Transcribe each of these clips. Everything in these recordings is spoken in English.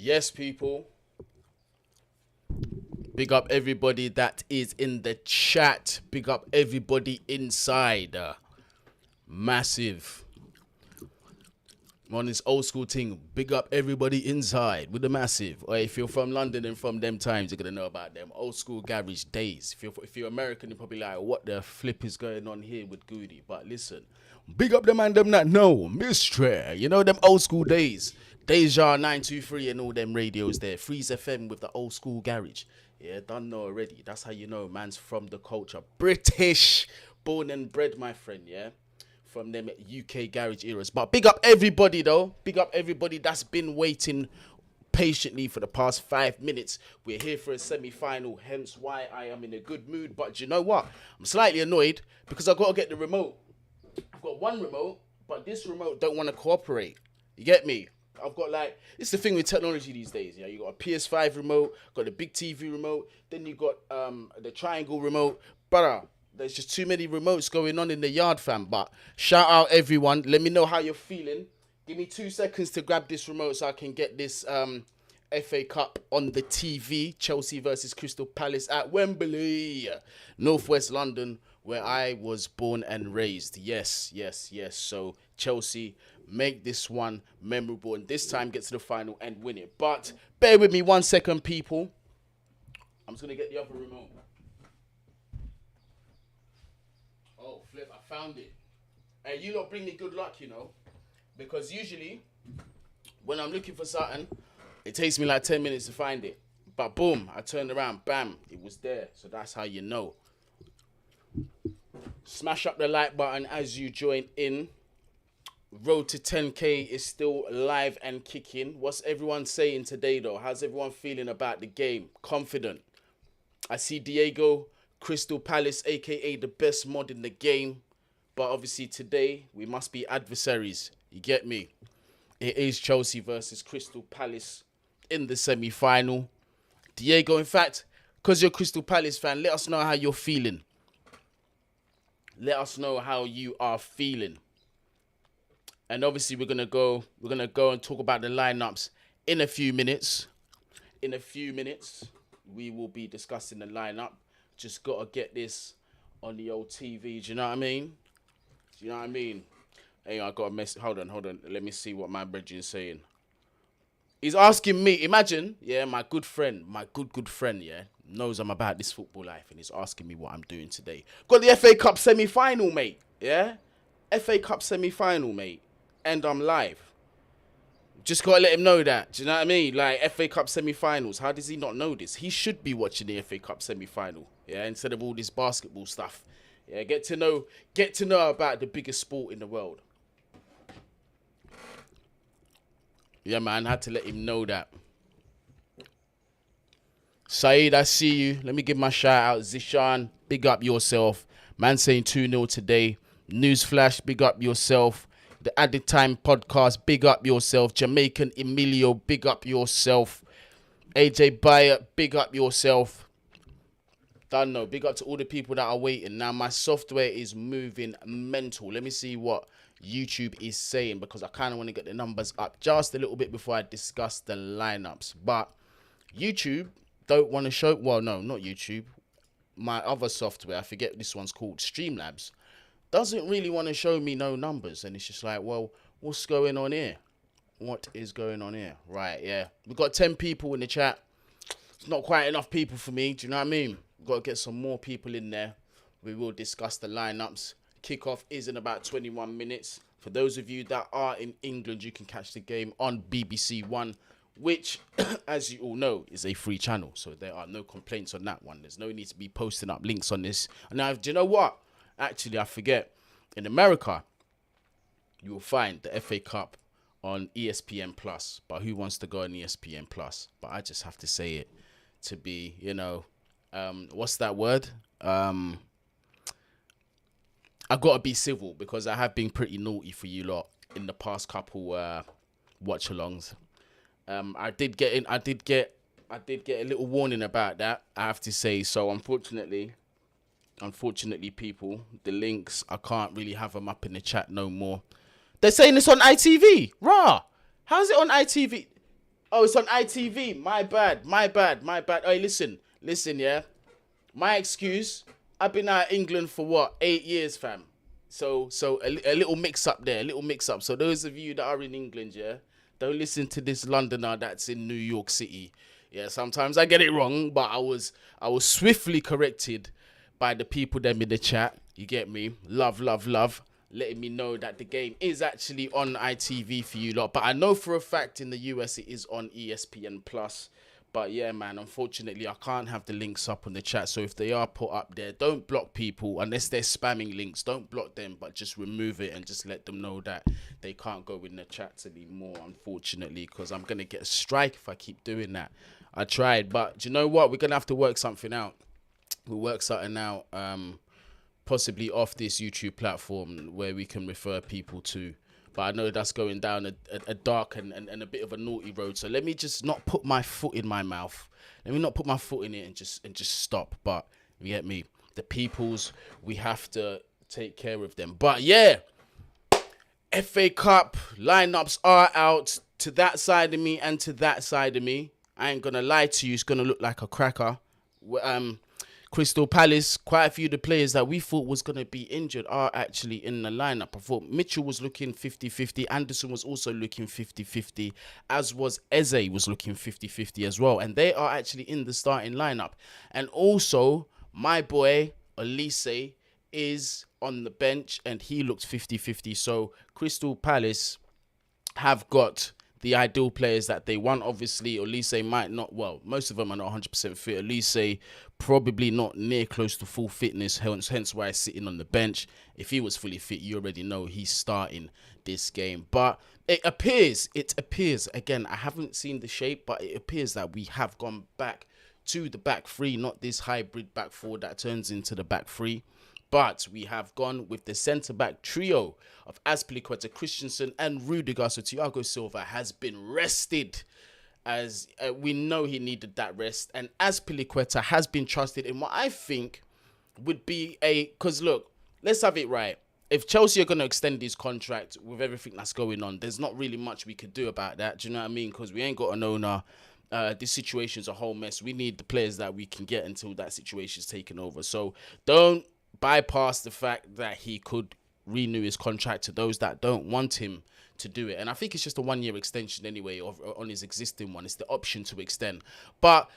Yes, people. Big up everybody that is in the chat. Big up everybody inside. Massive. On this old school thing, big up everybody inside with the massive. Or if you're from London and from them times, you're gonna know about them old school garage days. If you're American, you're probably like, what the flip is going on here with Guni? But listen, big up them and them that know, mystery. You know them old school days. Deja 923 and all them radios there. Freeze FM with the old school garage. Yeah, done know already. That's how you know man's from the culture. British, born and bred, my friend, yeah? From them UK garage eras. But big up everybody though. Big up everybody that's been waiting patiently for the past 5 minutes. We're here for a semi-final, hence why I am in a good mood. But you know what? I'm slightly annoyed because I've got to get the remote. I've got one remote, but this remote don't want to cooperate. You get me? I've got like, it's the thing with technology these days. Yeah, you got a PS5 remote, got a big TV remote, then you got the triangle remote. Brother, there's just too many remotes going on in the yard, fam. But shout out everyone. Let me know how you're feeling. Give me 2 seconds to grab this remote so I can get this FA Cup on the TV. Chelsea versus Crystal Palace at Wembley, Northwest London, where I was born and raised. Yes. So Chelsea make this one memorable and this time get to the final and win it. But bear with me 1 second, people. I'm just going to get the other remote. Oh, flip, I found it. Hey, you lot bring me good luck, you know. Because usually, when I'm looking for something, it takes me like 10 minutes to find it. But boom, I turned around, bam, it was there. So that's how you know. Smash up the like button as you join in. Road to 10K is still live and kicking. What's everyone saying today, though? How's everyone feeling about the game? Confident. I see Diego, Crystal Palace, a.k.a. the best mod in the game. But obviously today, we must be adversaries. You get me? It is Chelsea versus Crystal Palace in the semi-final. Diego, in fact, because you're a Crystal Palace fan, let us know how you're feeling. Let us know how you are feeling. And obviously we're gonna go and talk about the lineups in a few minutes. In a few minutes, we will be discussing the lineup. Just gotta get this on the old TV. Do you know what I mean? Do you know what I mean? Hey, I got a message. Hold on. Let me see what my brethren is saying. He's asking me. Imagine, yeah, my good friend, yeah, knows I'm about this football life, and he's asking me what I'm doing today. Got the FA Cup semi-final, mate. Yeah, FA Cup semi-final, mate. And I'm live. Just gotta let him know that. Do you know what I mean? Like FA Cup semi-finals. How does he not know this? He should be watching the FA Cup semi-final. Yeah, instead of all this basketball stuff. Yeah, get to know about the biggest sport in the world. Yeah, man, I had to let him know that. Saeed, I see you. Let me give my shout out. Zishan, big up yourself. Man saying 2-0 today. Newsflash, big up yourself. The Added Time podcast, big up yourself. Jamaican Emilio, big up yourself. AJ Bayer, big up yourself. Don't know. Big up to all the people that are waiting. Now, my software is moving mental. Let me see what YouTube is saying because I kind of want to get the numbers up just a little bit before I discuss the lineups. But YouTube don't want to show... Well, no, not YouTube. My other software, I forget this one's called, Streamlabs, doesn't really want to show me no numbers. And it's just like, well, what's going on here? What is going on here? Right, yeah. We've got 10 people in the chat. It's not quite enough people for me. Do you know what I mean? We've got to get some more people in there. We will discuss the lineups. Kickoff is in about 21 minutes. For those of you that are in England, you can catch the game on BBC One, which, as you all know, is a free channel. So there are no complaints on that one. There's no need to be posting up links on this. Now, do you know what? Actually, I forget. In America, you will find the FA Cup on ESPN Plus. But who wants to go on ESPN Plus? But I just have to say it to be, you know, what's that word? I've got to be civil because I have been pretty naughty for you lot in the past couple watch-alongs. I did get a little warning about that, I have to say. So unfortunately, people, the links, I can't really have them up in the chat no more. They're saying it's on ITV. Rah. How's it on ITV? Oh, it's on ITV. My bad. Hey, listen, yeah. My excuse. I've been out of England for what, 8 years, fam. So a little mix up there, a little mix up. So those of you that are in England, yeah, don't listen to this Londoner that's in New York City. Yeah, sometimes I get it wrong, but I was swiftly corrected by the people them in the chat. You get me? Love, letting me know that the game is actually on ITV for you lot. But I know for a fact in the US it is on ESPN Plus. But yeah, man, unfortunately, I can't have the links up on the chat. So if they are put up there, don't block people unless they're spamming links. Don't block them, but just remove it and just let them know that they can't go in the chats anymore, unfortunately, because I'm going to get a strike if I keep doing that. I tried, but do you know what? We're going to have to work something out. We'll work something out, possibly off this YouTube platform where we can refer people to. But I know that's going down a dark and a bit of a naughty road. So let me just not put my foot in my mouth. Let me not put my foot in it and just stop. But you get me? The peoples, we have to take care of them. But yeah, FA Cup lineups are out to that side of me and to that side of me. I ain't gonna lie to you, it's gonna look like a cracker. Crystal Palace, quite a few of the players that we thought was going to be injured are actually in the lineup. I thought Mitchell was looking 50-50. Anderson was also looking 50-50, as was Eze was looking 50-50 as well. And they are actually in the starting lineup. And also, my boy, Olise, is on the bench and he looks 50-50. So, Crystal Palace have got the ideal players that they want. Obviously, Olise might not, well, most of them are not 100% fit. Olise probably not near close to full fitness, hence why he's sitting on the bench. If he was fully fit, you already know he's starting this game. But it appears, again, I haven't seen the shape, but it appears that we have gone back to the back three, not this hybrid back four that turns into the back three. But we have gone with the centre-back trio of Azpilicueta, Christensen and Rudiger. So Thiago Silva has been rested, as we know he needed that rest. And Azpilicueta has been trusted in what I think would be because look, let's have it right. If Chelsea are going to extend his contract with everything that's going on, there's not really much we could do about that. Do you know what I mean? Because we ain't got an owner. This situation's a whole mess. We need the players that we can get until that situation's taken over. So don't bypass the fact that he could renew his contract to those that don't want him to do it. And I think it's just a 1-year extension anyway on his existing one. It's the option to extend. But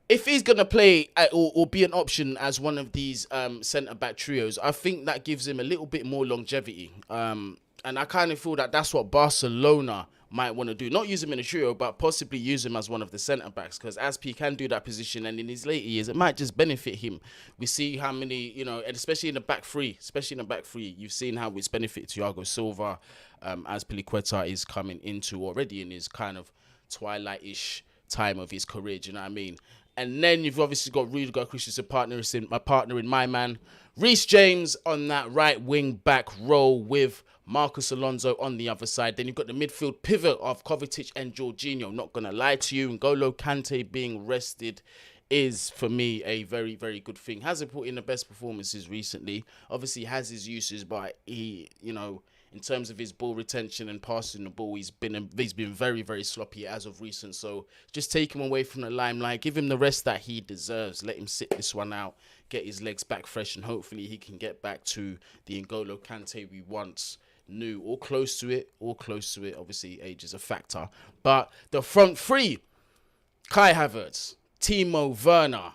if he's going to play or be an option as one of these centre-back trios, I think that gives him a little bit more longevity. And I kind of feel that that's what Barcelona might want to do. Not use him in a trio, but possibly use him as one of the centre-backs, because Aspi can do that position, and in his later years, it might just benefit him. We see how many, and especially in the back three, you've seen how it's benefited Thiago Silva, as Azpilicueta is coming into already in his kind of twilight-ish time of his career, do you know what I mean? And then you've obviously got Rudiger Christensen, partner in my man, Reece James on that right wing back role with Marcus Alonso on the other side. Then you've got the midfield pivot of Kovacic and Jorginho. Not going to lie to you, N'Golo Kante being rested is, for me, a very, very good thing. Hasn't put in the best performances recently. Obviously, has his uses, but he, in terms of his ball retention and passing the ball, he's been very, very sloppy as of recent. So just take him away from the limelight. Give him the rest that he deserves. Let him sit this one out, get his legs back fresh, and hopefully he can get back to the N'Golo Kante we once knew, or close to it. Obviously, age is a factor. But the front three, Kai Havertz, Timo Werner,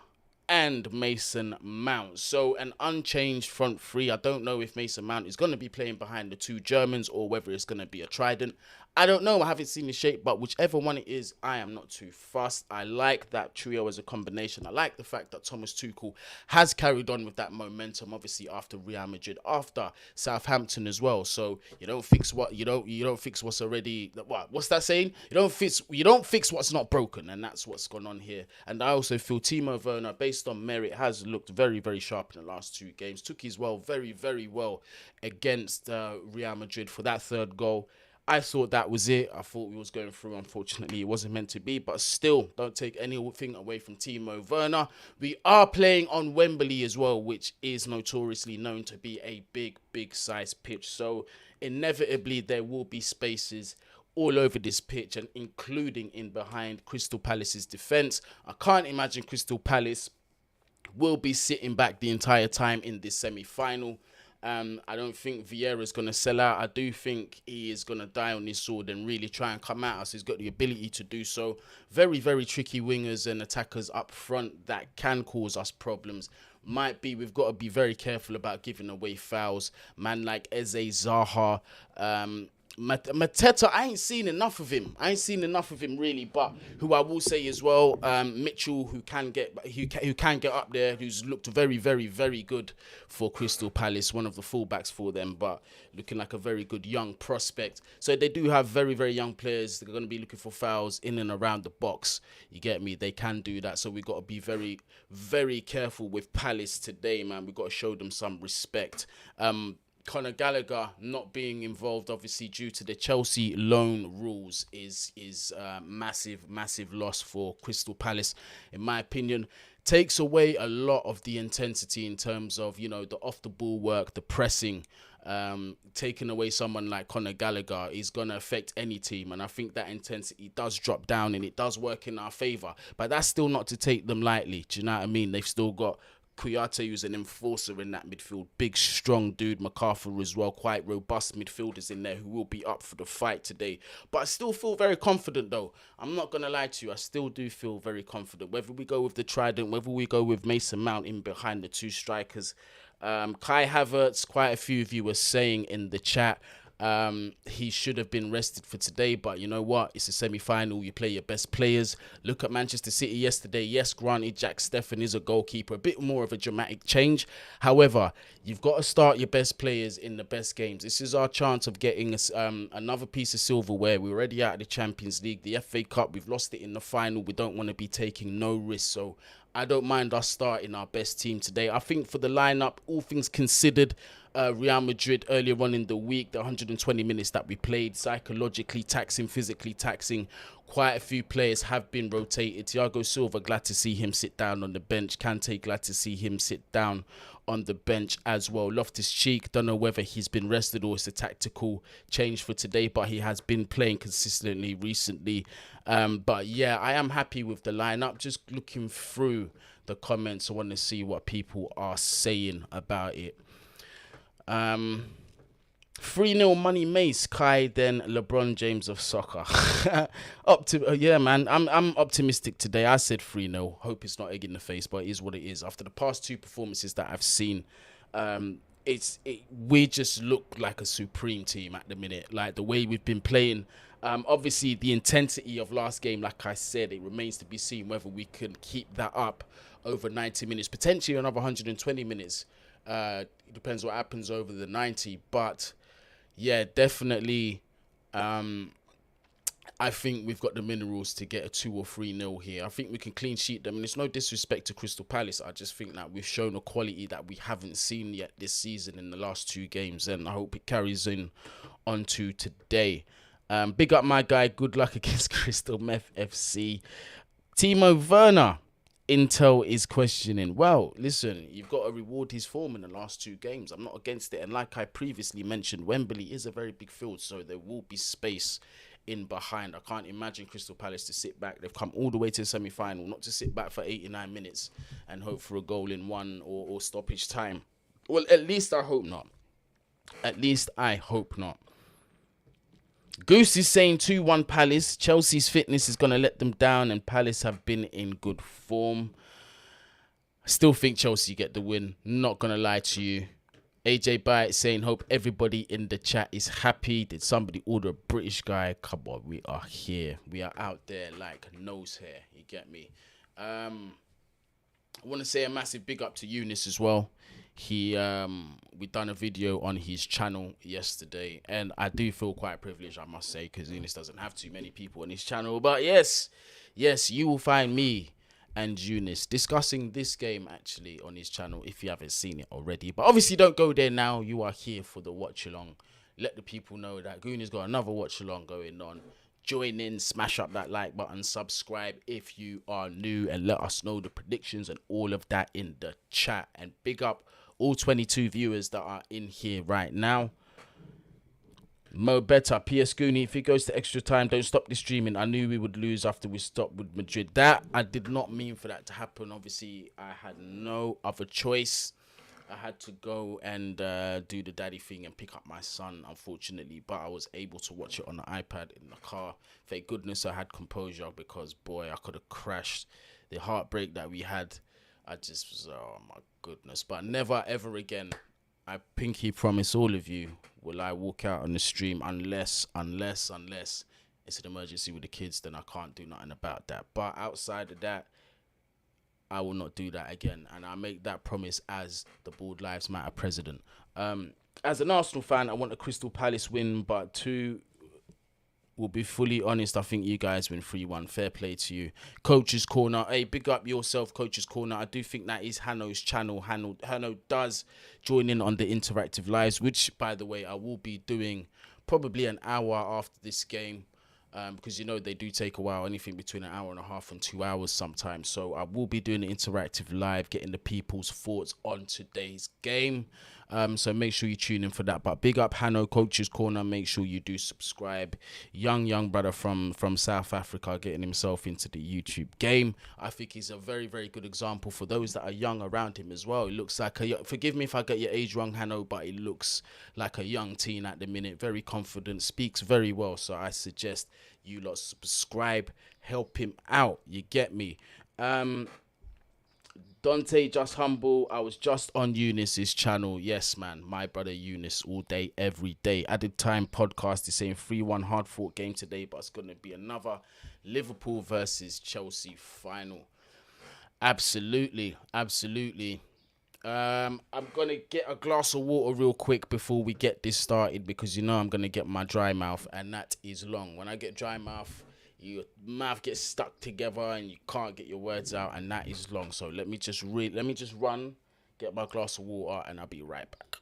and Mason Mount. So an unchanged front three. I don't know if Mason Mount is going to be playing behind the two Germans or whether it's going to be a trident. I don't know. I haven't seen the shape, but whichever one it is, I am not too fussed. I like that trio as a combination. I like the fact that Thomas Tuchel has carried on with that momentum, obviously after Real Madrid, after Southampton as well. So you don't fix what's already. What's that saying? You don't fix what's not broken, and that's what's gone on here. And I also feel Timo Werner, based on merit, has looked very, very sharp in the last two games. Took his well, very, very well against Real Madrid for that third goal. I thought that was it. I thought we was going through. Unfortunately, it wasn't meant to be. But still, don't take anything away from Timo Werner. We are playing on Wembley as well, which is notoriously known to be a big, big size pitch. So inevitably, there will be spaces all over this pitch and including in behind Crystal Palace's defence. I can't imagine Crystal Palace will be sitting back the entire time in this semi-final. I don't think Vieira's going to sell out. I do think he is going to die on his sword and really try and come at us. He's got the ability to do so. Very, very tricky wingers and attackers up front that can cause us problems. We've got to be very careful about giving away fouls. Man like Eze Zaha, Mateta, I ain't seen enough of him. Really. But who I will say as well, Mitchell, who can get up there, who's looked very, very, very good for Crystal Palace, one of the fullbacks for them, but looking like a very good young prospect. So they do have very, very young players. They're going to be looking for fouls in and around the box. You get me? They can do that. So we've got to be very, very careful with Palace today, man. We've got to show them some respect. Conor Gallagher not being involved, obviously due to the Chelsea loan rules, is massive loss for Crystal Palace, in my opinion. Takes away a lot of the intensity in terms of, the off the ball work, the pressing. Taking away someone like Conor Gallagher is going to affect any team, and I think that intensity does drop down and it does work in our favour, but that's still not to take them lightly. Do you know what I mean? They've still got Kouyaté, who's an enforcer in that midfield, big strong dude. MacArthur as well, quite robust midfielders in there who will be up for the fight today. But I still feel very confident though. I'm not going to lie to you, I still do feel very confident. Whether we go with the Trident, whether we go with Mason Mount in behind the two strikers. Kai Havertz, quite a few of you were saying in the chat, he should have been rested for today, but you know what? It's a semi-final. You play your best players. Look at Manchester City yesterday. Yes, granted, Jack Steffen is a goalkeeper. A bit more of a dramatic change. However, you've got to start your best players in the best games. This is our chance of getting another piece of silverware. We're already out of the Champions League. The FA Cup, we've lost it in the final. We don't want to be taking no risks. So I don't mind us starting our best team today. I think for the lineup, all things considered, Real Madrid earlier on in the week, the 120 minutes that we played, psychologically taxing, physically taxing. Quite a few players have been rotated. Thiago Silva, glad to see him sit down on the bench. Kante, glad to see him sit down on the bench as well. Loftus-Cheek, don't know whether he's been rested or it's a tactical change for today, but he has been playing consistently recently. But yeah, I am happy with the lineup. Just looking through the comments, I want to see what people are saying about it. 3-0 Money Mace, Kai, then LeBron James of soccer. Yeah, man, I'm optimistic today. I said 3-0. Hope it's not egg in the face, but it is what it is. After the past two performances that I've seen, we just look like a supreme team at the minute. Like the way we've been playing. Obviously, the intensity of last game, like I said, it remains to be seen whether we can keep that up over 90 minutes, potentially another 120 minutes. It depends what happens over the 90, but yeah, definitely I think we've got the minerals to get a 2 or 3-0 here. I think we can clean sheet them, and it's no disrespect to Crystal Palace. I just think that we've shown a quality that we haven't seen yet this season in the last 2 games, and I hope it carries on to today. Big up my guy, good luck against Crystal Meth FC. Timo Werner, Intel is questioning. Well, listen, you've got to reward his form in the last 2 games. I'm not against it. And like I previously mentioned, Wembley is a very big field, so there will be space in behind. I can't imagine Crystal Palace to sit back. They've come all the way to the semi-final, not to sit back for 89 minutes and hope for a goal in one or stoppage time. Well, at least I hope not. Goose is saying 2-1 Palace. Chelsea's fitness is going to let them down, and Palace have been in good form. I still think Chelsea get the win. Not going to lie to you. AJ Byte saying, hope everybody in the chat is happy. Did somebody order a British guy? Come on, we are here. We are out there like nose hair. You get me? I want to say a massive big up to Eunice as well. We done a video on his channel yesterday, and I do feel quite privileged, I must say, because Eunice doesn't have too many people on his channel. But yes, you will find me and Eunice discussing this game actually on his channel if you haven't seen it already. But obviously don't go there now. You are here for the watch along. Let the people know that Guni's got another watch along going on. Join in, smash up that like button, subscribe if you are new, and let us know the predictions and all of that in the chat. And big up all 22 viewers that are in here right now. Mo better. PS Guni, if it goes to extra time, don't stop the streaming. I knew we would lose after we stopped with Madrid. That, I did not mean for that to happen. Obviously, I had no other choice. I had to go and do the daddy thing and pick up my son, unfortunately. But I was able to watch it on the iPad in the car. Thank goodness I had composure, because, boy, I could have crashed. The heartbreak that we had, I just was, oh, my goodness. But never, ever again, I pinky promise all of you, will I walk out on the stream unless it's an emergency with the kids. Then I can't do nothing about that. But outside of that, I will not do that again, and I make that promise as the Board Lives Matter president. As an Arsenal fan, I want a Crystal Palace win, but will be fully honest, I think you guys win 3-1. Fair play to you. Coach's Corner. Hey, big up yourself, Coach's Corner. I do think that is Hanno's channel. Hanno does join in on the interactive lives, which, by the way, I will be doing probably an hour after this game. Because, you know, they do take a while, anything between an hour and a half and 2 hours sometimes. So I will be doing an interactive live, getting the people's thoughts on today's game. So make sure you tune in for that. But big up Hanno, Coach's Corner. Make sure you do subscribe. Young brother from South Africa, getting himself into the YouTube game. I think he's a very, very good example for those that are young around him as well. It looks like forgive me if I get your age wrong, Hanno, but he looks like a young teen at the minute. Very confident, speaks very well. So I suggest you lot subscribe, help him out. You get me? Dante Just Humble, I was just on Eunice's channel. Yes, man, my brother Eunice, all day, every day. Added Time podcast is saying 3-1 hard fought game today, but it's going to be another Liverpool versus Chelsea final. Absolutely. I'm going to get a glass of water real quick before we get this started, because you know I'm going to get my dry mouth, and that is long. When I get dry mouth, your mouth gets stuck together and you can't get your words out, and that is long. So let me just run, get my glass of water, and I'll be right back.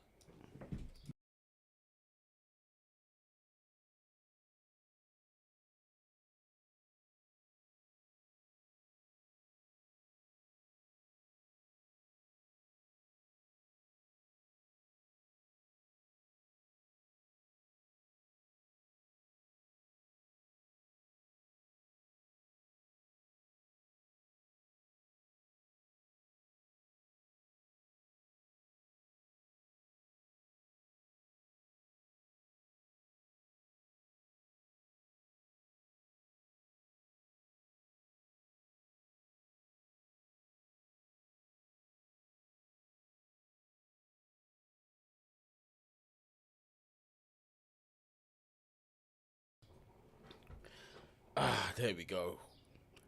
There we go.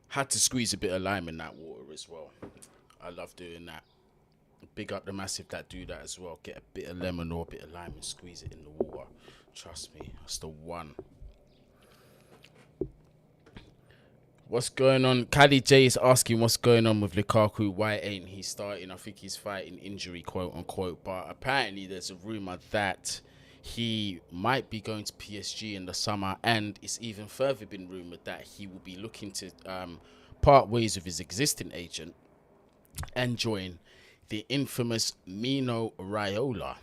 Had to squeeze a bit of lime in that water as well. I love doing that. Big up the Massive that do that as well. Get a bit of lemon or a bit of lime and squeeze it in the water. Trust me, that's the one. What's going on? Cali J is asking what's going on with Lukaku. Why ain't he starting? I think he's fighting injury, quote unquote. But apparently there's a rumor that he might be going to PSG in the summer, and it's even further been rumored that he will be looking to part ways with his existing agent and join the infamous Mino Raiola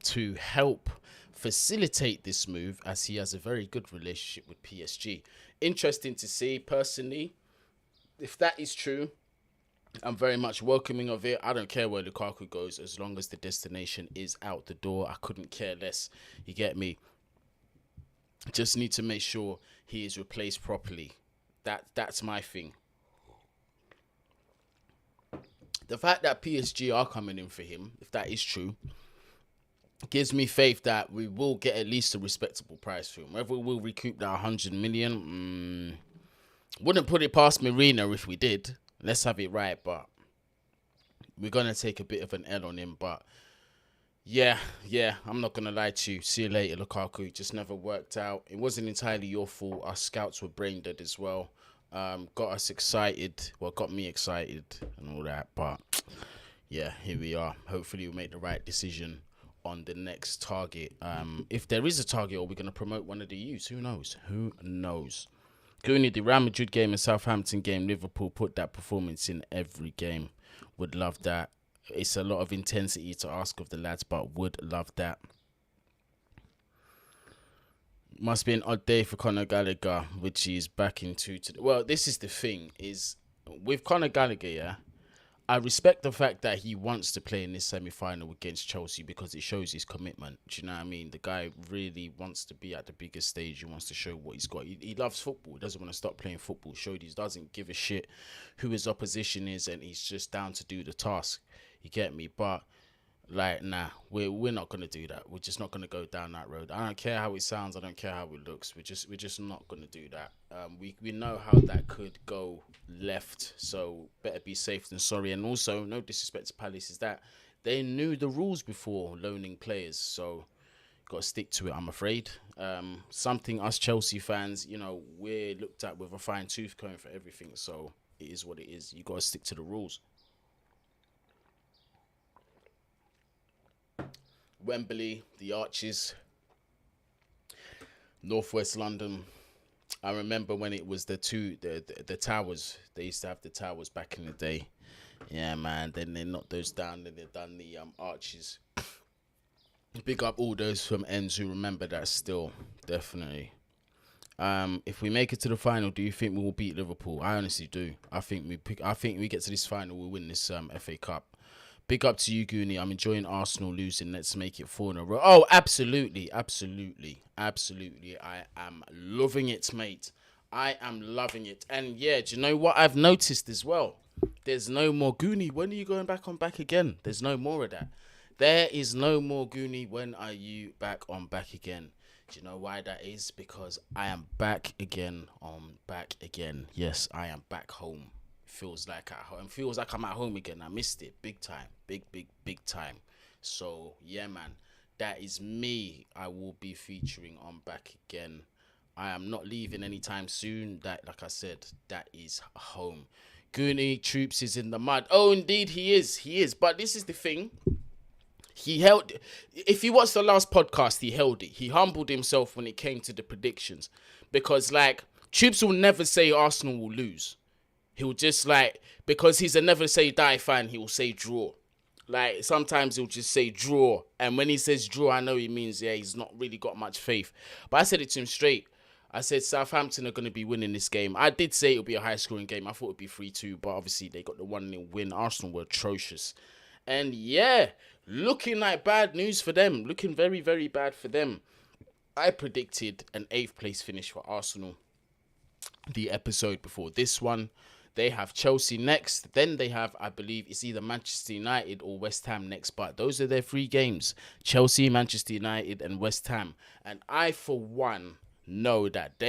to help facilitate this move, as he has a very good relationship with PSG. Interesting to see. Personally, if that is true, I'm very much welcoming of it. I don't care where Lukaku goes, as long as the destination is out the door. I couldn't care less. You get me? Just need to make sure he is replaced properly. That's my thing. The fact that PSG are coming in for him, if that is true, gives me faith that we will get at least a respectable price for him. Whether we'll recoup that 100 million, wouldn't put it past Marina if we did. Let's have it right, but we're going to take a bit of an L on him. But yeah, I'm not going to lie to you. See you later, Lukaku. It just never worked out. It wasn't entirely your fault. Our scouts were brain dead as well. Got us excited. Well, got me excited and all that. But yeah, here we are. Hopefully we'll make the right decision on the next target. If there is a target, or we're going to promote one of the youths. Who knows? Guni, the Real Madrid game and Southampton game, Liverpool put that performance in every game. Would love that. It's a lot of intensity to ask of the lads, but would love that. Must be an odd day for Conor Gallagher, which he's back into today. Well, this is the thing, is with Conor Gallagher, yeah, I respect the fact that he wants to play in this semi-final against Chelsea because it shows his commitment. Do you know what I mean? The guy really wants to be at the biggest stage. He wants to show what he's got. He loves football. He doesn't want to stop playing football. Showed he doesn't give a shit who his opposition is, and he's just down to do the task. You get me? But like, nah, we're not gonna do that. We're just not gonna go down that road. I don't care how it sounds. I don't care how it looks. We're just not gonna do that. We know how that could go left. So better be safe than sorry. And also, no disrespect to Palace, is that they knew the rules before loaning players. So got to stick to it, I'm afraid. Something us Chelsea fans, we're looked at with a fine tooth comb for everything. So it is what it is. You got to stick to the rules. Wembley, the Arches, Northwest London. I remember when it was the towers. They used to have the towers back in the day. Yeah, man. Then they knocked those down. Then they done the Arches. Big up all those from ends who remember that still. Definitely. If we make it to the final, do you think we will beat Liverpool? I honestly do. I think we get to this final, we'll win this FA Cup. Big up to you, Guni. I'm enjoying Arsenal losing. Let's make it 4 in a row. Oh, absolutely. Absolutely. Absolutely. I am loving it, mate. I am loving it. And yeah, do you know what I've noticed as well? There's no more Guni. When are you going back on back again? There's no more of that. There is no more Guni. When are you back on back again? Do you know why that is? Because I am back again on back again. Yes, I am back home. Feels like at home. Feels like I'm at home again. I missed it big time. Big time. So yeah, man, that is me. I will be featuring on back again. I am not leaving anytime soon. That, like I said, that is home. Guni Troops is in the mud. Oh, indeed he is. But this is the thing. He held. If you watched the last podcast, he held it. He humbled himself when it came to the predictions, because like Troops will never say Arsenal will lose. He'll just because he's a never say die fan, he will say draw. Like sometimes he'll just say draw. And when he says draw, I know he means, he's not really got much faith. But I said it to him straight. I said Southampton are going to be winning this game. I did say it'll be a high scoring game. I thought it'd be 3-2, but obviously they got the 1-0 win. Arsenal were atrocious. And yeah, looking like bad news for them. Looking very, very bad for them. I predicted an 8th place finish for Arsenal the episode before this one. They have Chelsea next. Then they have, I believe, it's either Manchester United or West Ham next. But those are their 3 games. Chelsea, Manchester United and West Ham. And I, for one, know that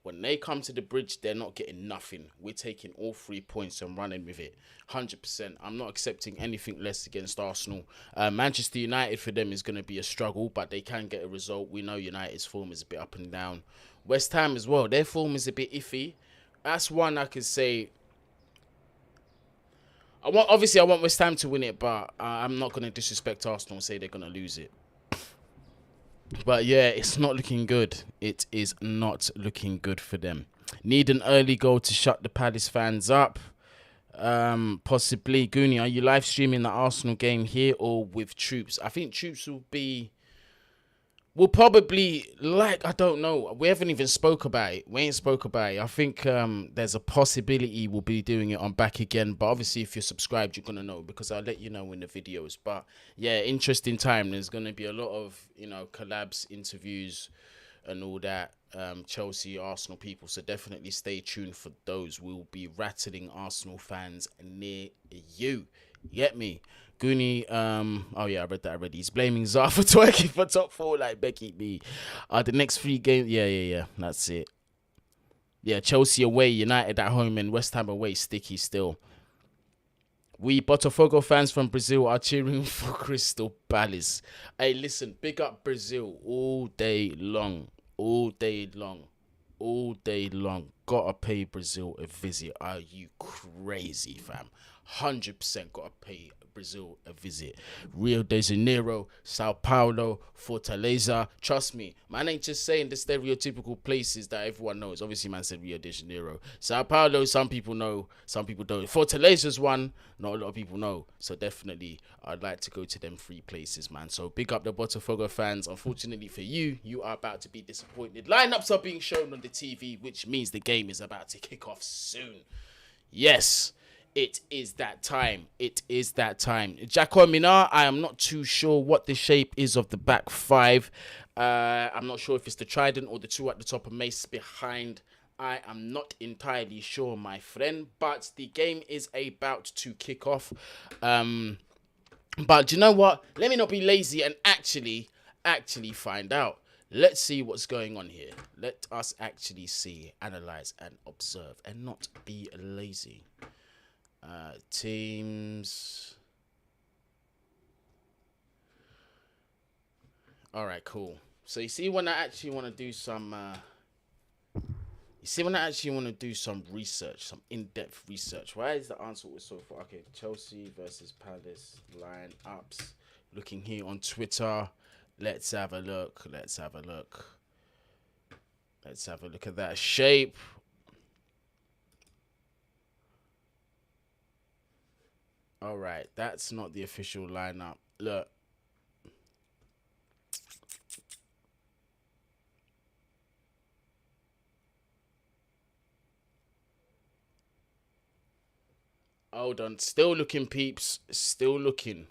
when they come to the bridge, they're not getting nothing. We're taking all 3 points and running with it. 100%. I'm not accepting anything less against Arsenal. Manchester United for them is going to be a struggle, but they can get a result. We know United's form is a bit up and down. West Ham as well. Their form is a bit iffy. That's one I could say. I want West Ham to win it, but I'm not going to disrespect Arsenal and say they're going to lose it. But yeah, it's not looking good. It is not looking good for them. Need an early goal to shut the Palace fans up. Possibly. Guni, are you live streaming the Arsenal game here or with Troops? I think Troops will probably, I don't know. We haven't even spoke about it. We ain't spoke about it. I think there's a possibility we'll be doing it on back again. But obviously, if you're subscribed, you're going to know because I'll let you know in the videos. But yeah, interesting time. There's going to be a lot of, collabs, interviews and all that. Chelsea, Arsenal people. So definitely stay tuned for those. We'll be rattling Arsenal fans near you. Get me? Guni, oh yeah, I read that already. He's blaming Zaha for twerking for top 4 like Becky B. The next 3 games, yeah, that's it. Yeah, Chelsea away, United at home, and West Ham away, sticky still. We Botafogo fans from Brazil are cheering for Crystal Palace. Hey, listen, big up Brazil all day long. Gotta pay Brazil a visit. Are you crazy, fam? 100% gotta pay Brazil a visit. Rio de Janeiro, Sao Paulo, Fortaleza. Trust me, man ain't just saying the stereotypical places that everyone knows. Obviously, man said Rio de Janeiro. Sao Paulo, some people know, some people don't. Fortaleza's one, not a lot of people know. So definitely, I'd like to go to them 3 places, man. So big up the Botafogo fans. Unfortunately for you, you are about to be disappointed. Lineups are being shown on the TV, which means the game is about to kick off soon. Yes, it is that time. It is that time. Jaco Mina, I am not too sure what the shape is of the back 5. I'm not sure if it's the trident or the 2 at the top and Mace behind. I am not entirely sure, my friend. But the game is about to kick off. But you know what? Let me not be lazy and actually find out. Let's see what's going on here. Let us actually see, analyze, and observe, and not be lazy. Teams. All right, cool. So you see when I actually want to do some. Research, some in-depth research. Why is the answer was so far? Okay, Chelsea versus Palace lineups. Looking here on Twitter. Let's have a look. Let's have a look at that shape. All right, that's not the official lineup. Look. Hold on. Still looking, peeps. Still looking.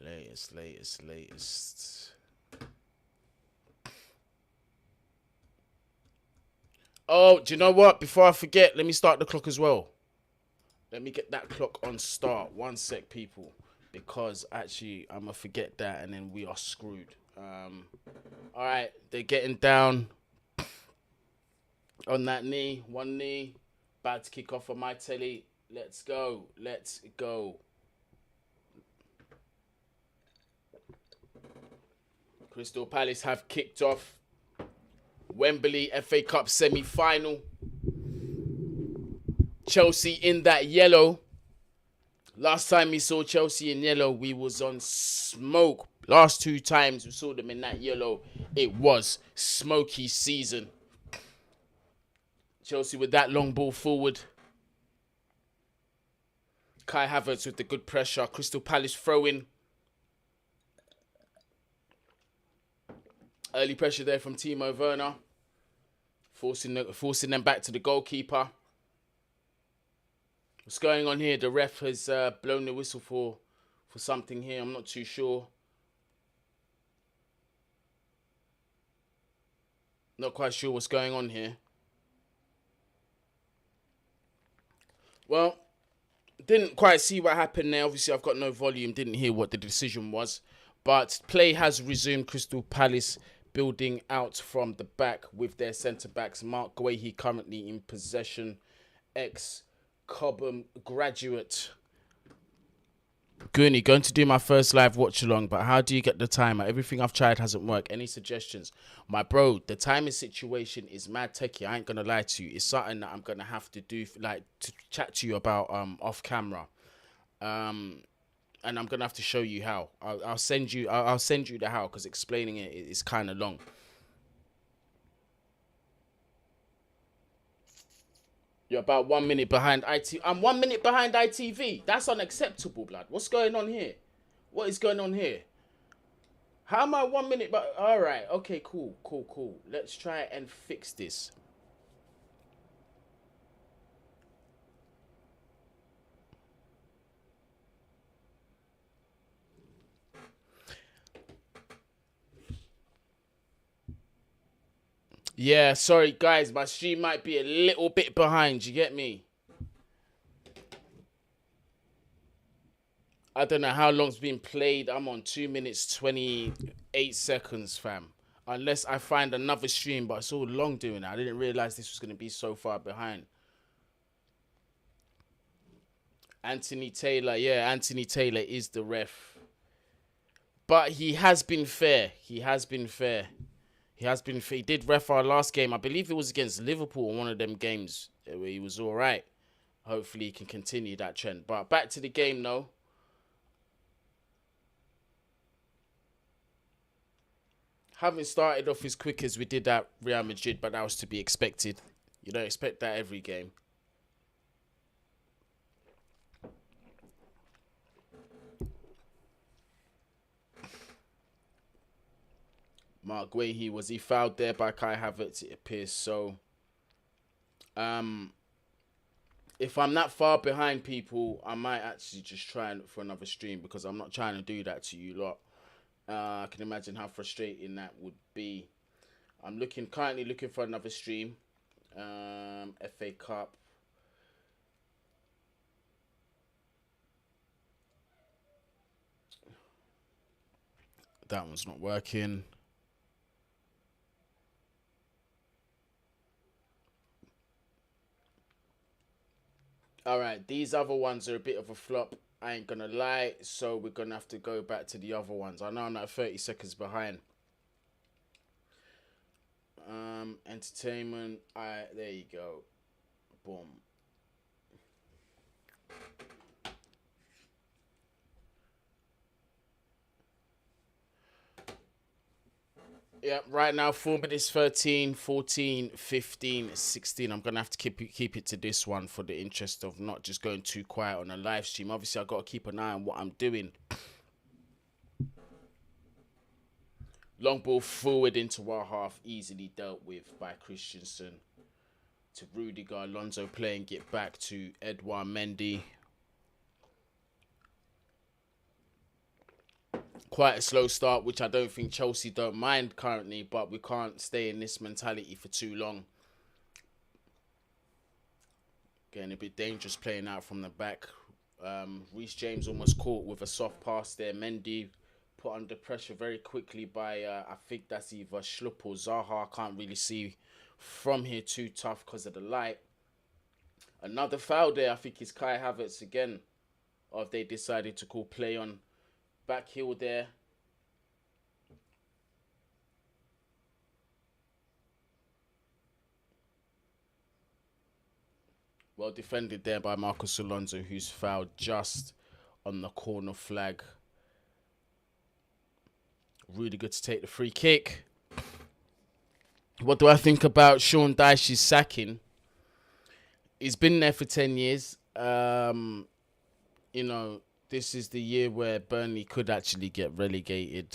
Latest. Oh, do you know what? Before I forget, let me start the clock as well. Let me get that clock on start. 1 sec, people. Because actually, I'm going to forget that and then we are screwed. All right, they're getting down on that knee. 1 knee. About to kick off on my telly. Let's go. Crystal Palace have kicked off. Wembley FA Cup semi-final. Chelsea in that yellow. Last time we saw Chelsea in yellow, we was on smoke. Last 2 times we saw them in that yellow, it was smoky season. Chelsea with that long ball forward. Kai Havertz with the good pressure. Crystal Palace throwing. Early pressure there from Timo Werner. Forcing them back to the goalkeeper. What's going on here? The ref has blown the whistle for something here. I'm not too sure. Not quite sure what's going on here. Well, didn't quite see what happened there. Obviously, I've got no volume. Didn't hear what the decision was. But play has resumed. Crystal Palace building out from the back with their centre-backs. Mark Guehi currently in possession. Ex-Cobham graduate. Guni, going to do my first live watch-along, but how do you get the timer? Everything I've tried hasn't worked. Any suggestions? My bro, the timing situation is mad techie. I ain't going to lie to you. It's something that I'm going to have to do, like, to chat to you about off camera. And I'm gonna have to show you how. I'll send you the how, because explaining it is kind of long. You're about 1 minute behind IT. I'm 1 minute behind ITV. That's unacceptable, blood. What's going on here? What is going on here? How am I 1 minute? But all right, okay, cool. Let's try and fix this. Yeah, sorry guys, my stream might be a little bit behind, you get me? I don't know how long's been played. I'm on 2 minutes 28 seconds, fam. Unless I find another stream, but it's all long doing it. I didn't realize this was going to be so far behind. Anthony Taylor, yeah, Anthony Taylor is the ref. But he has been fair. He did ref our last game. I believe it was against Liverpool in one of them games where he was all right. Hopefully he can continue that trend. But back to the game though. Haven't started off as quick as we did at Real Madrid, but that was to be expected. You don't expect that every game. Mark Guehi, was he fouled there by Kai Havertz? It appears so. If I'm that far behind people, I might actually just try and look for another stream because I'm not trying to do that to you lot. I can imagine how frustrating that would be. I'm currently looking for another stream. FA Cup. That one's not working. Alright, these other ones are a bit of a flop. I ain't gonna lie. So we're gonna have to go back to the other ones. I know I'm like 30 seconds behind. Entertainment. There you go. Boom. Yeah, right now 4 minutes 13, 14, 15, 16. I'm going to have to keep it to this one for the interest of not just going too quiet on a live stream. Obviously, I've got to keep an eye on what I'm doing. Long ball forward into our half, easily dealt with by Christensen. To Rudiger, Alonso playing it back to Edouard Mendy. Quite a slow start, which I don't think Chelsea don't mind currently, but we can't stay in this mentality for too long. Getting a bit dangerous playing out from the back. Reece James almost caught with a soft pass there. Mendy put under pressure very quickly by, I think that's either Schlupp or Zaha. I can't really see from here too tough because of the light. Another foul there, I think it's Kai Havertz again. Or if they decided to call play on back heel there. Well defended there by Marcos Alonso, who's fouled just on the corner flag. Really good to take the free kick. What do I think about Sean Dyche's sacking? He's been there for 10 years. You know, this is the year where Burnley could actually get relegated.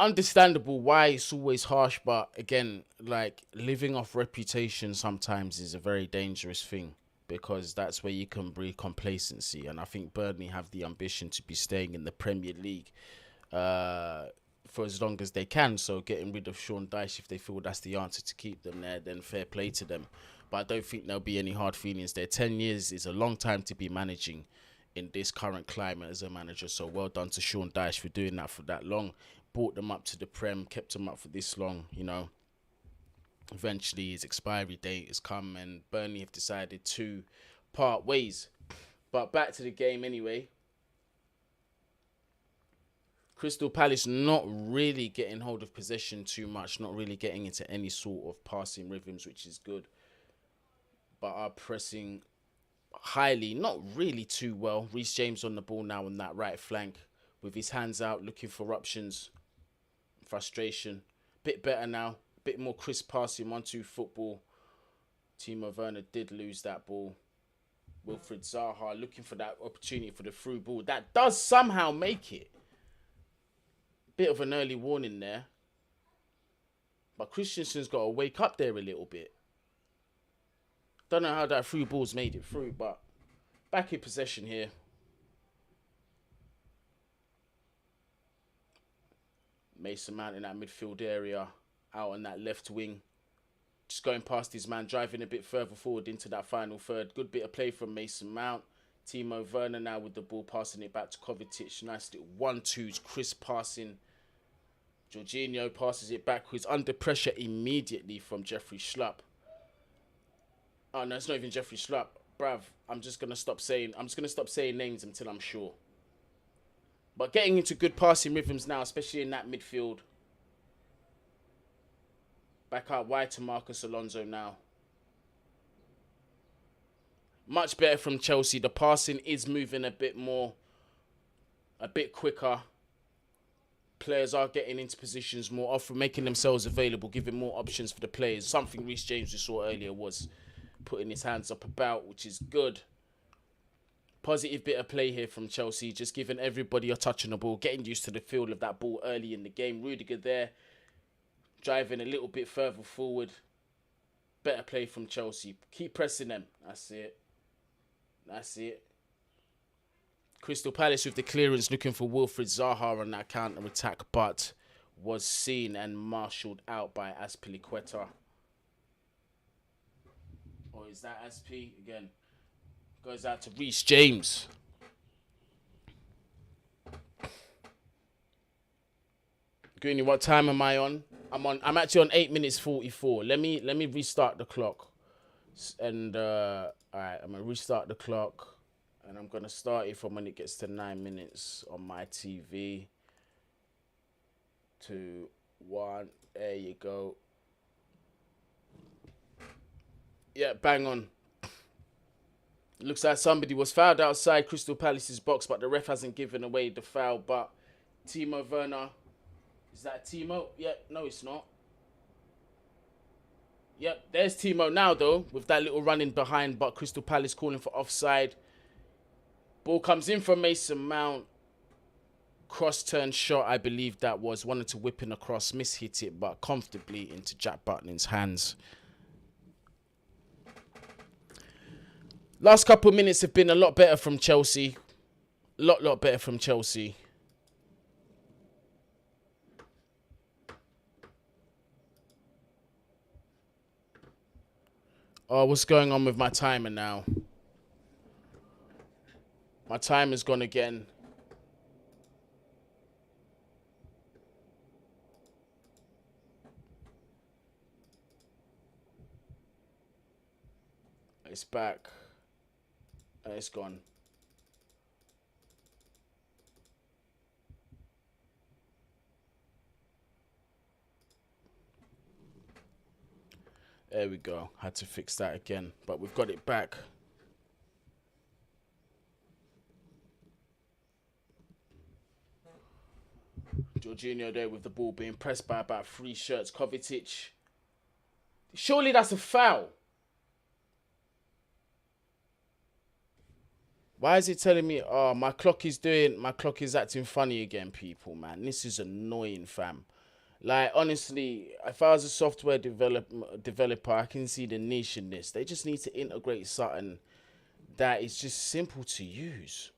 Understandable why it's always harsh, but again, like, living off reputation sometimes is a very dangerous thing because that's where you can breed complacency. And I think Burnley have the ambition to be staying in the Premier League for as long as they can. So getting rid of Sean Dyche, if they feel that's the answer to keep them there, then fair play to them. But I don't think there'll be any hard feelings there. 10 years is a long time to be managing in this current climate as a manager. So well done to Sean Dyche for doing that for that long. Brought them up to the Prem, kept them up for this long, you know. Eventually his expiry date has come and Burnley have decided to part ways. But back to the game anyway. Crystal Palace not really getting hold of possession too much, not really getting into any sort of passing rhythms, which is good. But are pressing highly, not really too well. Reece James on the ball now on that right flank with his hands out, looking for options. Frustration. Bit better now. Bit more crisp passing, 1-2 football. Timo Werner did lose that ball. Wilfried Zaha looking for that opportunity for the through ball. That does somehow make it. Bit of an early warning there. But Christensen's got to wake up there a little bit. Don't know how that through ball's made it through, but back in possession here. Mason Mount in that midfield area, out on that left wing. Just going past his man, driving a bit further forward into that final third. Good bit of play from Mason Mount. Timo Werner now with the ball, passing it back to Kovacic. Nice little 1-2s, crisp passing. Jorginho passes it backwards, under pressure immediately from Jeffrey Schlupp. Oh no, it's not even Jeffrey Schlupp. Bruv, I'm just going to stop saying names until I'm sure. But getting into good passing rhythms now, especially in that midfield. Back out wide to Marcos Alonso now. Much better from Chelsea. The passing is moving a bit more, a bit quicker. Players are getting into positions more often, making themselves available, giving more options for the players. Something Reece James we saw earlier was putting his hands up about, which is good. Positive bit of play here from Chelsea, just giving everybody a touch on the ball, getting used to the feel of that ball early in the game. Rudiger there, driving a little bit further forward. Better play from Chelsea. Keep pressing them. That's it. That's it. Crystal Palace with the clearance, looking for Wilfried Zaha on that counter-attack, but was seen and marshalled out by Azpilicueta. Or is that Aspi? Again, goes out to Reece James. Guni, what time am I on? I'm actually on 8 minutes 44. Let me restart the clock. And all right, I'm gonna restart the clock, and I'm gonna start it from when it gets to 9 minutes on my TV. 2, 1. There you go. Yeah, bang on. Looks like somebody was fouled outside Crystal Palace's box, but the ref hasn't given away the foul. But Timo Werner, is that Timo? Yep, no, it's not. Yep, there's Timo now, though, with that little running behind, but Crystal Palace calling for offside. Ball comes in from Mason Mount. Cross-turn shot, I believe that was. Wanted to whip in across, mishit it, but comfortably into Jack Butland's hands. Last couple of minutes have been a lot better from Chelsea. Lot better from Chelsea. Oh, what's going on with my timer now? My timer's gone again. It's back. It's gone. There we go. Had to fix that again, but we've got it back. Jorginho there with the ball being pressed by about 3 shirts. Kovacic. Surely that's a foul. Why is it telling me, oh, my clock is acting funny again, people, man. This is annoying, fam. Like, honestly, if I was a software developer, I can see the niche in this. They just need to integrate something that is just simple to use.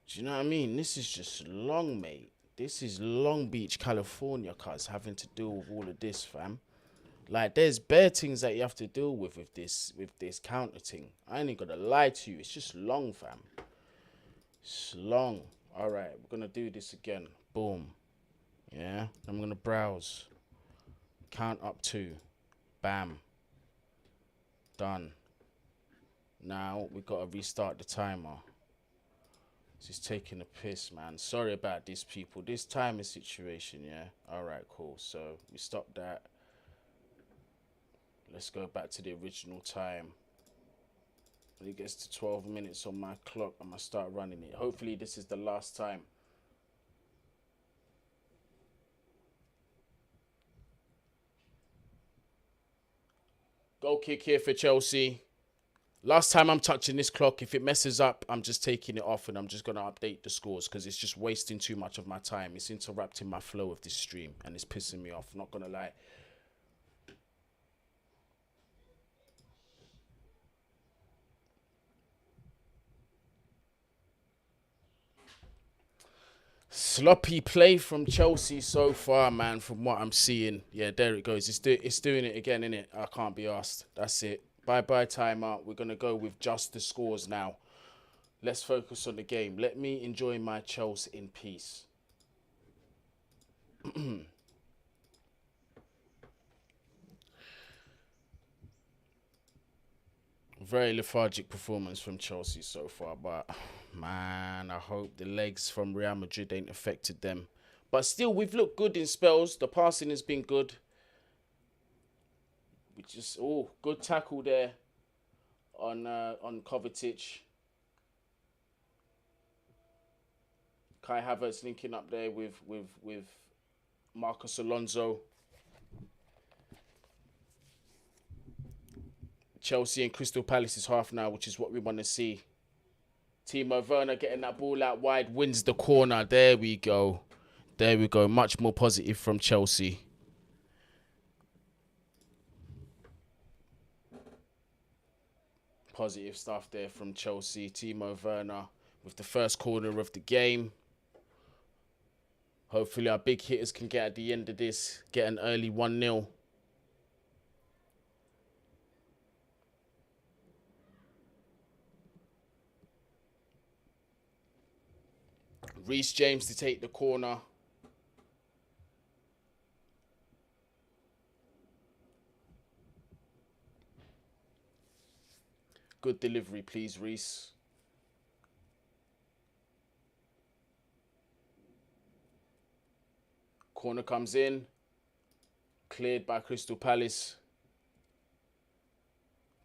Do you know what I mean? This is just long, mate. This is Long Beach, California, cuz, having to deal with all of this, fam. Like, there's bare things that you have to deal with this counter thing. I ain't gonna lie to you. It's just long, fam. It's long. All right, we're gonna do this again. Boom. Yeah, I'm gonna browse. Count up 2. Bam. Done. Now we gotta restart the timer. This is taking a piss, man. Sorry about this, people. This timer situation, yeah. All right, cool. So we stopped that. Let's go back to the original time. When it gets to 12 minutes on my clock, I'm gonna start running it. Hopefully, this is the last time. Goal kick here for Chelsea. Last time I'm touching this clock, if it messes up, I'm just taking it off and I'm just going to update the scores because it's just wasting too much of my time. It's interrupting my flow of this stream and it's pissing me off, not going to lie. Sloppy play from Chelsea so far, man, from what I'm seeing. Yeah, there it goes. It's doing it again, innit? I can't be asked. That's it. Bye-bye timeout. We're going to go with just the scores now. Let's focus on the game. Let me enjoy my Chelsea in peace. Very lethargic performance from Chelsea so far, but man, I hope the legs from Real Madrid ain't affected them. But still, we've looked good in spells. The passing has been good. We just, good tackle there on Kovacic. Kai Havertz linking up there with Marcus Alonso. Chelsea and Crystal Palace is half now, which is what we want to see. Timo Werner getting that ball out wide, wins the corner. There we go. There we go. Much more positive from Chelsea. Positive stuff there from Chelsea. Timo Werner with the first corner of the game. Hopefully our big hitters can get at the end of this, get an early 1-0. Reece James to take the corner. Good delivery, please, Reece. Corner comes in. Cleared by Crystal Palace.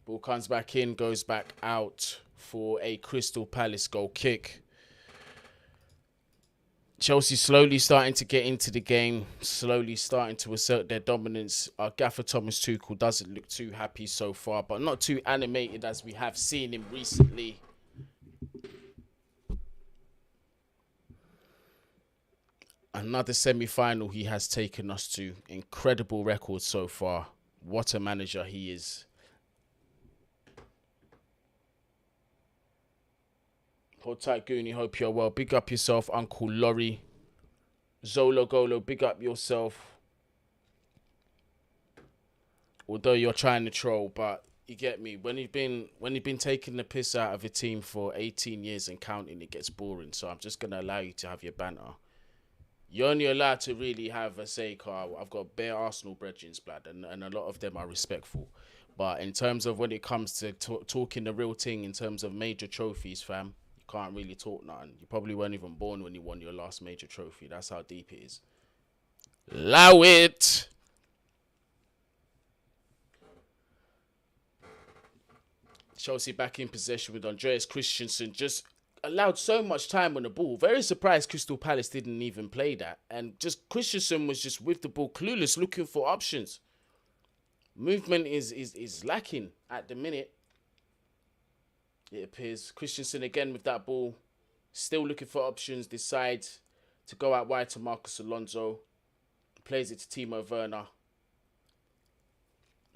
Ball comes back in, goes back out for a Crystal Palace goal kick. Chelsea slowly starting to get into the game, slowly starting to assert their dominance. Our gaffer Thomas Tuchel doesn't look too happy so far, but not too animated as we have seen him recently. Another semi-final he has taken us to. Incredible record so far. What a manager he is. Hold tight, Guni. Hope you're well. Big up yourself, Uncle Laurie. Zolo Golo, big up yourself. Although you're trying to troll, but you get me. When you've been taking the piss out of a team for 18 years and counting, it gets boring. So I'm just gonna allow you to have your banter. You're only allowed to really have a say, Carl. I've got bare Arsenal brethrens, blood, and a lot of them are respectful. But in terms of when it comes to talking the real thing, in terms of major trophies, fam, you can't really talk nothing. You probably weren't even born when you won your last major trophy. That's how deep it is. Allow it. Chelsea back in possession with Andreas Christensen. Just allowed so much time on the ball. Very surprised Crystal Palace didn't even play that. And just Christensen was just with the ball, clueless, looking for options. Movement is lacking at the minute. It appears. Christensen again with that ball. Still looking for options. Decides to go out wide to Marcus Alonso. Plays it to Timo Werner.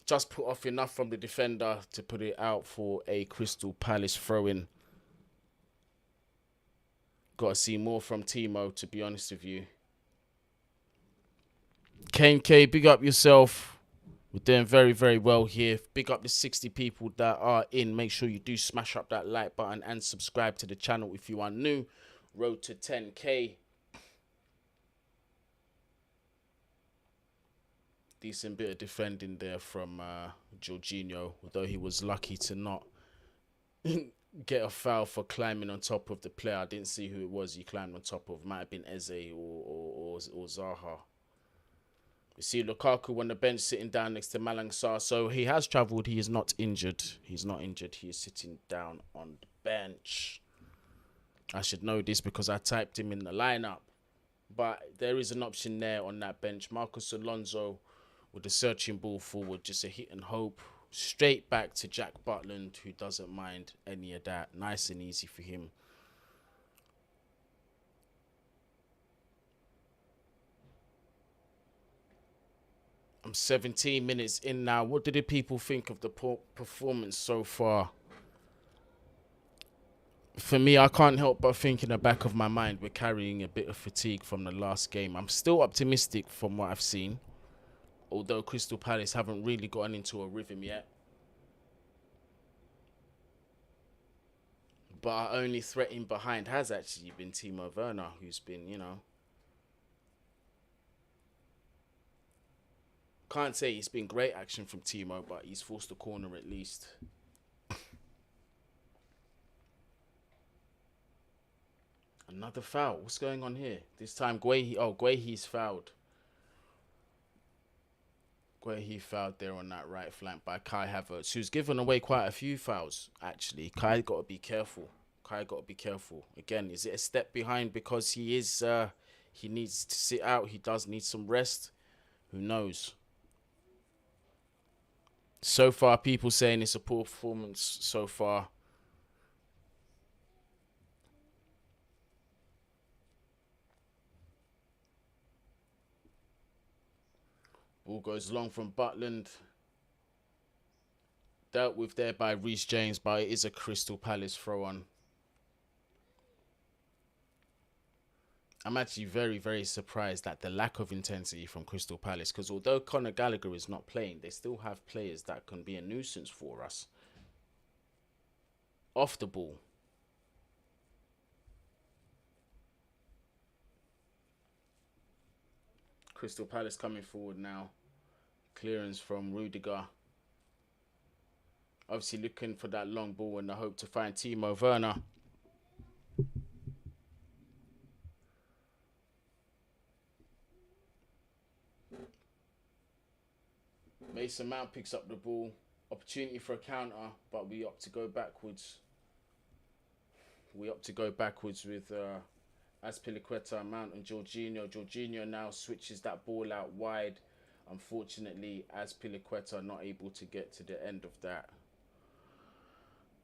Just put off enough from the defender to put it out for a Crystal Palace throw-in. Got to see more from Timo, to be honest with you. Kane K, big up yourself. We're doing very, very well here. Big up the 60 people that are in. Make sure you do smash up that like button and subscribe to the channel if you are new. Road to 10K. Decent bit of defending there from Jorginho, although he was lucky to not get a foul for climbing on top of the player. I didn't see who it was he climbed on top of. Might have been Eze or Zaha. You see Lukaku on the bench sitting down next to Malang Sarr. So he has travelled. He is not injured. He's not injured. He is sitting down on the bench. I should know this because I typed him in the lineup. But there is an option there on that bench. Marcus Alonso with the searching ball forward. Just a hit and hope. Straight back to Jack Butland, who doesn't mind any of that. Nice and easy for him. I'm 17 minutes in now. What did the people think of the performance so far? For me, I can't help but think in the back of my mind we're carrying a bit of fatigue from the last game. I'm still optimistic from what I've seen. Although Crystal Palace haven't really gotten into a rhythm yet. But our only threat in behind has actually been Timo Werner, who's been, you know... Can't say it's been great action from Timo, but he's forced a corner at least. Another foul. What's going on here? This time Guehi... Oh, Guehi's fouled. where he fouled there on that right flank by Kai Havertz, who's given away quite a few fouls, actually. Kai got to be careful. Kai got to be careful. Again, is it a step behind because he is, he needs to sit out? He does need some rest. Who knows? So far, people saying it's a poor performance so far. Ball goes long from Butland. Dealt with there by Reece James, but it is a Crystal Palace throw on. I'm actually very, very surprised at the lack of intensity from Crystal Palace, because although Conor Gallagher is not playing, they still have players that can be a nuisance for us. Off the ball. Crystal Palace coming forward now. Clearance from Rudiger. Obviously looking for that long ball in the hope to find Timo Werner. Mason Mount picks up the ball. Opportunity for a counter, but we opt to go backwards. We opt to go backwards with Azpilicueta, Mount and Jorginho. Jorginho now switches that ball out wide. Unfortunately, Azpilicueta not able to get to the end of that.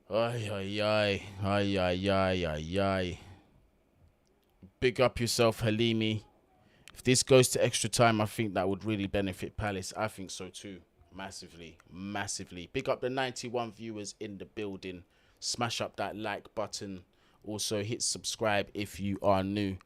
Ay, ay, ay. Ay, ay, ay, ay, ay. Big up yourself, Halimi. If this goes to extra time, I think that would really benefit Palace. I think so too. Massively, massively. Big up the 91 viewers in the building. Smash up that like button. Also hit subscribe if you are new.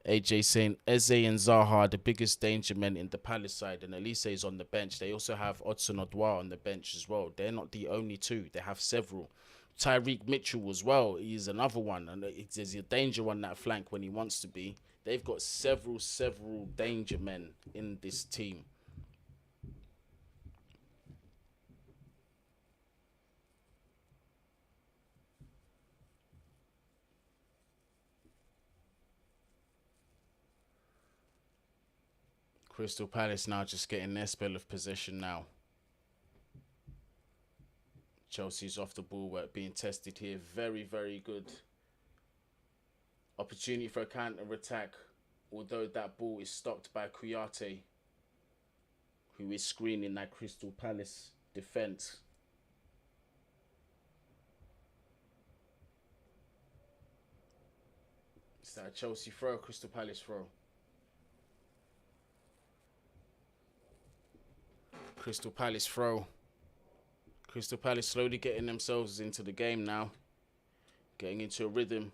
AJ saying Eze and Zaha are the biggest danger men in the Palace side, and Elise is on the bench. They also have Odson Odwa on the bench as well. They're not the only two. They have several. Tyreek Mitchell as well. He's another one, and there's a danger on that flank when he wants to be. They've got several danger men in this team. Crystal Palace now just getting their spell of possession now. Chelsea's off the ball work being tested here. Very, very good. Opportunity for a counter-attack, although that ball is stopped by Kouyaté, who is screening that Crystal Palace defence. Is that a Chelsea throw, Crystal Palace throw? Crystal Palace throw. Crystal Palace slowly getting themselves into the game now. Getting into a rhythm.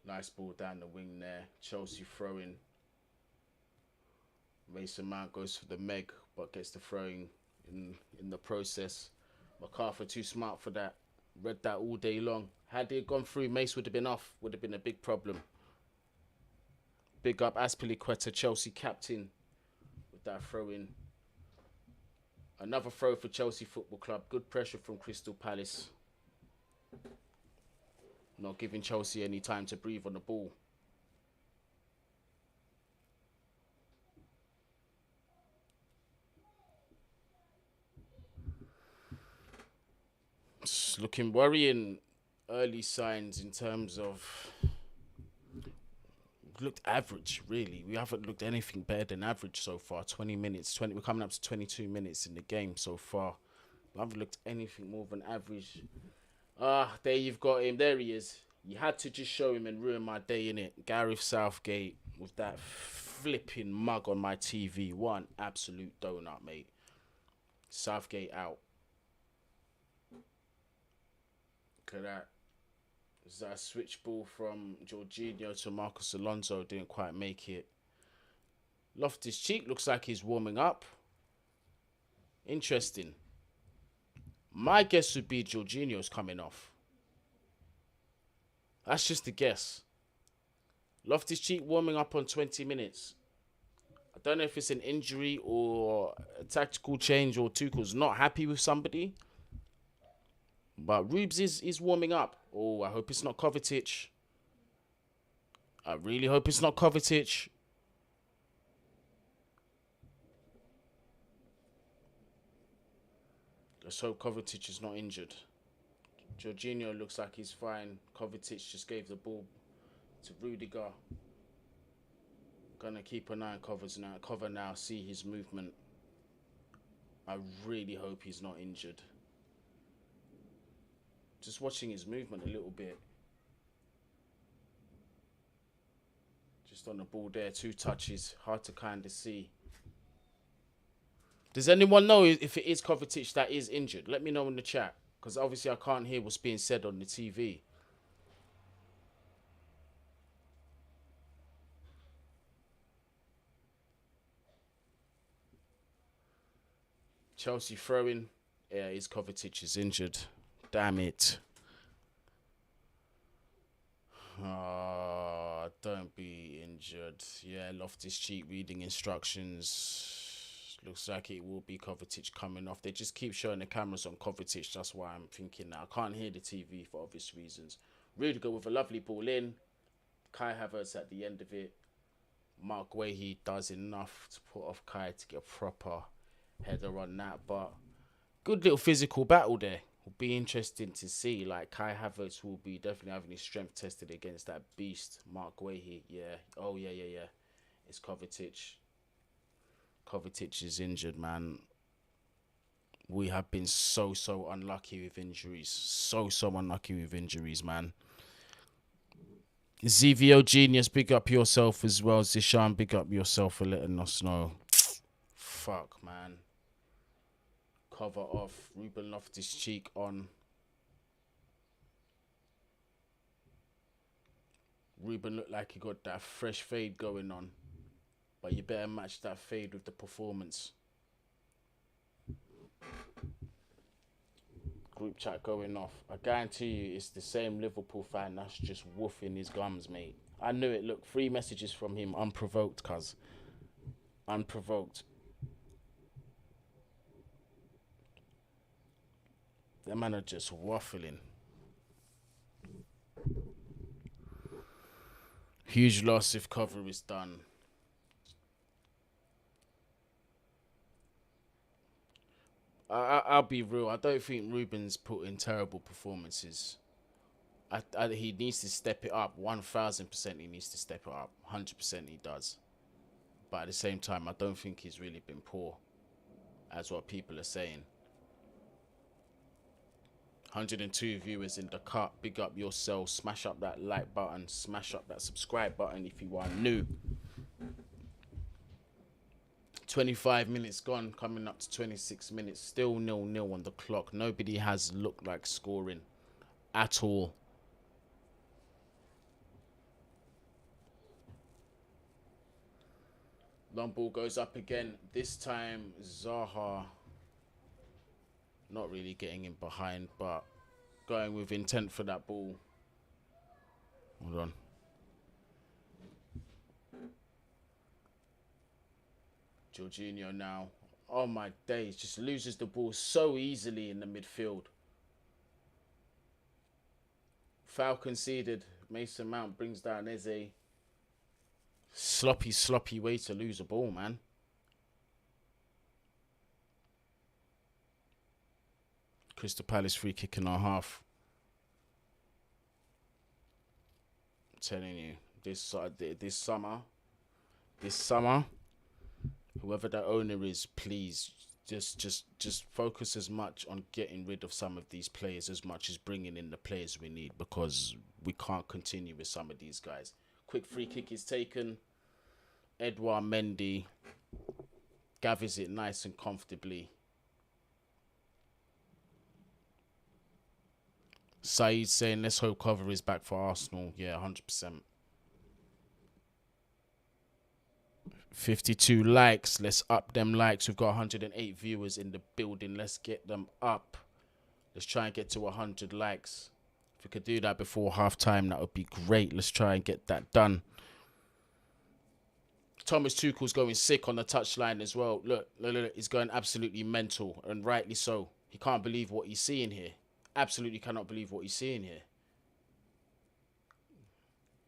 Nice ball down the wing there. Chelsea throwing. Mason Mount goes for the Meg, but gets the throwing in the process. MacArthur too smart for that. Read that all day long. Had it gone through, Mace would have been off. Would have been a big problem. Big up Azpilicueta, Chelsea captain, with that throw in. Another throw for Chelsea Football Club. Good pressure from Crystal Palace. Not giving Chelsea any time to breathe on the ball. It's looking worrying. Early signs in terms of looked average, really. We haven't looked anything better than average so far. 20 minutes, we're coming up to 22 minutes in the game so far. We haven't looked anything more than average. There you've got him. There he is. You had to just show him and ruin my day, innit? Gareth Southgate with that flipping mug on my TV. One absolute donut, mate. Southgate out. Look at that. Is that a switch ball from Jorginho to Marcus Alonso? Didn't quite make it. Loftus-Cheek looks like he's warming up. Interesting. My guess would be Jorginho's coming off. That's just a guess. Loftus-Cheek warming up on 20 minutes. I don't know if it's an injury or a tactical change or Tuchel's not happy with somebody. But Rubes is warming up. Oh, I hope it's not Kovacic. I really hope it's not Kovacic. Let's hope Kovacic is not injured. Jorginho looks like he's fine. Kovacic just gave the ball to Rudiger. Gonna keep an eye on Cover now, see his movement. I really hope he's not injured. Just watching his movement a little bit. Just on the ball there, 2 touches, hard to kind of see. Does anyone know if it is Kovacic that is injured? Let me know in the chat, because obviously I can't hear what's being said on the TV. Chelsea throwing. Yeah, is Kovacic is injured. Damn it. Oh, don't be injured. Yeah, Loftus-Cheek reading instructions. Looks like it will be Kovacic coming off. They just keep showing the cameras on Kovacic. That's why I'm thinking that. I can't hear the TV for obvious reasons. Rudiger with a lovely ball in. Kai Havertz at the end of it. Mark Guehi does enough to put off Kai to get a proper header on that. But good little physical battle there. Will be interesting to see. Like, Kai Havertz will be definitely having his strength tested against that beast, Mark Guehi. Yeah. Oh, yeah. It's Kovacic. Kovacic is injured, man. We have been so unlucky with injuries. So unlucky with injuries, man. ZVO Genius, big up yourself as well. Zishan, big up yourself for letting us know. Fuck, man. Cover off. Ruben Loftus-Cheek on. Ruben looked like he got that fresh fade going on. But you better match that fade with the performance. Group chat going off. I guarantee you it's the same Liverpool fan that's just woofing his gums, mate. I knew it. Look, 3 messages from him unprovoked, cuz. Unprovoked. Them man are just waffling. Huge loss if cover is done. I'll be real. I don't think Ruben's put in terrible performances. He needs to step it up. 1000% he needs to step it up. 100% he does. But at the same time, I don't think he's really been poor, as what people are saying. 102 viewers in the cut. Big up yourself. Smash up that like button. Smash up that subscribe button if you are new. 25 minutes gone, coming up to 26 minutes. Still 0-0 on the clock. Nobody has looked like scoring at all. Long ball goes up again. This time, Zaha not really getting in behind, but going with intent for that ball. Hold on. Jorginho now. Oh my days. Just loses the ball so easily in the midfield. Foul conceded. Mason Mount brings down Eze. Sloppy way to lose a ball, man. Crystal Palace free kick in our half. I'm telling you, this summer, whoever the owner is, please just focus as much on getting rid of some of these players as much as bringing in the players we need, because we can't continue with some of these guys. Quick free kick is taken. Edouard Mendy gathers it nice and comfortably. Saeed saying, let's hope cover is back for Arsenal. Yeah, 100%. 52 likes. Let's up them likes. We've got 108 viewers in the building. Let's get them up. Let's try and get to 100 likes. If we could do that before half time, that would be great. Let's try and get that done. Thomas Tuchel's going sick on the touchline as well. Look, he's going absolutely mental, and rightly so. He can't believe what he's seeing here. Absolutely cannot believe what he's seeing here.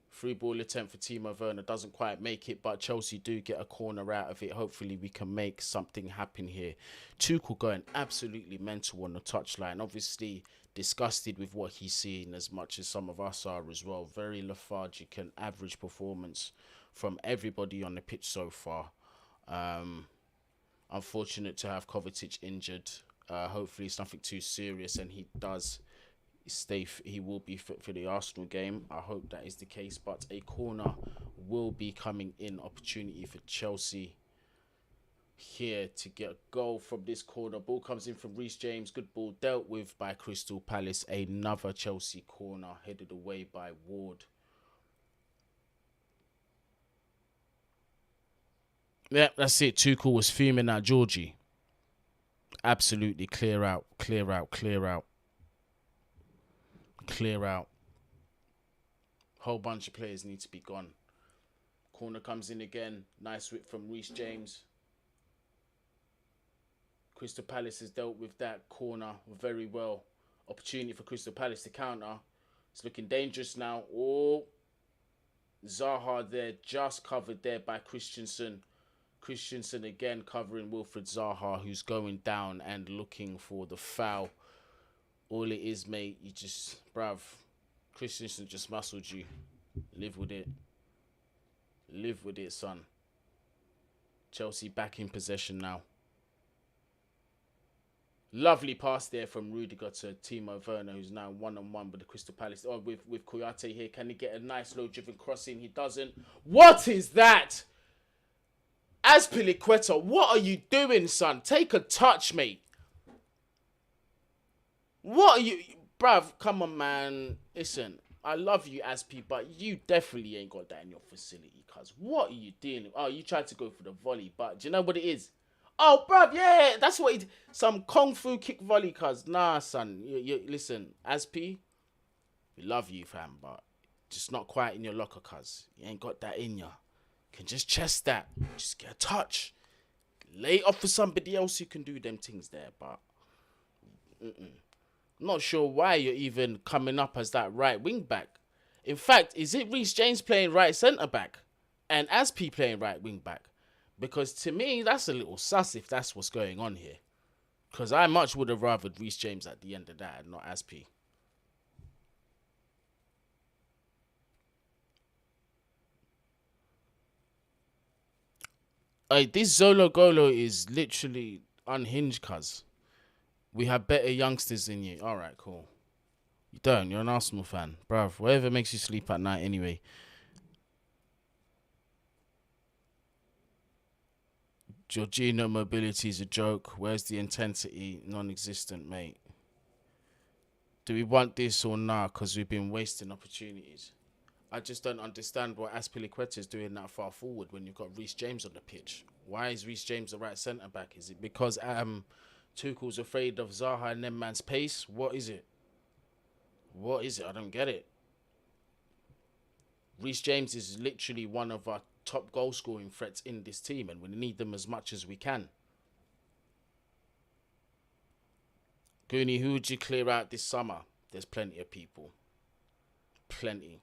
Free ball attempt for Timo Werner doesn't quite make it, but Chelsea do get a corner out of it. Hopefully we can make something happen here. Tuchel going absolutely mental on the touchline. Obviously disgusted with what he's seeing as much as some of us are as well. Very lethargic and average performance from everybody on the pitch so far. Unfortunate to have Kovacic injured. Hopefully it's nothing too serious and he does he will be fit for the Arsenal game. I hope that is the case, but a corner will be coming in. Opportunity for Chelsea here to get a goal from this corner. Ball comes in from Reece James. Good ball dealt with by Crystal Palace. Another Chelsea corner headed away by Ward. Yeah, that's it. Tuchel was fuming at Georgie. Absolutely clear out, clear out, clear out. Clear out. Whole bunch of players need to be gone. Corner comes in again. Nice whip from Reece James. Crystal Palace has dealt with that corner very well. Opportunity for Crystal Palace to counter. It's looking dangerous now. Oh, Zaha there, just covered there by Christensen. Christensen again covering Wilfried Zaha, who's going down and looking for the foul. All it is, mate, you just, bruv, Christensen just muscled you. Live with it. Live with it, son. Chelsea back in possession now. Lovely pass there from Rudiger to Timo Werner, who's now one-on-one with the Crystal Palace. Oh, with Kouyaté here. Can he get a nice low-driven crossing? He doesn't. What is that? Azpilicueta, what are you doing, son? Take a touch, mate. What are you... Bruv, come on, man. Listen, I love you, Aspi, but you definitely ain't got that in your facility, cuz. What are you doing? Oh, you tried to go for the volley, but do you know what it is? Oh, bruv, yeah, that's what he did. Some kung fu kick volley, cuz. Nah, son. Listen, Aspi, we love you, fam, but just not quite in your locker, cuz. You ain't got that in ya. Can just chest that. Just get a touch. Lay it off for somebody else who can do them things there, but... Not sure why you're even coming up as that right wing back. In fact, is it Reece James playing right centre back and Aspi playing right wing back? Because to me, that's a little sus if that's what's going on here. Because I much would have rathered Reece James at the end of that and not Aspi. This Zolo Golo is literally unhinged, cuz. We have better youngsters than you. All right, cool. You don't. You're an Arsenal fan. Bruv, whatever makes you sleep at night anyway. Jorginho mobility is a joke. Where's the intensity? Non-existent, mate. Do we want this or not? Because we've been wasting opportunities. I just don't understand why Azpilicueta is doing that far forward when you've got Reece James on the pitch. Why is Reece James the right centre-back? Is it because Tuchel's afraid of Zaha and them man's pace? What is it? What is it? I don't get it. Reece James is literally one of our top goal-scoring threats in this team, and we need them as much as we can. Guni, who would you clear out this summer? There's plenty of people. Plenty.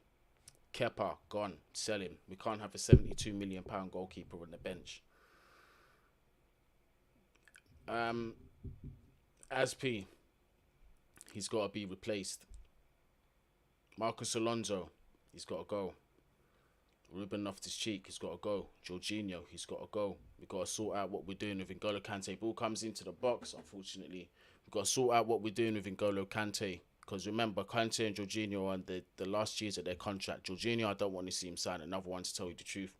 Kepa, gone. Sell him. We can't have a £72 million goalkeeper on the bench. Aspi, he's got to be replaced. Marcus Alonso, he's got to go. Ruben Loftus-Cheek, he's got to go. Jorginho, he's got to go. We've got to sort out what we're doing with N'Golo Kante. Ball comes into the box, unfortunately. We've got to sort out what we're doing with N'Golo Kante. Because remember, Kante and Jorginho are the last years of their contract. Jorginho, I don't want to see him sign another one, to tell you the truth.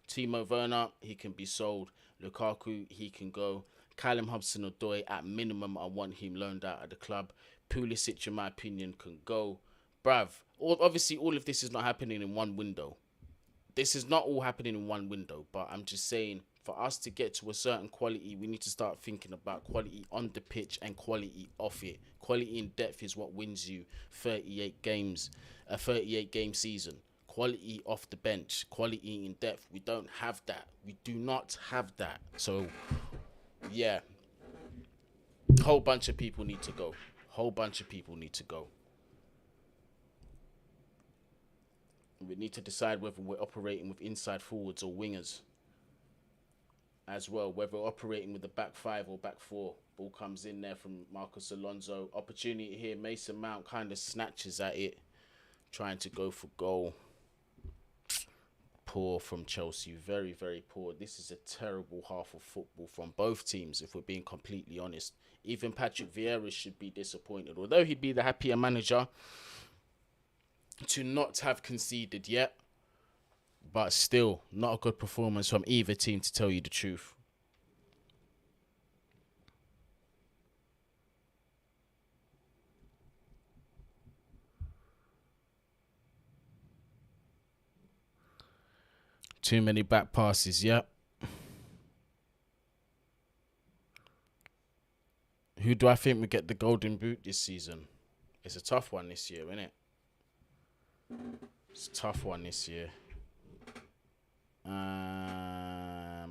Timo Werner, he can be sold. Lukaku, he can go. Callum Hudson-Odoi, at minimum, I want him loaned out of the club. Pulisic, in my opinion, can go. Bruv, obviously all of this is not happening in one window. This is not all happening in one window, but I'm just saying, for us to get to a certain quality, we need to start thinking about quality on the pitch and quality off it. Quality in depth is what wins you 38 games, a 38-game season. Quality off the bench, quality in depth, we don't have that. We do not have that. So, yeah, whole bunch of people need to go. Whole bunch of people need to go. We need to decide whether we're operating with inside forwards or wingers as well, whether we're operating with the back five or back four. Ball comes in there from Marcos Alonso. Opportunity here. Mason Mount kind of snatches at it, trying to go for goal. Poor from Chelsea. Very, very poor. This is a terrible half of football from both teams, if we're being completely honest. Even Patrick Vieira should be disappointed. Although he'd be the happier manager to not have conceded yet. But still, not a good performance from either team, to tell you the truth. Too many back passes, yeah. Who do I think will get the golden boot this season? It's a tough one this year, isn't it? It's a tough one this year. I'll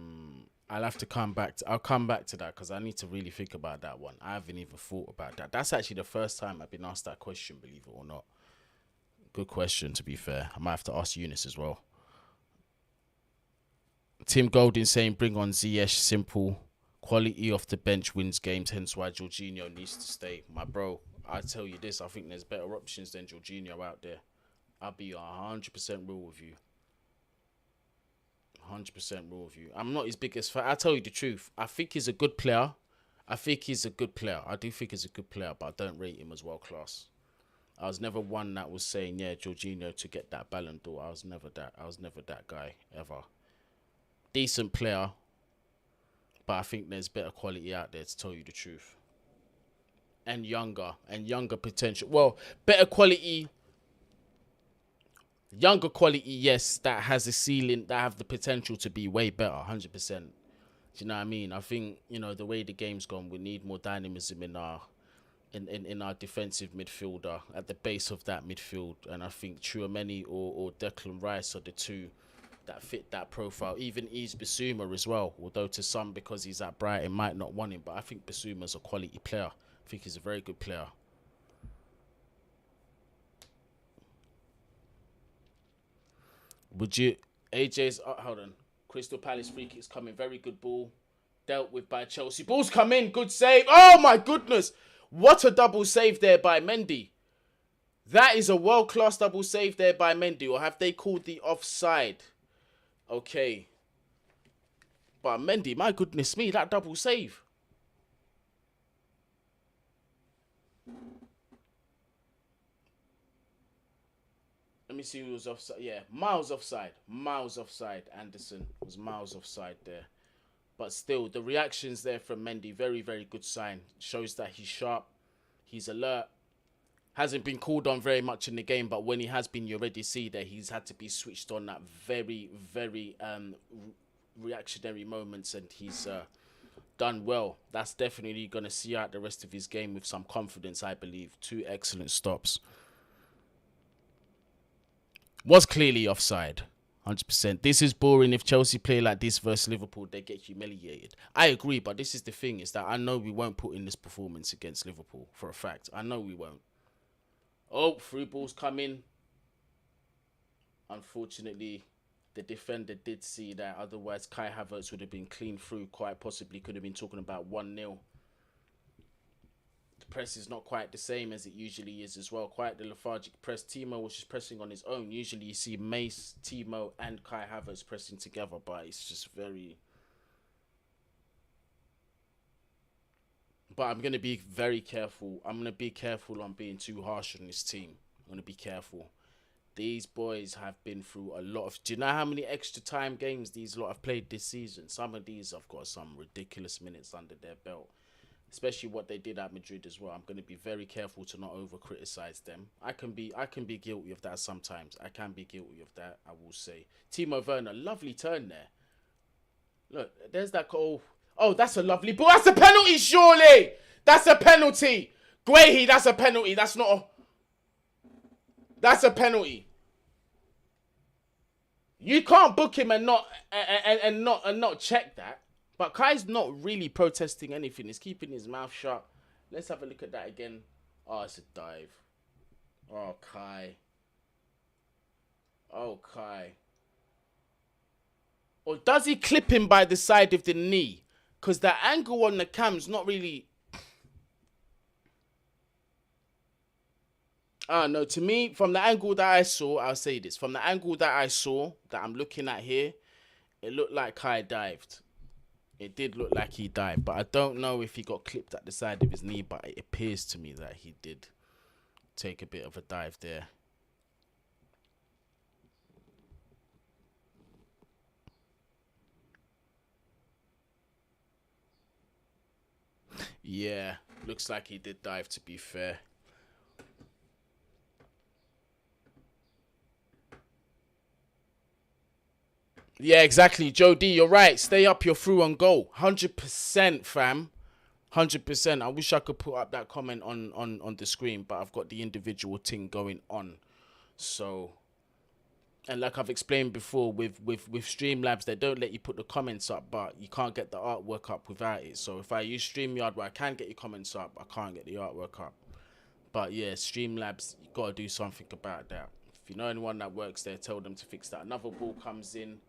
have to come back. I'll come back to that because I need to really think about that one. I haven't even thought about that. That's actually the first time I've been asked that question, believe it or not. Good question, to be fair. I might have to ask Eunice as well. Tim Golding saying, bring on Ziyech, simple. Quality off the bench wins games, hence why Jorginho needs to stay. My bro, I tell you this, I think there's better options than Jorginho out there. I'll be 100% real with you. 100% real with you. I'm not his biggest fan. I'll tell you the truth. I think he's a good player. I do think he's a good player, but I don't rate him as world class. I was never one that was saying, yeah, Jorginho to get that Ballon d'Or. I was never that guy, ever. Decent player, but I think there's better quality out there, to tell you the truth. And younger potential. Well, better quality, younger quality, yes, that has a ceiling, that have the potential to be way better, 100%. Do you know what I mean? I think, the way the game's gone, we need more dynamism in our defensive midfielder, at the base of that midfield. And I think Tchouaméni or Declan Rice are the two that fit that profile. Even Yves Bissouma as well, although to some, because he's at Brighton, might not want him. But I think Bissouma's a quality player. I think he's a very good player. Would you... AJ's... hold on. Crystal Palace free kick's coming. Very good ball. Dealt with by Chelsea. Ball's come in. Good save. Oh, my goodness. What a double save there by Mendy. That is a world-class double save there by Mendy. Or have they called the offside? Okay. But Mendy, my goodness me, that double save. Let me see who was offside. Yeah, miles offside. Miles offside. Anderson was miles offside there. But still, the reactions there from Mendy, very, very good sign. Shows that he's sharp. He's alert. Hasn't been called on very much in the game, but when he has been, you already see that he's had to be switched on at very, very reactionary moments, and he's done well. That's definitely going to see out the rest of his game with some confidence, I believe. 2 excellent stops. Was clearly offside, 100%. This is boring. If Chelsea play like this versus Liverpool, they get humiliated. I agree, but this is the thing, is that I know we won't put in this performance against Liverpool, for a fact. I know we won't. Oh, 3 balls come in. Unfortunately, the defender did see that. Otherwise, Kai Havertz would have been clean through. Quite possibly could have been talking about 1-0. The press is not quite the same as it usually is as well. Quite the lethargic press. Timo was just pressing on his own. Usually you see Mace, Timo and Kai Havertz pressing together, but it's just very... But I'm going to be very careful. I'm going to be careful on being too harsh on this team. I'm going to be careful. These boys have been through a lot of... Do you know how many extra time games these lot have played this season? Some of these have got some ridiculous minutes under their belt. Especially what they did at Madrid as well. I'm going to be very careful to not over-criticize them. I can be guilty of that sometimes. I can be guilty of that, I will say. Timo Werner, lovely turn there. Look, there's that goal... Oh, that's a lovely ball. That's a penalty, surely. That's a penalty. Guehi, that's a penalty. That's not a... That's a penalty. You can't book him and not check that. But Kai's not really protesting anything. He's keeping his mouth shut. Let's have a look at that again. Oh, it's a dive. Oh, Kai. Oh, Kai. Or does he clip him by the side of the knee? Because the angle on the cam's not really... No, to me, from the angle that I saw, I'll say this. From the angle that I saw, that I'm looking at here, it looked like Kai dived. It did look like he dived. But I don't know if he got clipped at the side of his knee. But it appears to me that he did take a bit of a dive there. Yeah, looks like he did dive, to be fair. Yeah, exactly. Joe D, you're right. Stay up, you're through and go. 100%, fam. 100%. I wish I could put up that comment on the screen, but I've got the individual thing going on. So, and like I've explained before, with Streamlabs, they don't let you put the comments up, but you can't get the artwork up without it. So if I use StreamYard where I can get your comments up, I can't get the artwork up. But yeah, Streamlabs, you got to do something about that. If you know anyone that works there, tell them to fix that. Another ball comes in.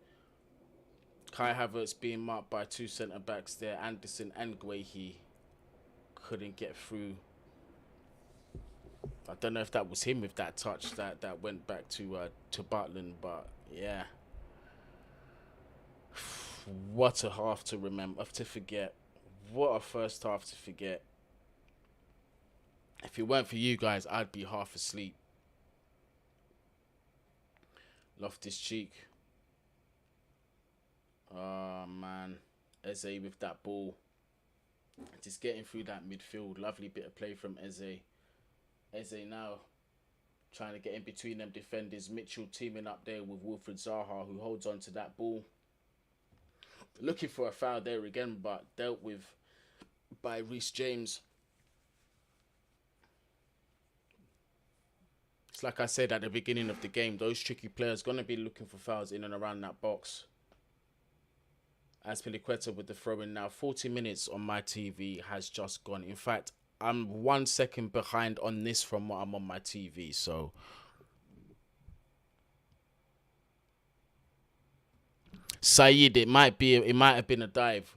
Kai Havertz being marked by two centre-backs there. Anderson and Guehi couldn't get through. I don't know if that was him with that touch that went back to Butland, but yeah. What a half to remember, to forget. What a first half to forget. If it weren't for you guys, I'd be half asleep. Loftus-Cheek. Oh, man. Eze with that ball. Just getting through that midfield. Lovely bit of play from Eze. Eze now trying to get in between them defenders. Mitchell teaming up there with Wilfred Zaha, who holds on to that ball. Looking for a foul there again, but dealt with by Reece James. It's like I said at the beginning of the game, those tricky players going to be looking for fouls in and around that box. Azpilicueta with the throw-in now. 40 minutes on my TV has just gone. In fact, I'm 1 second behind on this from what I'm on my TV. So, Saeed, it might have been a dive.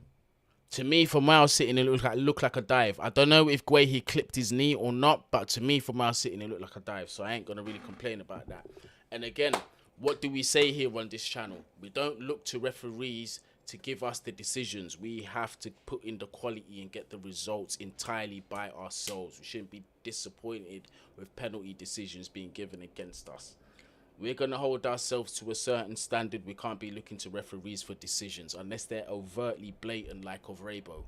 To me, from where I was sitting, it looked like a dive. I don't know if Guehi clipped his knee or not, but to me, from where I was sitting, it looked like a dive. So I ain't gonna really complain about that. And again, what do we say here on this channel? We don't look to referees to give us the decisions. We have to put in the quality and get the results entirely by ourselves. We shouldn't be disappointed with penalty decisions being given against us. We're going to hold ourselves to a certain standard. We can't be looking to referees for decisions unless they're overtly blatant like Ovrebo.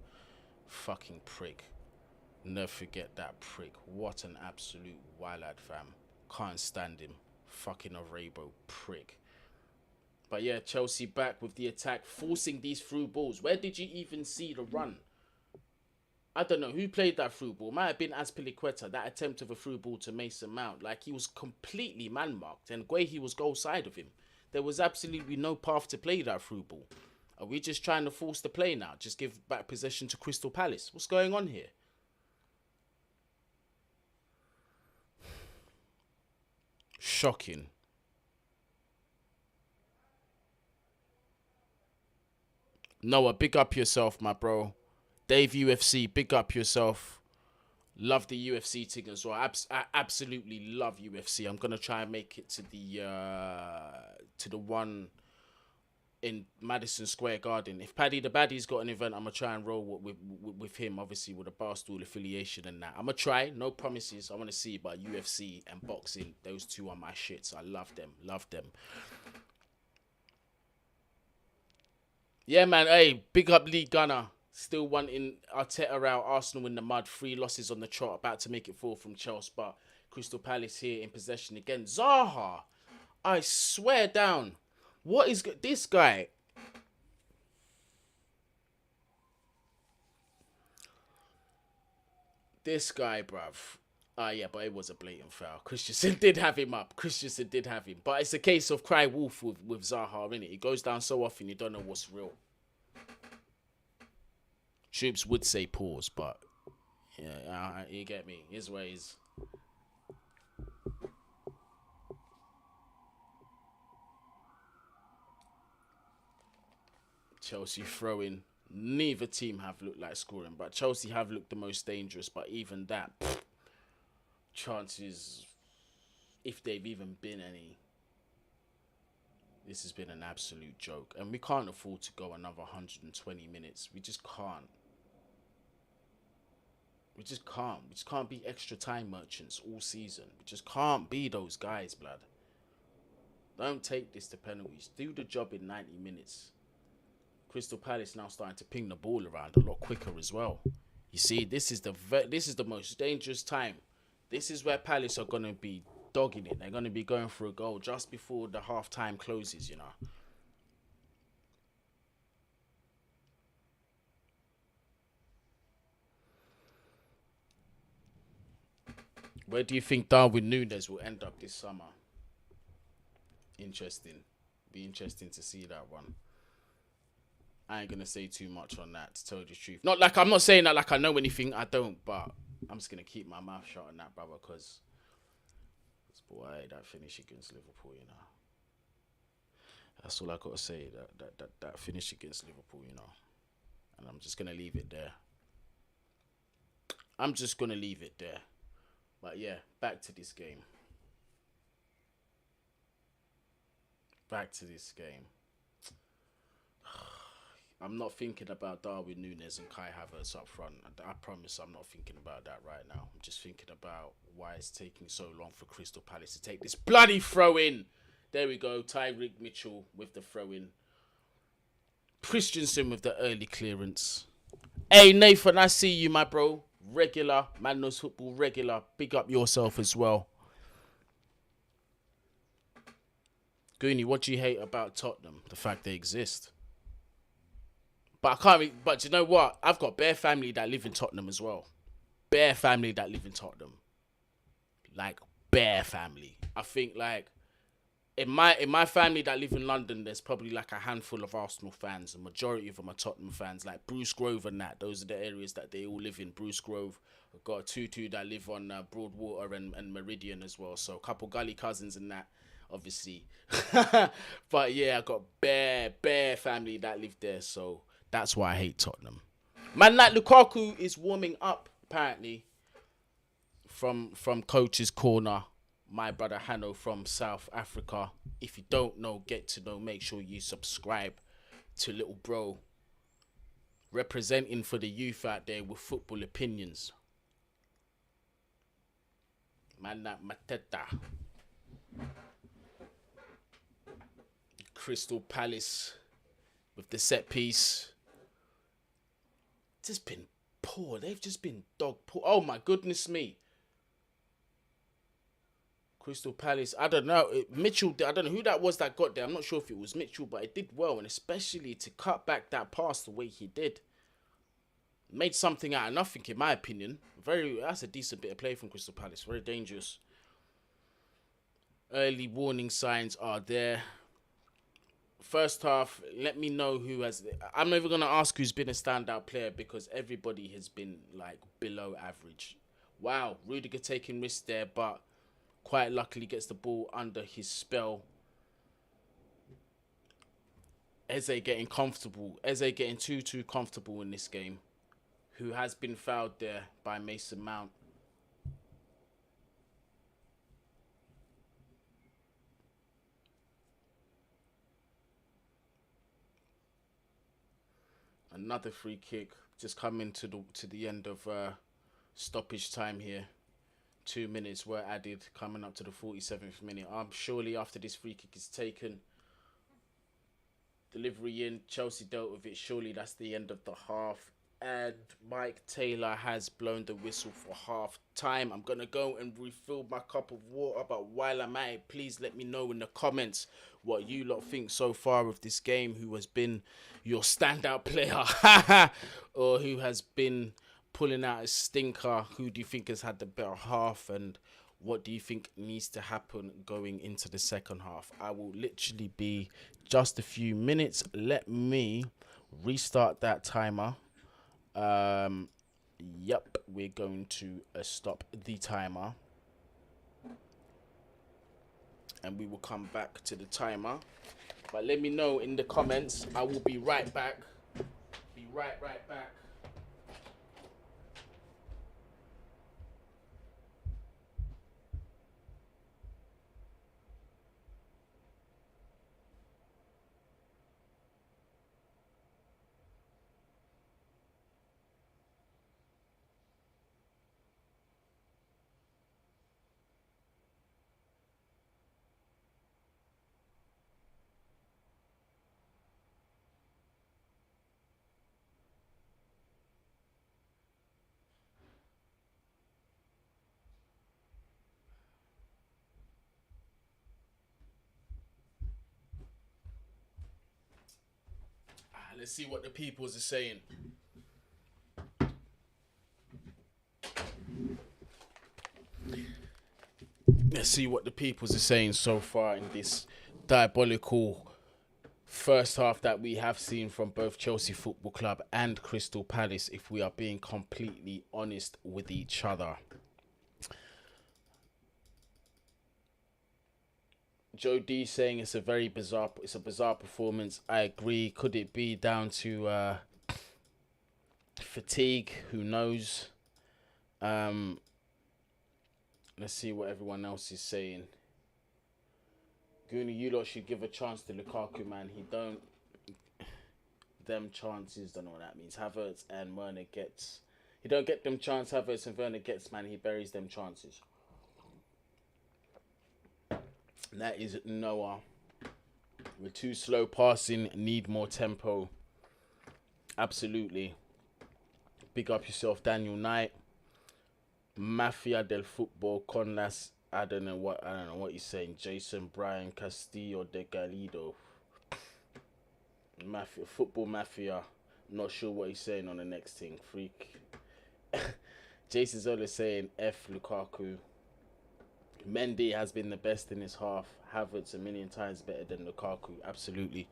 Fucking prick. Never forget that prick. What an absolute wild fam. Can't stand him. Fucking Ovrebo prick. But yeah, Chelsea back with the attack, forcing these through balls. Where did you even see the run? I don't know who played that through ball. Might have been Azpilicueta, that attempt of a through ball to Mason Mount. Like, he was completely man-marked, and Guehi was goal side of him. There was absolutely no path to play that through ball. Are we just trying to force the play now? Just give back possession to Crystal Palace? What's going on here? Shocking. Noah, big up yourself, my bro. Dave UFC, big up yourself. Love the UFC thing as well. I absolutely love UFC. I'm gonna try and make it to the one in Madison Square Garden. If Paddy the Baddie's got an event, I'm gonna try and roll with him. Obviously with a Barstool affiliation and that. I'm gonna try. No promises. I want to see, but UFC and boxing, those two are my shits. I love them. Love them. Yeah, man. Hey, big up Lee Gunner. Still wanting Arteta out. Arsenal in the mud. 3 losses on the trot. About to make it 4 from Chelsea. But Crystal Palace here in possession again. Zaha. I swear down. What is this guy? This guy, bruv. Yeah, but it was a blatant foul. Christensen did have him up. Christensen did have him. But it's a case of cry wolf with Zaha, innit? He goes down so often you don't know what's real. Troops would say pause, but Yeah, you get me. His ways. Chelsea throwing. Neither team have looked like scoring, but Chelsea have looked the most dangerous. But even that, chances, if they've even been any, this has been an absolute joke. And we can't afford to go another 120 minutes. We just can't. We just can't. We just can't be extra time merchants all season. We just can't be those guys, blood. Don't take this to penalties. Do the job in 90 minutes. Crystal Palace now starting to ping the ball around a lot quicker as well. You see, this is the most dangerous time. This is where Palace are gonna be dogging it. They're gonna be going for a goal just before the half time closes. You know. Where do you think Darwin Núñez will end up this summer? Interesting. Be interesting to see that one. I ain't gonna say too much on that, to tell you the truth. Not like I'm not saying that like I know anything. I don't, but I'm just gonna keep my mouth shut on that, brother, because boy, that finish against Liverpool, you know. That's all I gotta say. That finish against Liverpool, you know. And I'm just gonna leave it there. I'm just gonna leave it there. But yeah, back to this game. Back to this game. I'm not thinking about Darwin Núñez and Kai Havertz up front. I promise I'm not thinking about that right now. I'm just thinking about why it's taking so long for Crystal Palace to take this bloody throw-in. There we go. Tyreek Mitchell with the throw-in. Christensen with the early clearance. Hey, Nathan, I see you, my bro. Regular. Man knows football regular. Big up yourself as well. Guni, what do you hate about Tottenham? The fact they exist. But I can't. But you know what? I've got bare family that live in Tottenham as well. Bare family that live in Tottenham. Like bare family. I think like in my family that live in London, there's probably like a handful of Arsenal fans. The majority of them are Tottenham fans. Like Bruce Grove and that. Those are the areas that they all live in. Bruce Grove. I've got a tutu that live on Broadwater and Meridian as well. So a couple gully cousins and that. Obviously. But yeah, I got bare family that live there. So that's why I hate Tottenham. Man, like Lukaku is warming up, apparently, from Coach's Corner. My brother Hanno from South Africa. If you don't know, get to know. Make sure you subscribe to Little Bro. Representing for the youth out there with football opinions. Man, that Mateta. Crystal Palace with the set piece. It's just been poor. They've just been dog poor. Oh my goodness me. Crystal Palace. I don't know. Mitchell, I don't know who that was that got there. I'm not sure if it was Mitchell, but it did well. And especially to cut back that pass the way he did. Made something out of nothing, in my opinion. That's a decent bit of play from Crystal Palace. Very dangerous. Early warning signs are there. First half, let me know who has... I'm never going to ask who's been a standout player because everybody has been, like, below average. Wow, Rudiger taking risks there, but quite luckily gets the ball under his spell. Eze getting comfortable. Eze getting too comfortable in this game. Who has been fouled there by Mason Mount. Another free kick. Just coming to the end of stoppage time here. 2 minutes were added, coming up to the 47th minute. Surely after this free kick is taken, delivery in, Chelsea dealt with it. Surely that's the end of the half. And Mike Taylor has blown the whistle for half time. I'm going to go and refill my cup of water. But while I'm at it, please let me know in the comments what you lot think so far of this game. Who has been your standout player? Or who has been pulling out a stinker? Who do you think has had the better half? And what do you think needs to happen going into the second half? I will literally be just a few minutes. Let me restart that timer. Yep, we're going to stop the timer and we will come back to the timer. But let me know in the comments. I will be right back. Be right back. Let's see what the peoples are saying. Let's see what the peoples are saying so far in this diabolical first half that we have seen from both Chelsea Football Club and Crystal Palace, if we are being completely honest with each other. Joe D saying it's a bizarre performance. I agree. Could it be down to fatigue? Who knows? Let's see what everyone else is saying. Guni, you lot should give a chance to Lukaku, man. He don't. Them chances, don't know what that means. Havertz and Werner gets. He don't get them chance. Havertz and Werner gets, man. He buries them chances. And that is Noah. We're too slow passing. Need more tempo. Absolutely. Big up yourself, Daniel Knight. Mafia del Football, Conlas. I don't know what he's saying. Jason Brian Castillo de Galido. Mafia, Football Mafia. Not sure what he's saying on the next thing. Freak. Jason Zola saying F Lukaku. Mendy has been the best in his half. Havertz a million times better than Lukaku. Absolutely.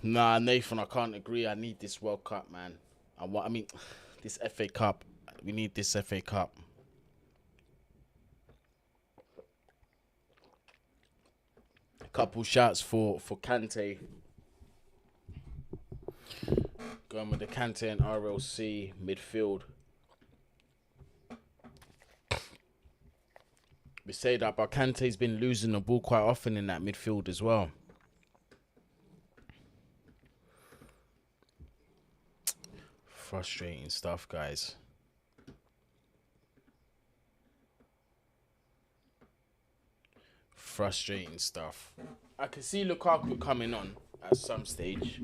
Nah, Nathan, I can't agree. I need this World Cup, man. This FA Cup. We need this FA Cup. A couple shots for Kante. Going with the Kante and RLC midfield. We say that, but Kante's been losing the ball quite often in that midfield as well. Frustrating stuff, guys. Frustrating stuff. I can see Lukaku coming on at some stage.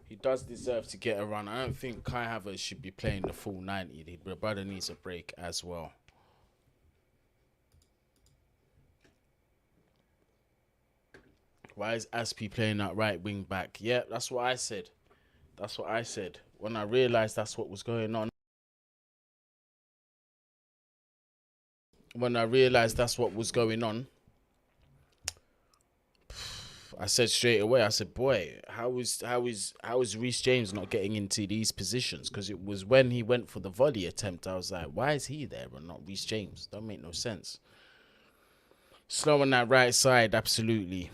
He does deserve to get a run. I don't think Kai Havertz should be playing the full 90. The brother needs a break as well. Why is Aspie playing that right wing back? Yeah, that's what I said. That's what I said. When I realised that's what was going on. I said straight away, I said, boy, how is Reece James not getting into these positions? Because it was when he went for the volley attempt, I was like, why is he there and not Reece James? Don't make no sense. Slow on that right side, absolutely.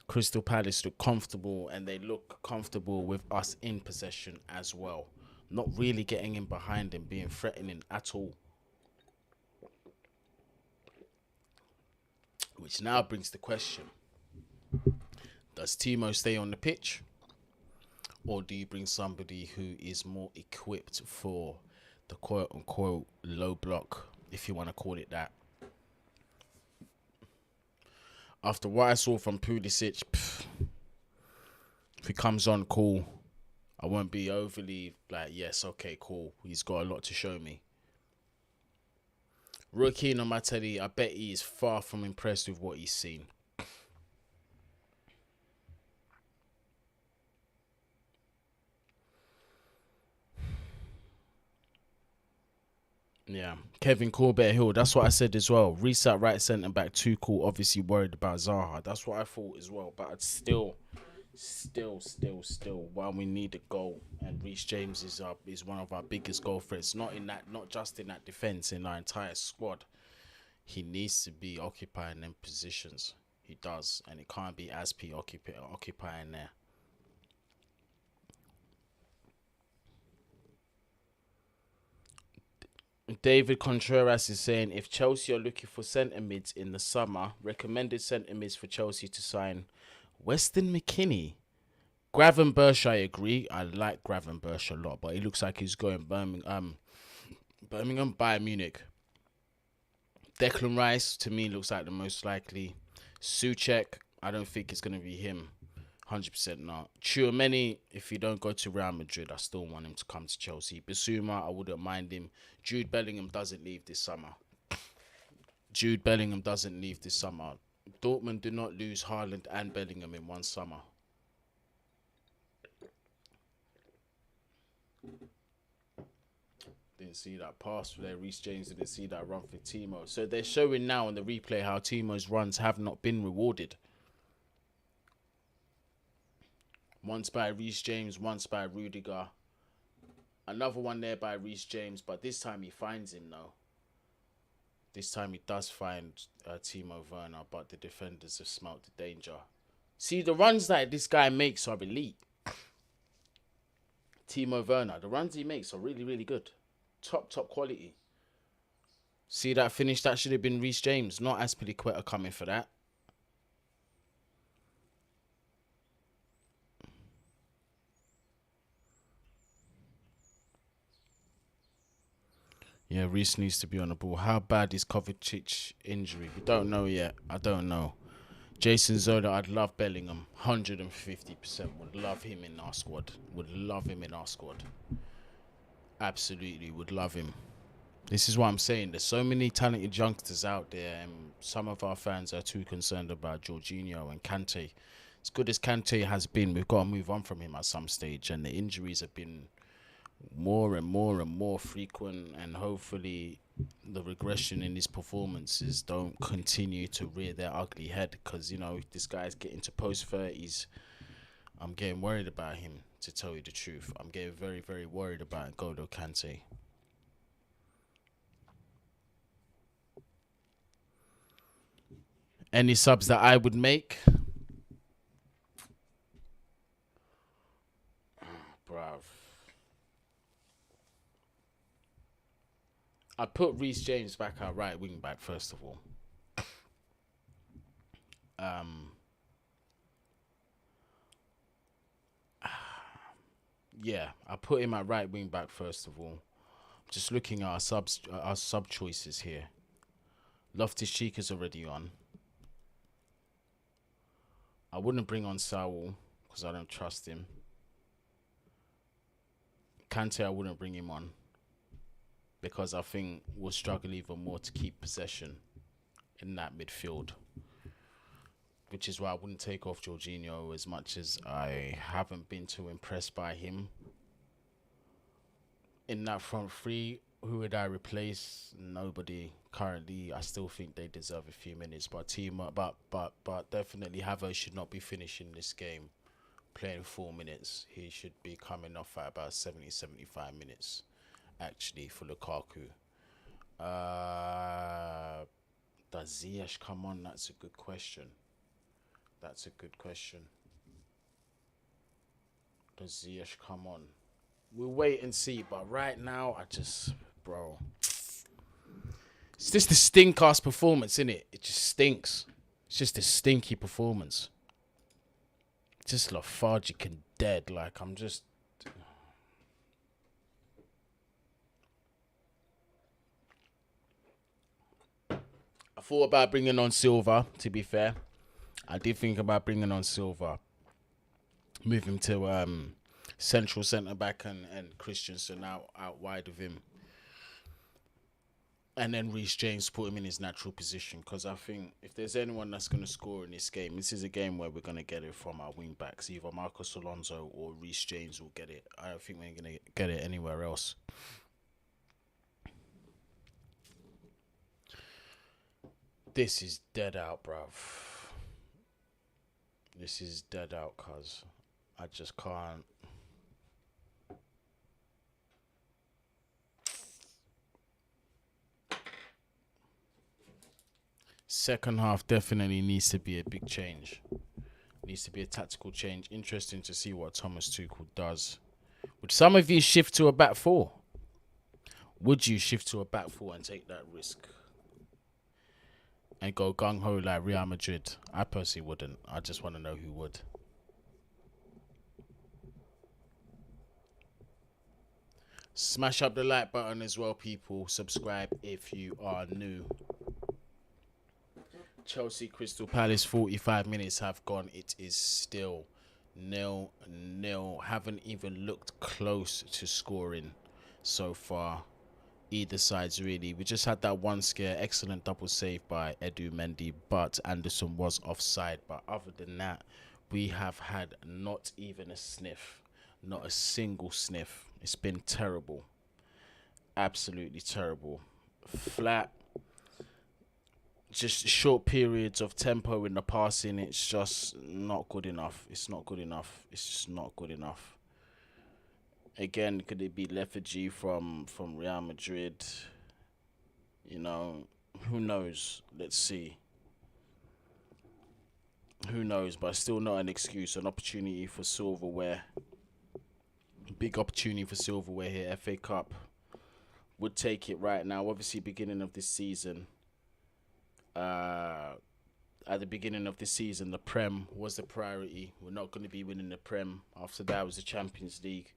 Crystal Palace look comfortable, and they look comfortable with us in possession as well. Not really getting in behind and being threatening at all. Which now brings the question. Does Timo stay on the pitch? Or do you bring somebody who is more equipped for the quote-unquote low block, if you want to call it that? After what I saw from Pulisic, if he comes on, cool. I won't be overly like, yes, okay, cool. He's got a lot to show me. Rookie no Materi, I bet he is far from impressed with what he's seen. Yeah. Kevin Corbett Hill. That's what I said as well. Reset right centre back. Too cool. Obviously worried about Zaha. That's what I thought as well. But I'd still. While we need a goal, and Reece James is one of our biggest goal threats. Not just in that defense, in our entire squad. He needs to be occupying them positions. He does, and it can't be Aspi occupying there. David Contreras is saying if Chelsea are looking for centre mids in the summer, recommended centre mids for Chelsea to sign Weston McKennie. Gravenberch, I agree. I like Gravenberch a lot, but it looks like he's going Birmingham, Bayern Munich. Declan Rice, to me, looks like the most likely. Souček, I don't think it's going to be him. 100% not. Tchouameni, if you don't go to Real Madrid, I still want him to come to Chelsea. Bissouma, I wouldn't mind him. Jude Bellingham doesn't leave this summer. Dortmund do not lose Haaland and Bellingham in one summer. Didn't see that pass there. Reece James didn't see that run for Timo. So they're showing now in the replay how Timo's runs have not been rewarded. Once by Reece James, once by Rudiger. Another one there by Reece James, but this time he finds him though. This time he does find Timo Werner, but the defenders have smelt the danger. See, the runs that this guy makes are elite. Timo Werner, the runs he makes are really, really good. Top quality. See that finish? That should have been Reece James, not Aspilicueta coming for that. Yeah, Reece needs to be on the ball. How bad is Kovacic's injury? We don't know yet. I don't know. Jason Zola, I'd love Bellingham. 150%. Would love him in our squad. Absolutely would love him. This is what I'm saying. There's so many talented youngsters out there, and some of our fans are too concerned about Jorginho and Kante. As good as Kante has been, we've got to move on from him at some stage, and the injuries have been more and more frequent, and hopefully the regression in his performances don't continue to rear their ugly head, because, you know, this guy's getting to post-30s. I'm getting worried about him, to tell you the truth. I'm getting very, very worried about N'Golo Kante. Any subs that I would make? Bruv. I'd put Reece James back our right wing back, first of all. Yeah, I put him at right wing back first of all. Just looking at our sub choices here. Loftus-Cheek is already on. I wouldn't bring on Saul because I don't trust him. Kante, I wouldn't bring him on because I think we'll struggle even more to keep possession in that midfield. Which is why I wouldn't take off Jorginho, as much as I haven't been too impressed by him. In that front three, who would I replace? Nobody currently. I still think they deserve a few minutes, but definitely Havertz should not be finishing this game playing 4 minutes. He should be coming off at about 70-75 minutes, actually, for Lukaku. Does Ziyech come on? That's a good question. Does Ziyech come on? We'll wait and see, but right now, bro. It's just a stink-ass performance, innit? It just stinks. It's just a stinky performance. Just lethargic and dead. Like, I'm just... I thought about bringing on Silva, to be fair. I did think about bringing on Silva. Move him to central centre-back and Christensen out wide of him. And then Reece James, put him in his natural position, because I think if there's anyone that's going to score in this game, this is a game where we're going to get it from our wing-backs. Either Marcos Alonso or Reece James will get it. I don't think we're going to get it anywhere else. This is dead out, bruv. This is dead out, cuz I just can't. Second half definitely needs to be a big change. Needs to be a tactical change. Interesting to see what Thomas Tuchel does. Would some of you shift to a back four? Would you shift to a back four and take that risk? And go gung-ho like Real Madrid? I personally wouldn't. I just want to know who would. Smash up the like button as well, people. Subscribe if you are new. Chelsea Crystal Palace, 45 minutes have gone. It is still 0-0. Haven't even looked close to scoring so far. Either sides, really. We just had that one scare. Excellent double save by Edu Mendy, but Anderson was offside. But other than that, we have had not even a sniff. Not a single sniff. It's been terrible. Absolutely terrible. Flat. Just short periods of tempo in the passing. It's just not good enough. It's not good enough. It's just not good enough. Again, could it be lethargy from Real Madrid? You know, who knows? Let's see. Who knows? But still not an excuse. An opportunity for silverware. Big opportunity for silverware here. FA Cup would take it right now. Obviously, beginning of this season. At the beginning of the season, the Prem was the priority. We're not going to be winning the Prem. After that was the Champions League.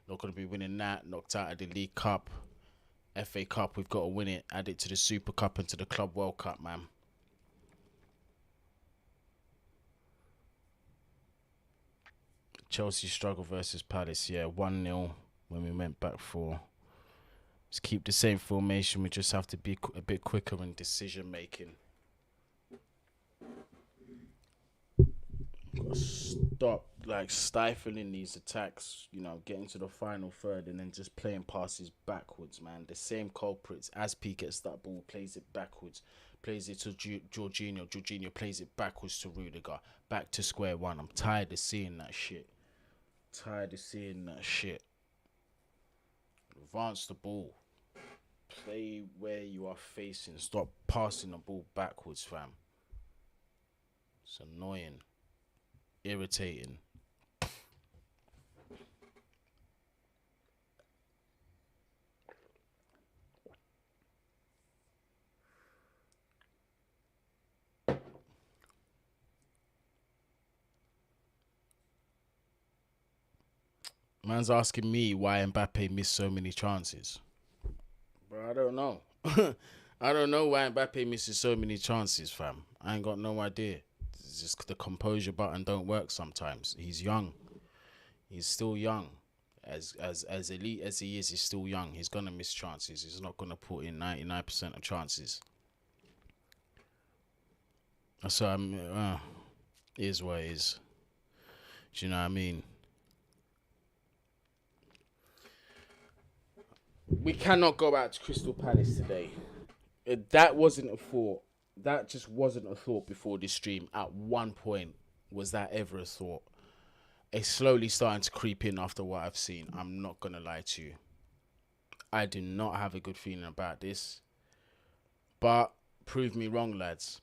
Not going to be winning that. Knocked out of the League Cup. FA Cup, we've got to win it. Add it to the Super Cup and to the Club World Cup, man. Chelsea struggle versus Palace. Yeah, 1-0 when we went back for. Let's keep the same formation. We just have to be a bit quicker in decision making. Got to stop stifling these attacks, you know, getting to the final third and then just playing passes backwards, man. The same culprits. Aspi gets that ball, plays it backwards, plays it to Jorginho. Jorginho plays it backwards to Rudiger. Back to square one. I'm tired of seeing that shit. Advance the ball. Play where you are facing. Stop passing the ball backwards, fam. It's annoying. Irritating. Man's asking me why Mbappe missed so many chances. Bro, I don't know. I don't know why Mbappe misses so many chances, fam. I ain't got no idea. It's just the composure button don't work sometimes. He's young. He's still young. As elite as he is, he's still young. He's going to miss chances. He's not going to put in 99% of chances. So, it is what it is. Do you know what I mean? We cannot go out to Crystal Palace today. That wasn't a thought. That just wasn't a thought before this stream. At one point, was that ever a thought? It's slowly starting to creep in after what I've seen. I'm not going to lie to you. I do not have a good feeling about this. But prove me wrong, lads.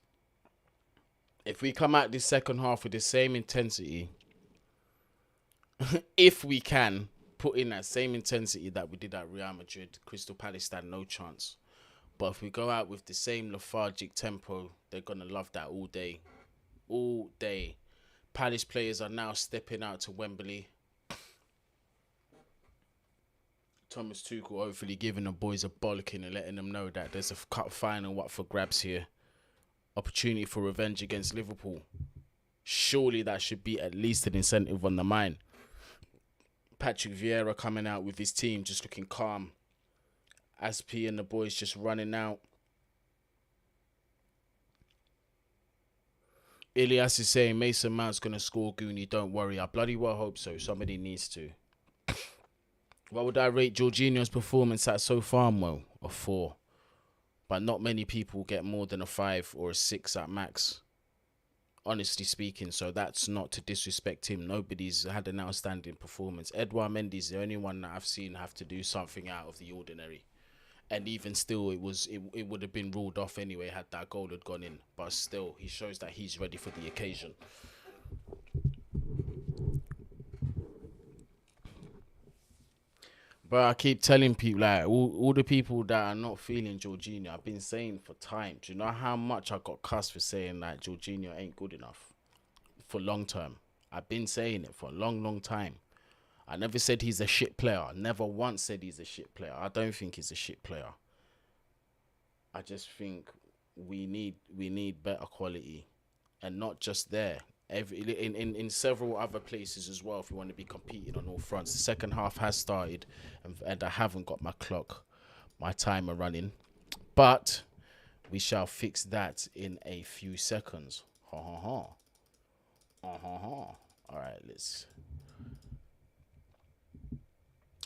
If we come out this second half with the same intensity, if we can put in that same intensity that we did at Real Madrid, Crystal Palace stand no chance. But if we go out with the same lethargic tempo, they're going to love that all day. All day. Palace players are now stepping out to Wembley. Thomas Tuchel hopefully giving the boys a bollocking and letting them know that there's a cup final up for grabs here. Opportunity for revenge against Liverpool. Surely that should be at least an incentive on the mind. Patrick Vieira coming out with his team just looking calm. Aspi and the boys just running out. Ilias is saying Mason Mount's going to score Guni. Don't worry. I bloody well hope so. Somebody needs to. What would I rate Jorginho's performance at so far, Mo? A 4. but not many people get more than a 5 or a 6 at max, honestly speaking. So that's not to disrespect him. Nobody's had an outstanding performance. Edouard Mendy's the only one that I've seen have to do something out of the ordinary. And even still, it would have been ruled off anyway had that goal had gone in. But still, he shows that he's ready for the occasion. But I keep telling people, like, all the people that are not feeling Jorginho, I've been saying for time. Do you know how much I got cussed for saying like Jorginho ain't good enough for long term? I've been saying it for a long, long time. I never said he's a shit player. I never once said he's a shit player. I don't think he's a shit player. I just think we need better quality, and not just there. In several other places as well. If we want to be competing on all fronts, the second half has started, and I haven't got my timer running, but we shall fix that in a few seconds. Ha ha ha. All right, let's.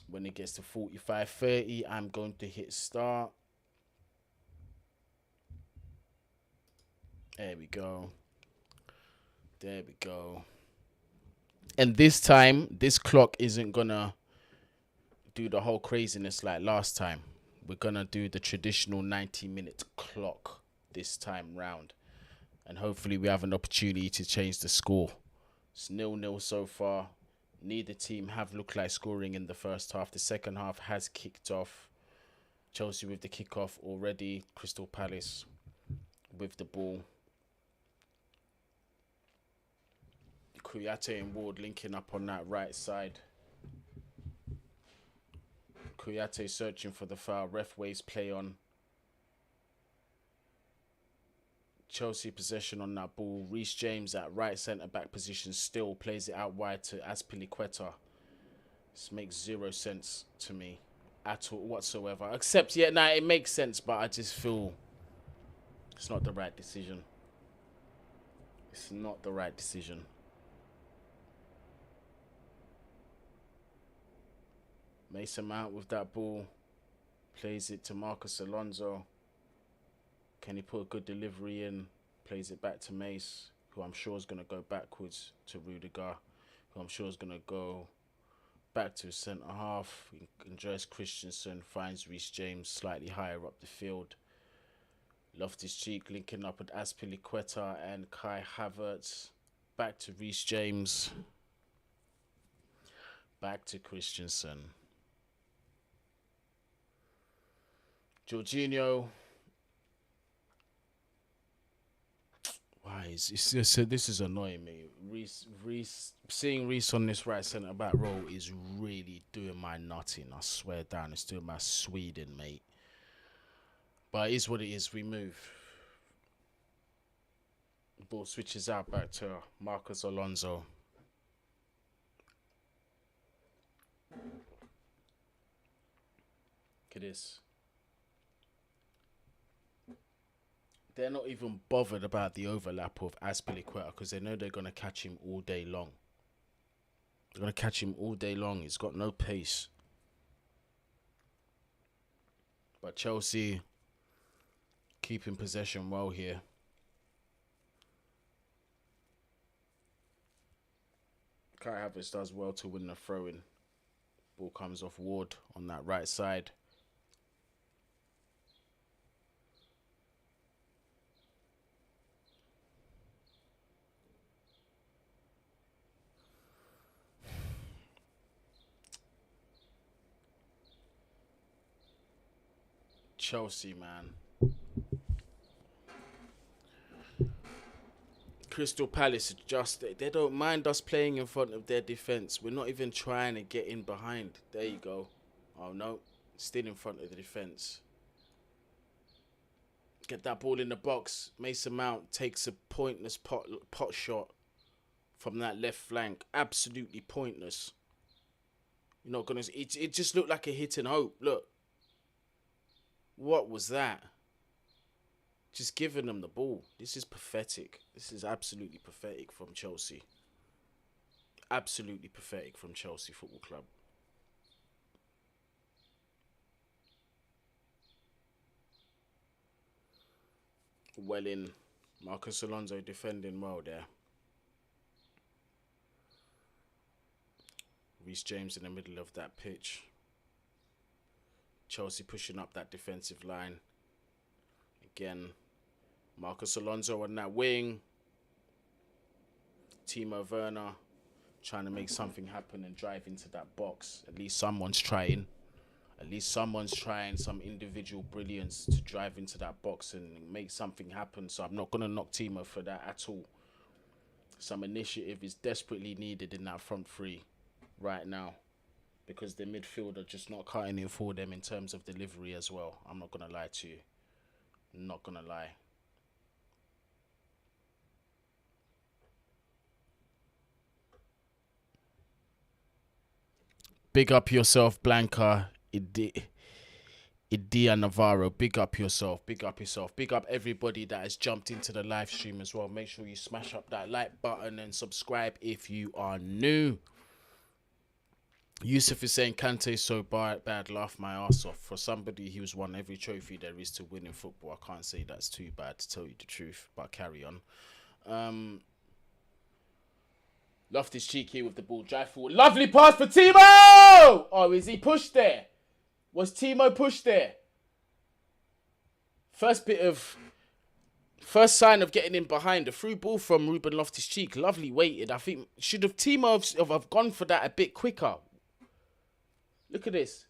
When it gets to 45:30, I'm going to hit start. There we go. There we go. And this time, this clock isn't gonna do the whole craziness like last time. We're gonna do the traditional 90-minute clock this time round. And hopefully we have an opportunity to change the score. It's 0-0 so far. Neither team have looked like scoring in the first half. The second half has kicked off. Chelsea with the kickoff already. Crystal Palace with the ball. Kouyaté and Ward linking up on that right side. Kouyaté searching for the foul. Ref waves play on. Chelsea possession on that ball. Reece James at right centre-back position still plays it out wide to Azpilicueta. This makes zero sense to me at all whatsoever. Except, yeah, nah, it makes sense, but I just feel it's not the right decision. It's not the right decision. Mason Mount with that ball. Plays it to Marcus Alonso. Can he put a good delivery in? Plays it back to Mace, who I'm sure is going to go backwards to Rudiger, who I'm sure is going to go back to centre half. Andreas Christensen finds Reece James slightly higher up the field. Loftus-Cheek linking up with Azpilicueta and Kai Havertz. Back to Reece James. Back to Christensen. Jorginho. Why is this is annoying me. Seeing Reece on this right centre back role is really doing my nutting. I swear down, it's doing my Sweden, mate. But it is what it is. We move. Ball switches out back to Marcus Alonso. Look at this. They're not even bothered about the overlap of Azpilicueta because they know they're going to catch him all day long. They're going to catch him all day long. He's got no pace. But Chelsea keeping possession well here. Kai Havertz does well to win the throw-in. Ball comes off Ward on that right side. Chelsea, man. Crystal Palace just they don't mind us playing in front of their defence. We're not even trying to get in behind. There you go. Oh no, still in front of the defence. Get that ball in the box. Mason Mount takes a pointless pot shot from that left flank. Absolutely pointless. You're not gonna. It just looked like a hit and hope. Look. What was that? Just giving them the ball. This is pathetic. This is absolutely pathetic from Chelsea. Absolutely pathetic from Chelsea Football Club. Well in. Marcus Alonso defending well there. Reece James in the middle of that pitch. Chelsea pushing up that defensive line. Again, Marcus Alonso on that wing. Timo Werner trying to make something happen and drive into that box. At least someone's trying. At least someone's trying some individual brilliance to drive into that box and make something happen. So I'm not going to knock Timo for that at all. Some initiative is desperately needed in that front three right now, because the midfield are just not cutting it for them in terms of delivery as well. I'm not going to lie to you. Not going to lie. Big up yourself, Blanca. Idia Navarro. Big up yourself. Big up yourself. Big up everybody that has jumped into the live stream as well. Make sure you smash up that like button and subscribe if you are new. Yusuf is saying Kante so bad, laugh my ass off. For somebody who's won every trophy there is to win in football, I can't say that's too bad, to tell you the truth, but carry on. Loftus Cheek here with the ball, drive forward. Lovely pass for Timo! Oh, is he pushed there? Was Timo pushed there? First sign of getting in behind. A through ball from Ruben Loftus Cheek. Lovely weighted. I think should have Timo have gone for that a bit quicker. Look at this.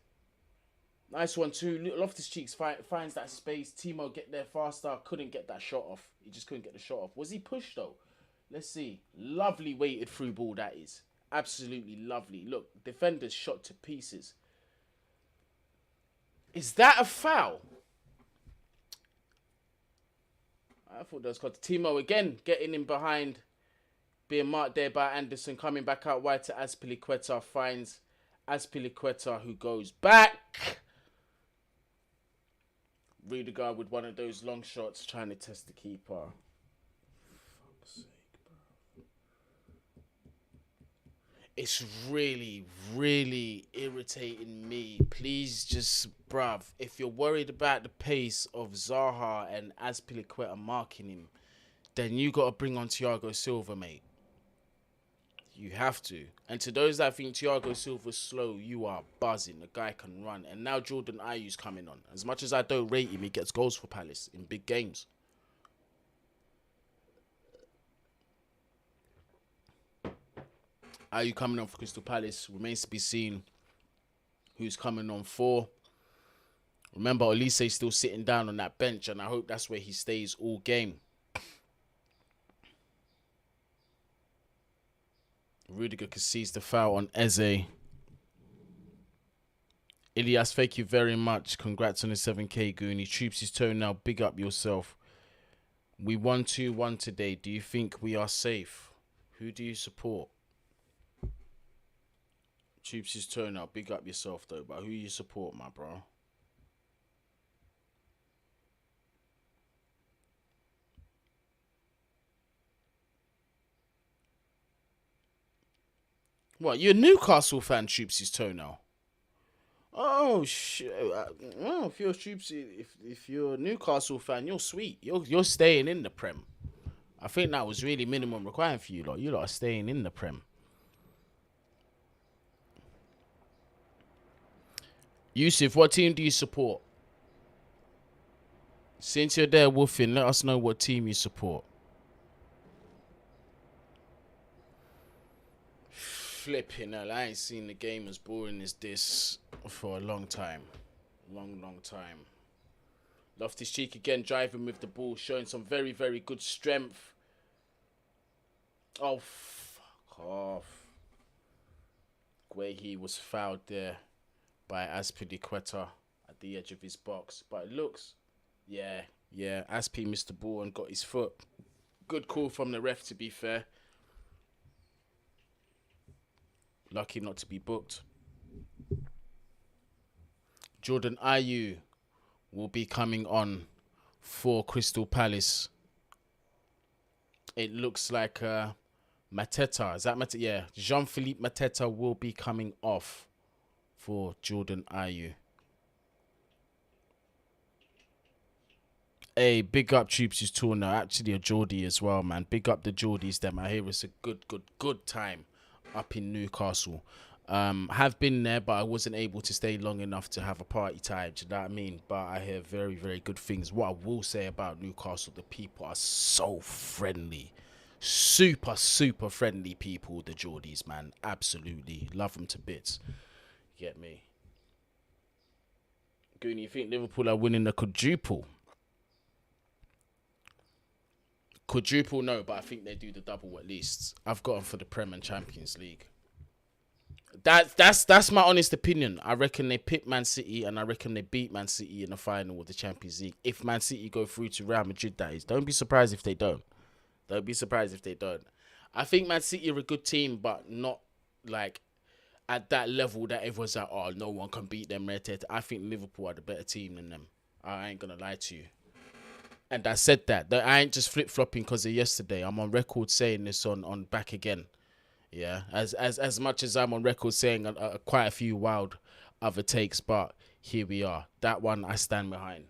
Nice one too. Loftus Cheek finds that space. Timo get there faster. Couldn't get that shot off. He just couldn't get the shot off. Was he pushed though? Let's see. Lovely weighted through ball that is. Absolutely lovely. Look, defenders shot to pieces. Is that a foul? I thought that was called Timo again, getting in behind. Being marked there by Anderson. Coming back out wide to Azpilicueta. Finds Azpilicueta, who goes back. Rudiger with one of those long shots trying to test the keeper. Fuck's sake, bro. It's really, really irritating me. Please just, bruv, if you're worried about the pace of Zaha and Azpilicueta marking him, then you got to bring on Thiago Silva, mate. You have to. And to those that think Thiago Silva's slow, you are buzzing. The guy can run. And now Jordan Ayew's coming on. As much as I don't rate him, he gets goals for Palace in big games. Ayew coming on for Crystal Palace. Remains to be seen who's coming on for. Remember, Olise's still sitting down on that bench, and I hope that's where he stays all game. Rudiger concedes the foul on Eze. Ilias, thank you very much. Congrats on the 7K, Guni. Troops his toe now. Big up yourself. We won 2-1 today. Do you think we are safe? Who do you support? Troops his toe now. Big up yourself, though. But who you support, my bro? What, you're a Newcastle fan, Troops his toe now? Oh shit! Well, if you're if you're a Newcastle fan, you're sweet. You're staying in the Prem. I think that was really minimum required for you lot. You lot are staying in the Prem. Yusuf, what team do you support? Since you're there, Wolfing, let us know what team you support. Flipping hell, I ain't seen the game as boring as this for a long time. Long time. Loftus Cheek again driving with the ball, showing some very, very good strength. Oh, fuck off. Guehi was fouled there by Azpilicueta at the edge of his box. But it looks, yeah, Aspi missed the ball and got his foot. Good call from the ref, to be fair. Lucky not to be booked. Jordan Ayew will be coming on for Crystal Palace. It looks like Mateta. Is that Mateta? Yeah. Jean-Philippe Mateta will be coming off for Jordan Ayew. Hey, big up Troops' tour now. Actually, a Geordie as well, man. Big up the Geordies, them. I hear it's a good time up in Newcastle. Have been there, but I wasn't able to stay long enough to have a party time. Do you know what I mean? But I hear very, very good things. What I will say about Newcastle, the people are so friendly. Super, super friendly people, the Geordies, man. Absolutely. Love them to bits. Get me? Guni, you think Liverpool are winning the quadruple? Quadruple, no, but I think they do the double at least. I've got them for the Prem and Champions League. That's my honest opinion. I reckon they pit Man City and I reckon they beat Man City in the final of the Champions League. If Man City go through to Real Madrid, that is. Don't be surprised if they don't. Don't be surprised if they don't. I think Man City are a good team, but not like at that level that everyone's like, oh, no one can beat them. I think Liverpool are the better team than them. I ain't gonna lie to you. And I said that I ain't just flip-flopping because of yesterday. I'm on record saying this on Back Again. Yeah, as much as I'm on record saying quite a few wild other takes, but here we are. That one I stand behind.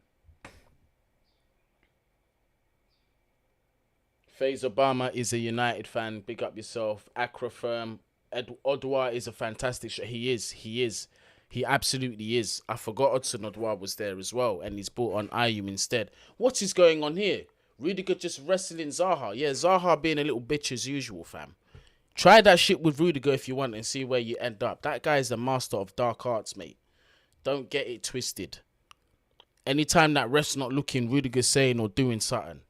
FaZe Obama is a United fan. Big up yourself. Accra firm. Odwa is a fantastic shot. He is. He absolutely is. I forgot Odson Odwa was there as well, and he's brought on Ayum instead. What is going on here? Rudiger just wrestling Zaha. Yeah, Zaha being a little bitch as usual, fam. Try that shit with Rudiger if you want and see where you end up. That guy is the master of dark arts, mate. Don't get it twisted. Anytime that ref's not looking, Rudiger's saying or doing something.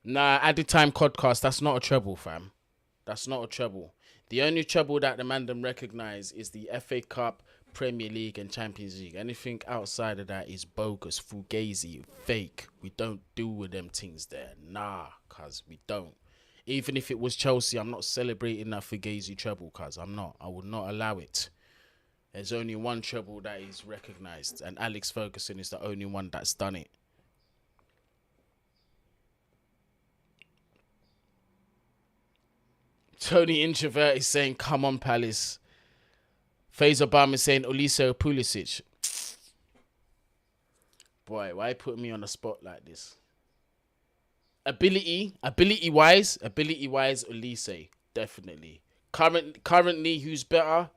Nah, added time podcast, that's not a treble, fam. That's not a treble. The only treble that the man them recognise is the FA Cup, Premier League and Champions League. Anything outside of that is bogus, fugazi, fake. We don't do with them things there. Nah, cuz we don't. Even if it was Chelsea, I'm not celebrating that Fugazi treble, cuz I'm not. I would not allow it. There's only one treble that is recognised, and Alex Ferguson is the only one that's done it. Tony Introvert is saying, come on, Palace. FaZe Obama is saying, Oliso Pulisic. Boy, why put me on the spot like this? Ability-wise, Olise, definitely. Currently, who's better?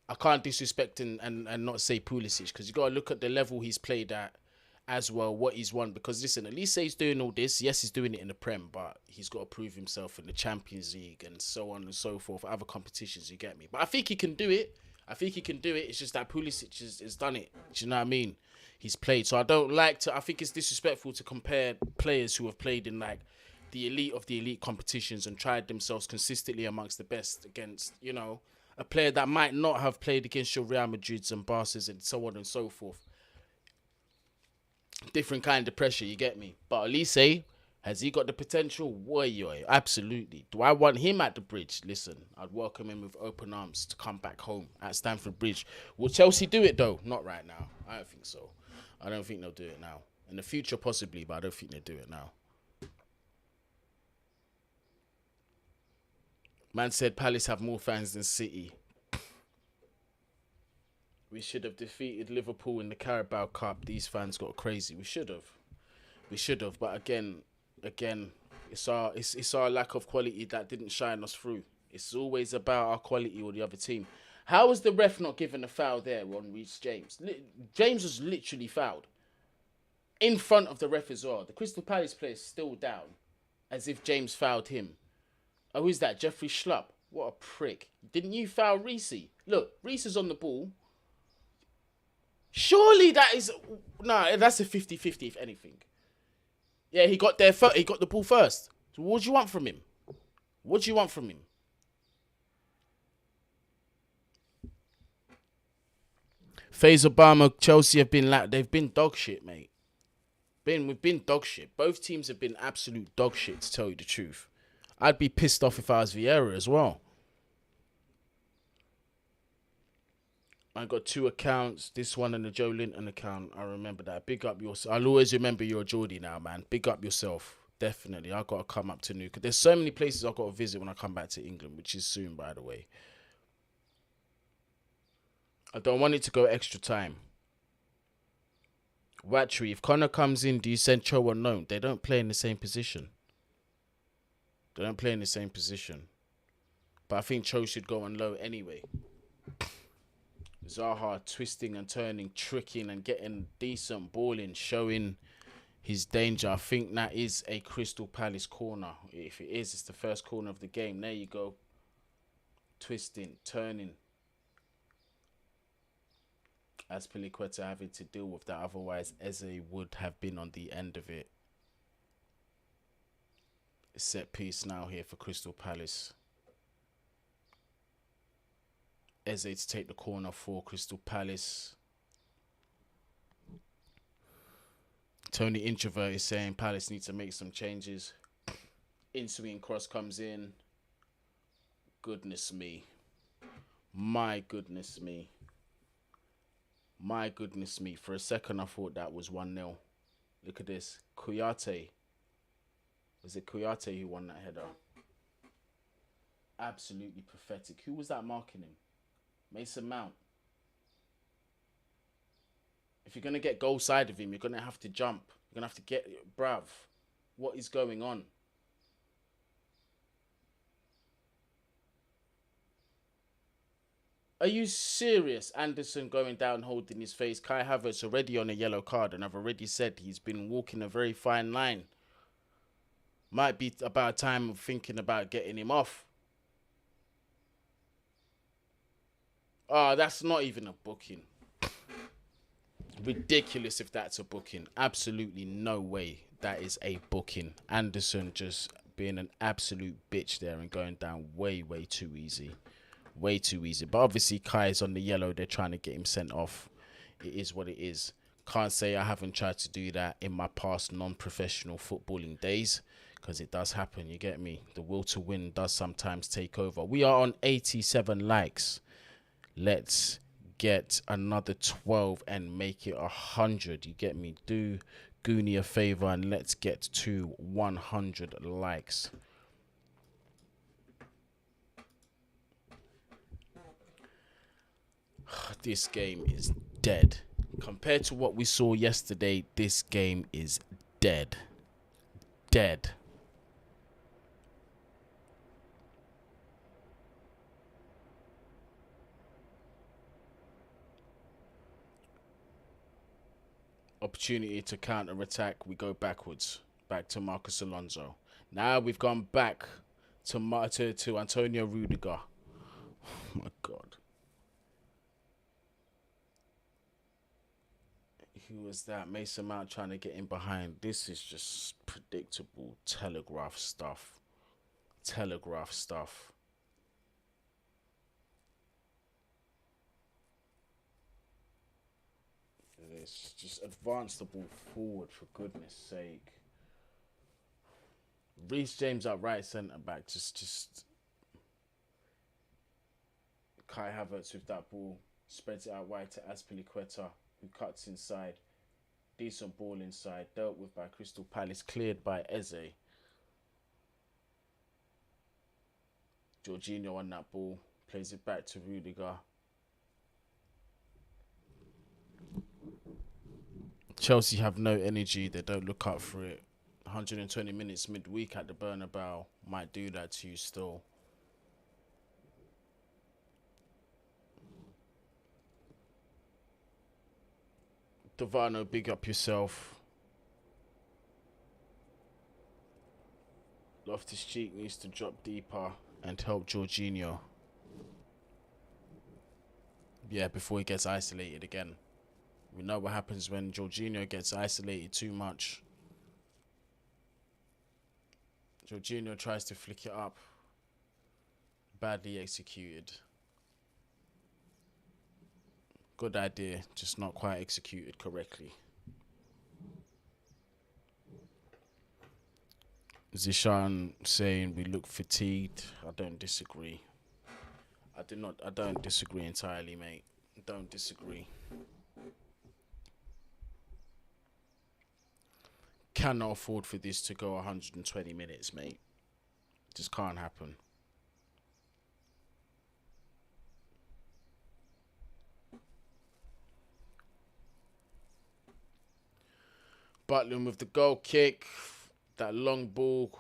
I can't disrespect and not say Pulisic, because you got to look at the level he's played at as well, what he's won. Because listen, Olise's doing all this. Yes, he's doing it in the Prem, but he's got to prove himself in the Champions League and so on and so forth, other competitions, you get me? But I think he can do it. It's just that Pulisic has done it. Do you know what I mean? He's played. So I think it's disrespectful to compare players who have played in like the elite of the elite competitions and tried themselves consistently amongst the best against, a player that might not have played against your Real Madrids and Barca's and so on and so forth. Different kind of pressure, you get me? But Olise, has he got the potential? Woy, absolutely. Do I want him at the Bridge? Listen, I'd welcome him with open arms to come back home at Stamford Bridge. Will Chelsea do it though? Not right now. I don't think so. I don't think they'll do it now. In the future, possibly, but I don't think they'll do it now. Man said Palace have more fans than City. We should have defeated Liverpool in the Carabao Cup. These fans got crazy. We should have. But again, it's our lack of quality that didn't shine us through. It's always about our quality or the other team. How was the ref not given a foul there on Reece James? James was literally fouled in front of the ref as well. The Crystal Palace player is still down, as if James fouled him. Oh, who's that? Jeffrey Schlupp. What a prick. Didn't you foul Reece? Look, Reece is on the ball. Surely that is... Nah, that's a 50-50 if anything. Yeah, he got there first. He got the ball first. So what do you want from him? FaZe Obama, Chelsea have been they've been dog shit, mate. We've been dog shit. Both teams have been absolute dog shit, to tell you the truth. I'd be pissed off if I was Vieira as well. I got 2 accounts, this one and the Joe Linton account. I remember that. Big up yourself. I'll always remember you're a Geordie now, man. Big up yourself. Definitely. I got to come up to Newcastle. There's so many places I've got to visit when I come back to England, which is soon, by the way. I don't want it to go extra time. Watchery, if Connor comes in, do you send Cho or no? They don't play in the same position. They don't play in the same position. But I think Cho should go on low anyway. Zaha twisting and turning, tricking and getting decent balling, showing his danger. I think that is a Crystal Palace corner. If it is, it's the first corner of the game. There you go. Twisting, turning. Azpilicueta having to deal with that. Otherwise, Eze would have been on the end of it. Set piece now here for Crystal Palace. Eze to take the corner for Crystal Palace. Tony Introvert is saying Palace needs to make some changes. In-swing cross comes in. Goodness me. My goodness me. My goodness me. For a second, I thought that was 1-0. Look at this. Kouyaté. Was it Kouyaté who won that header? Absolutely pathetic. Who was that marking him? Mason Mount. If you're going to get goal side of him, you're going to have to jump. You're going to have to get... Bruv, what is going on? Are you serious? Anderson going down, holding his face. Kai Havertz already on a yellow card, and I've already said he's been walking a very fine line. Might be about time of thinking about getting him off. Oh, that's not even a booking. Ridiculous if that's a booking. Absolutely no way that is a booking. Anderson just being an absolute bitch there and going down way, way too easy. Way too easy. But obviously Kai is on the yellow. They're trying to get him sent off. It is what it is. Can't say I haven't tried to do that in my past non-professional footballing days, because it does happen, you get me? The will to win does sometimes take over. We are on 87 likes. Let's get another 12 and make it 100. You get me? Do Guni a favor and let's get to 100 likes. This game is dead. Compared to what we saw yesterday, this game is dead. Dead. Opportunity to counter-attack. We go backwards. Back to Marcus Alonso. Now we've gone back to Antonio Rudiger. Oh my God. Who was that? Mason Mount trying to get in behind. This is just predictable telegraph stuff. Telegraph stuff. This just advance the ball forward, for goodness sake. Reece James at right centre back. Just Kai Havertz with that ball. Spreads it out wide to Azpilicueta, who cuts inside. Decent ball inside. Dealt with by Crystal Palace. Cleared by Eze. Jorginho on that ball. Plays it back to Rudiger. Chelsea have no energy. They don't look up for it. 120 minutes midweek at the Bernabeu might do that to you still. Davano, big up yourself. Loftus-Cheek needs to drop deeper and help Jorginho. Yeah, before he gets isolated again. We know what happens when Jorginho gets isolated too much. Jorginho tries to flick it up. Badly executed. Good idea, just not quite executed correctly. Zishan saying we look fatigued. I don't disagree. I don't disagree entirely, mate. Don't disagree. Cannot afford for this to go 120 minutes, mate. Just can't happen. Butland with the goal kick. That long ball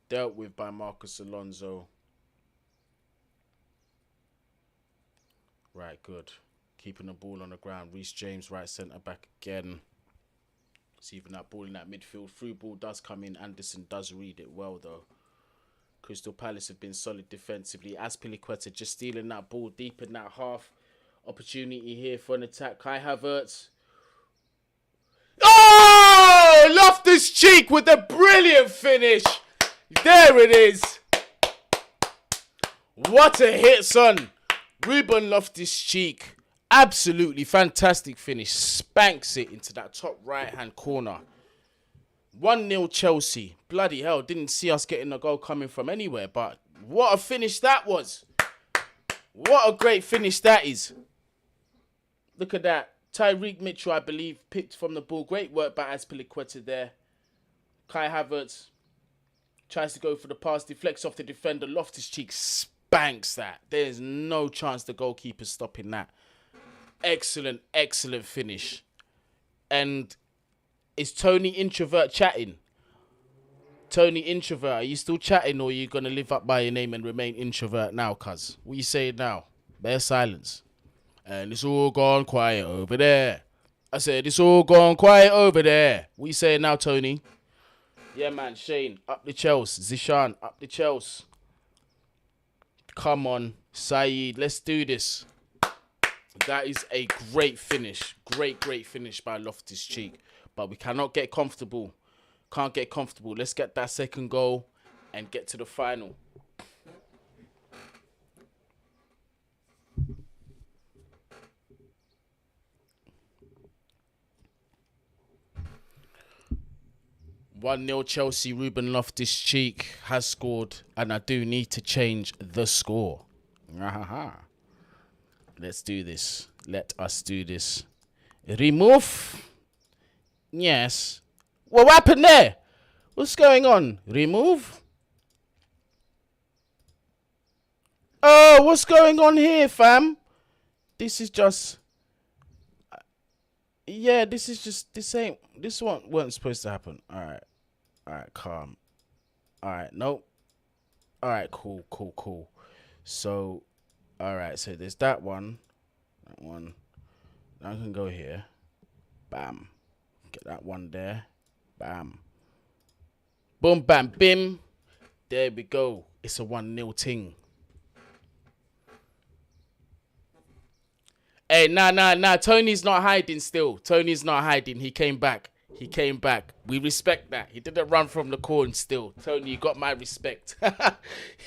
dealt with by Marcus Alonso. Right, good. Keeping the ball on the ground. Reece James, right centre back again. Receiving that ball in that midfield. Through ball does come in. Anderson does read it well, though. Crystal Palace have been solid defensively. Azpilicueta just stealing that ball deep in that half. Opportunity here for an attack. Kai Havertz. Oh! Loftus-Cheek with a brilliant finish. There it is. What a hit, son. Ruben Loftus-Cheek. Absolutely fantastic finish. Spanks it into that top right-hand corner. 1-0 Chelsea. Bloody hell, didn't see us getting a goal coming from anywhere. But what a finish that was. What a great finish that is. Look at that. Tyreek Mitchell, I believe, picked from the ball. Great work by Azpilicueta there. Kai Havertz tries to go for the pass. Deflects off the defender. Loftus-Cheek spanks that. There's no chance the goalkeeper's stopping that. Excellent, excellent finish. And is Tony Introvert chatting? Tony Introvert, are you still chatting, or are you going to live up by your name and remain introvert now, cuz? What you saying now? Bare silence. And it's all gone quiet over there. I said, it's all gone quiet over there. What you saying now, Tony? Yeah, man, Shane, up the Chelsea. Zishan, up the Chelsea. Come on, Saeed, let's do this. That is a great finish. Great finish by Loftus-Cheek. But we cannot get comfortable. Can't get comfortable. Let's get that second goal and get to the final. (1-0) Chelsea. Ruben Loftus-Cheek has scored, and I do need to change the score. Let's do this. Let us do this. Remove. Yes. What happened there? What's going on? Remove. Oh, what's going on here, fam? This is just... Yeah, this is just... This one wasn't supposed to happen. Alright. Alright, calm. Alright, nope. Alright, cool. So... Alright, so there's that one. That one. Now I can go here. Bam. Get that one there. Bam. Boom, bam, bim. There we go. It's a 1-0 ting. Hey, nah. Tony's not hiding still. Tony's not hiding. He came back. We respect that. He didn't run from the corn still. Tony, you got my respect.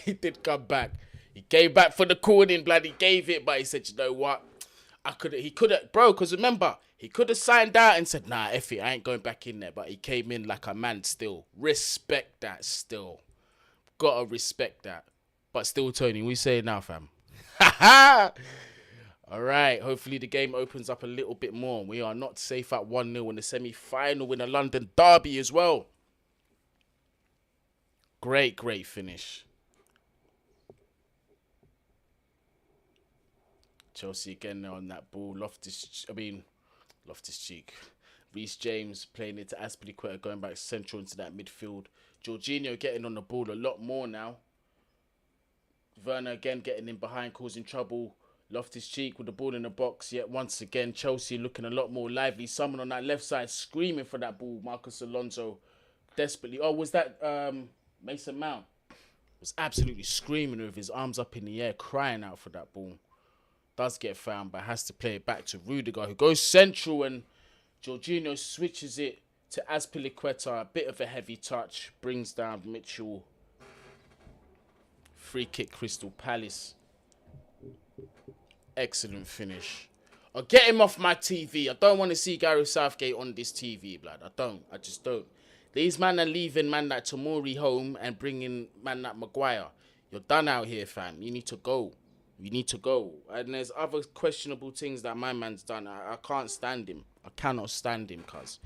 He did come back. He came back for the corning, blood. He gave it, but he said, you know what? He could have, bro, because remember, he could have signed out and said, nah, F it, I ain't going back in there. But he came in like a man still. Respect that still. Gotta respect that. But still, Tony, what you saying now, fam? All right, hopefully the game opens up a little bit more. We are not safe at 1-0 in the semi-final in the London derby as well. Great finish. Chelsea again on that ball. Loftus-Cheek. Reece James playing it to Azpilicueta, going back central into that midfield. Jorginho getting on the ball a lot more now. Werner again getting in behind, causing trouble. Loftus-Cheek with the ball in the box. Yet once again, Chelsea looking a lot more lively. Someone on that left side screaming for that ball. Marcus Alonso desperately. Oh, was that Mason Mount? Was absolutely screaming with his arms up in the air, crying out for that ball. Does get found, but has to play it back to Rudiger, who goes central, and Jorginho switches it to Azpilicueta. A bit of a heavy touch. Brings down Mitchell. Free kick, Crystal Palace. Excellent finish. I'll get him off my TV. I don't want to see Gareth Southgate on this TV, blood. I just don't. These men are leaving man like Tomori home and bringing man like Maguire. You're done out here, fam. You need to go. And there's other questionable things that my man's done. I can't stand him. I cannot stand him, cuz.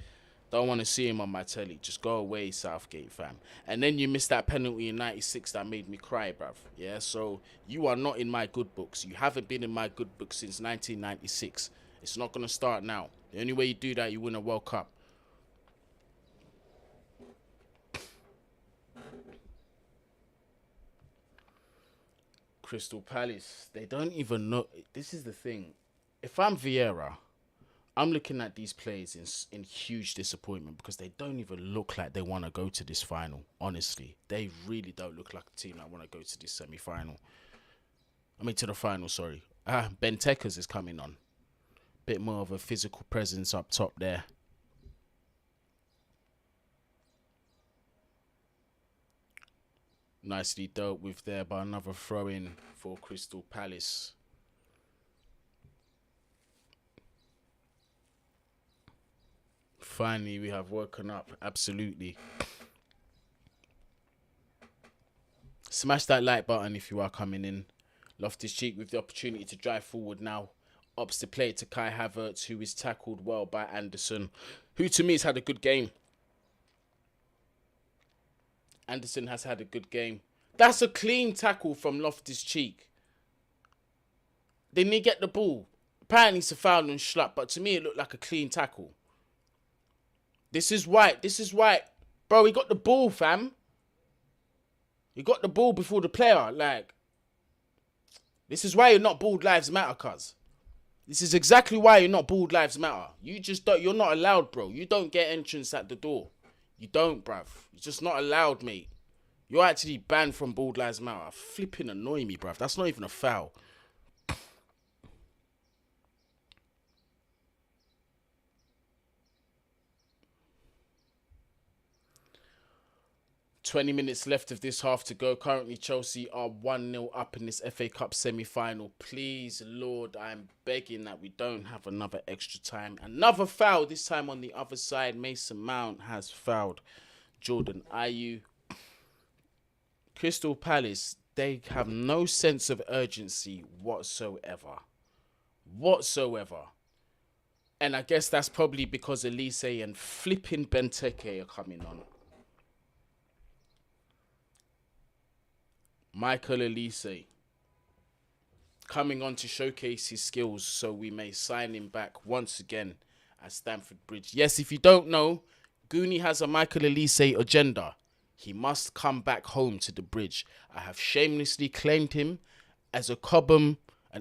Don't want to see him on my telly. Just go away, Southgate, fam. And then you missed that penalty in 96 that made me cry, bruv. Yeah, so you are not in my good books. You haven't been in my good books since 1996. It's not going to start now. The only way you do that, you win a World Cup. Crystal Palace, they don't even know. This is the thing. If I'm Vieira, I'm looking at these players in huge disappointment because they don't even look like they want to go to this final. Honestly, they really don't look like a team that want to go to this semi-final. To the final, sorry. Benteke's is coming on. Bit more of a physical presence up top there. Nicely dealt with there by another throw-in for Crystal Palace. Finally, we have woken up. Absolutely. Smash that like button if you are coming in. Loftus-Cheek with the opportunity to drive forward now. Opts to play to Kai Havertz, who is tackled well by Anderson, who to me has had a good game. Anderson has had a good game. That's a clean tackle from Loftus-Cheek. Didn't he get the ball? Apparently it's a foul on Schlupp, but to me it looked like a clean tackle. This is white. Bro, he got the ball, fam. He got the ball before the player. Like, this is why you're not Bald Lives Matter, cuz. This is exactly why you're not Bald Lives Matter. You're not allowed, bro. You don't get entrance at the door. You don't, bruv. You're just not allowed, mate. You're actually banned from Bald Lives Matter. Flipping annoy me, bruv. That's not even a foul. 20 minutes left of this half to go. Currently, Chelsea are 1-0 up in this FA Cup semi-final. Please, Lord, I'm begging that we don't have another extra time. Another foul, this time on the other side. Mason Mount has fouled Jordan Ayew. Crystal Palace, they have no sense of urgency whatsoever. And I guess that's probably because Elise and flipping Benteke are coming on. Michael Elise coming on to showcase his skills so we may sign him back once again at Stamford Bridge. Yes, if you don't know, Guni has a Michael Elise agenda. He must come back home to the Bridge. I have shamelessly claimed him as an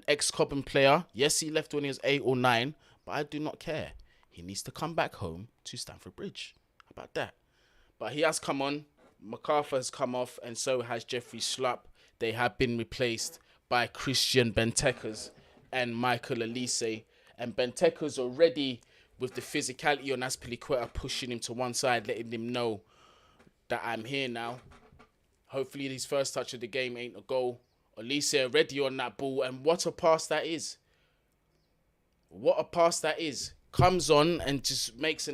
ex-Cobham player. Yes, he left when he was 8 or 9, but I do not care. He needs to come back home to Stamford Bridge. How about that? But he has come on. MacArthur has come off, and so has Jeffrey Schlupp. They have been replaced by Christian Benteke's and Michael Elise. And Benteke's already, with the physicality on Azpilicueta, pushing him to one side, letting him know that I'm here now. Hopefully his first touch of the game ain't a goal. Elise already on that ball, and what a pass that is. Comes on and just makes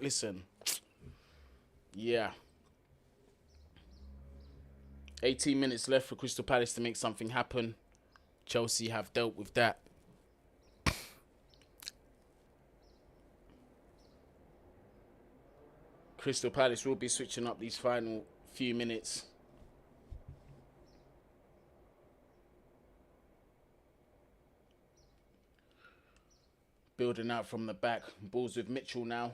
listen. Yeah. 18 minutes left for Crystal Palace to make something happen. Chelsea have dealt with that. Crystal Palace will be switching up these final few minutes. Building out from the back. Balls with Mitchell now.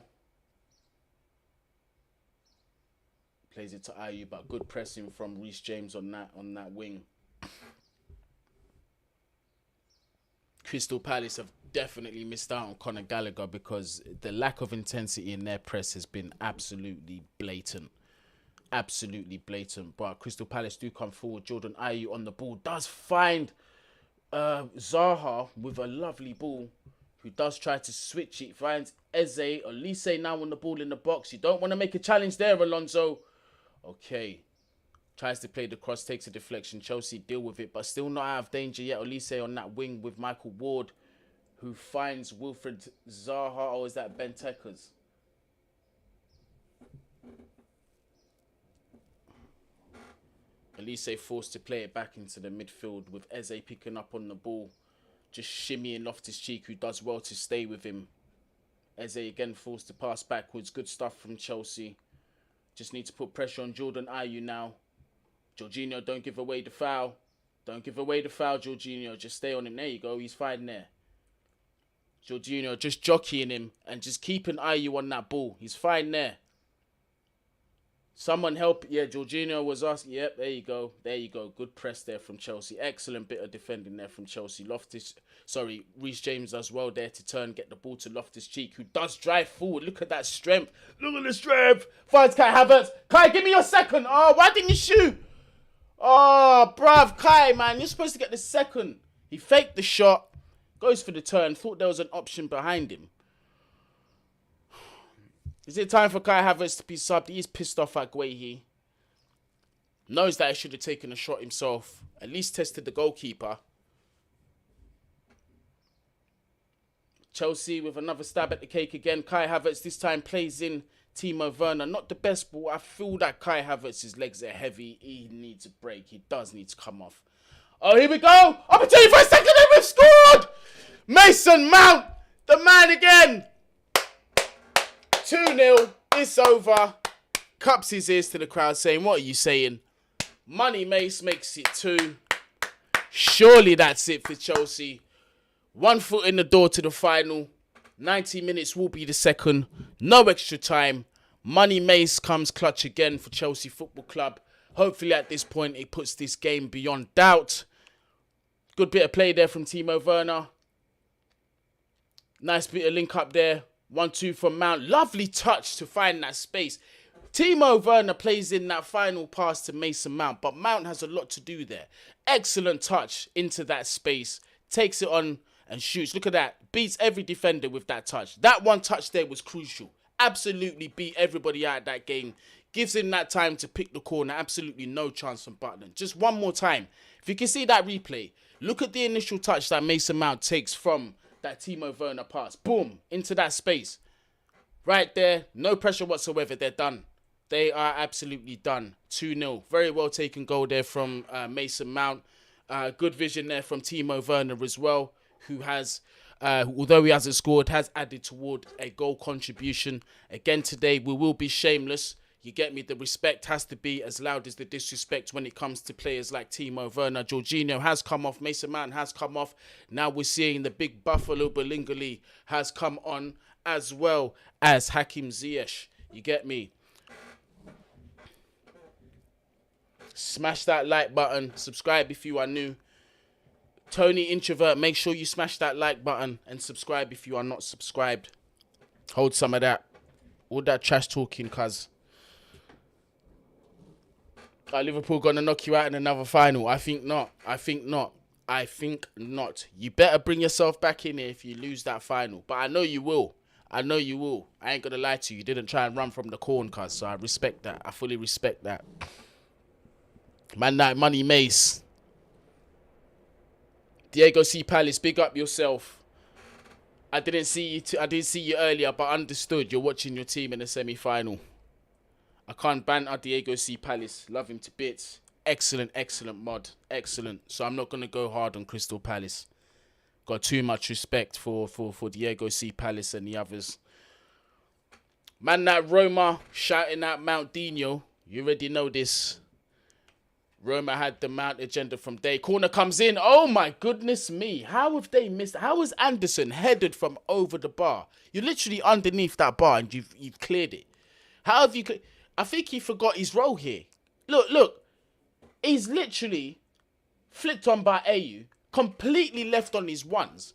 Plays it to Ayew, but good pressing from Reece James on that wing. Crystal Palace have definitely missed out on Conor Gallagher because the lack of intensity in their press has been absolutely blatant. But Crystal Palace do come forward. Jordan Ayew on the ball does find Zaha with a lovely ball, who does try to switch it. Finds Eze. Elise now on the ball in the box. You don't want to make a challenge there, Alonso. Okay. Tries to play the cross, takes a deflection. Chelsea deal with it, but still not out of danger yet. Elise on that wing with Michael Ward, who finds Wilfred Zaha. Or is that Benteke's? Elise forced to play it back into the midfield with Eze picking up on the ball. Just shimmying Loftus-Cheek, who does well to stay with him. Eze again forced to pass backwards. Good stuff from Chelsea. Just need to put pressure on Jordan Ayew now. Jorginho, don't give away the foul. Jorginho. Just stay on him. There you go. He's fine there. Jorginho just jockeying him and just keeping Ayew on that ball. He's fine there. Someone help. Yeah, Jorginho was asking. Yep, there you go. There you go. Good press there from Chelsea. Excellent bit of defending there from Chelsea. Reece James as well there to turn, get the ball to Loftus-Cheek, who does drive forward. Look at that strength. Look at the strength. Finds Kai Havertz. Kai, give me your second. Oh, why didn't you shoot? Oh, bruv, Kai, man, you're supposed to get the second. He faked the shot, goes for the turn, thought there was an option behind him. Is it time for Kai Havertz to be subbed? He's pissed off at Guehi. Knows that he should have taken a shot himself. At least tested the goalkeeper. Chelsea with another stab at the cake again. Kai Havertz this time plays in Timo Werner. Not the best ball. I feel that Kai Havertz's legs are heavy. He needs a break. He does need to come off. Oh, here we go. Opportunity for a second and we've scored. Mason Mount, the man again. 2-0. It's over. Cups his ears to the crowd saying, what are you saying? Money Mace makes it 2. Surely that's it for Chelsea. 1 foot in the door to the final. 90 minutes will be the second. No extra time. Money Mace comes clutch again for Chelsea Football Club. Hopefully at this point it puts this game beyond doubt. Good bit of play there from Timo Werner. Nice bit of link up there. 1-2 from Mount. Lovely touch to find that space. Timo Werner plays in that final pass to Mason Mount, but Mount has a lot to do there. Excellent touch into that space. Takes it on and shoots. Look at that. Beats every defender with that touch. That one touch there was crucial. Absolutely beat everybody out of that game. Gives him that time to pick the corner. Absolutely no chance from Butland. Just one more time. If you can see that replay, look at the initial touch that Mason Mount takes from that Timo Werner pass. Boom. Into that space. Right there. No pressure whatsoever. They're done. They are absolutely done. 2-0. Very well taken goal there from Mason Mount. Good vision there from Timo Werner as well, who has, although he hasn't scored, has added toward a goal contribution. Again today, we will be shameless. You get me? The respect has to be as loud as the disrespect when it comes to players like Timo Werner. Jorginho has come off. Mason Mount has come off. Now we're seeing the big Buffalo Bellingham has come on, as well as Hakim Ziyech. You get me? Smash that like button. Subscribe if you are new. Tony Introvert, make sure you smash that like button and subscribe if you are not subscribed. Hold some of that. All that trash talking, cuz. Are Liverpool going to knock you out in another final? I think not. I think not. I think not. You better bring yourself back in here if you lose that final. But I know you will. I know you will. I ain't going to lie to you. You didn't try and run from the corn, cuz. So I respect that. I fully respect that. Man, that Money Mace. Diego C. Palace, big up yourself. I didn't see you earlier, but understood you're watching your team in the semi-final. I can't banter Diego C. Palace. Love him to bits. Excellent, excellent mod. Excellent. So I'm not going to go hard on Crystal Palace. Got too much respect for Diego C. Palace and the others. Man, that Roma shouting out Mount Dino. You already know this. Roma had the Mount agenda from day. Corner comes in. Oh my goodness me. How have they missed? How has Anderson headed from over the bar? You're literally underneath that bar and you've cleared it. How have you... I think he forgot his role here. Look. He's literally flipped on by AU. Completely left on his ones.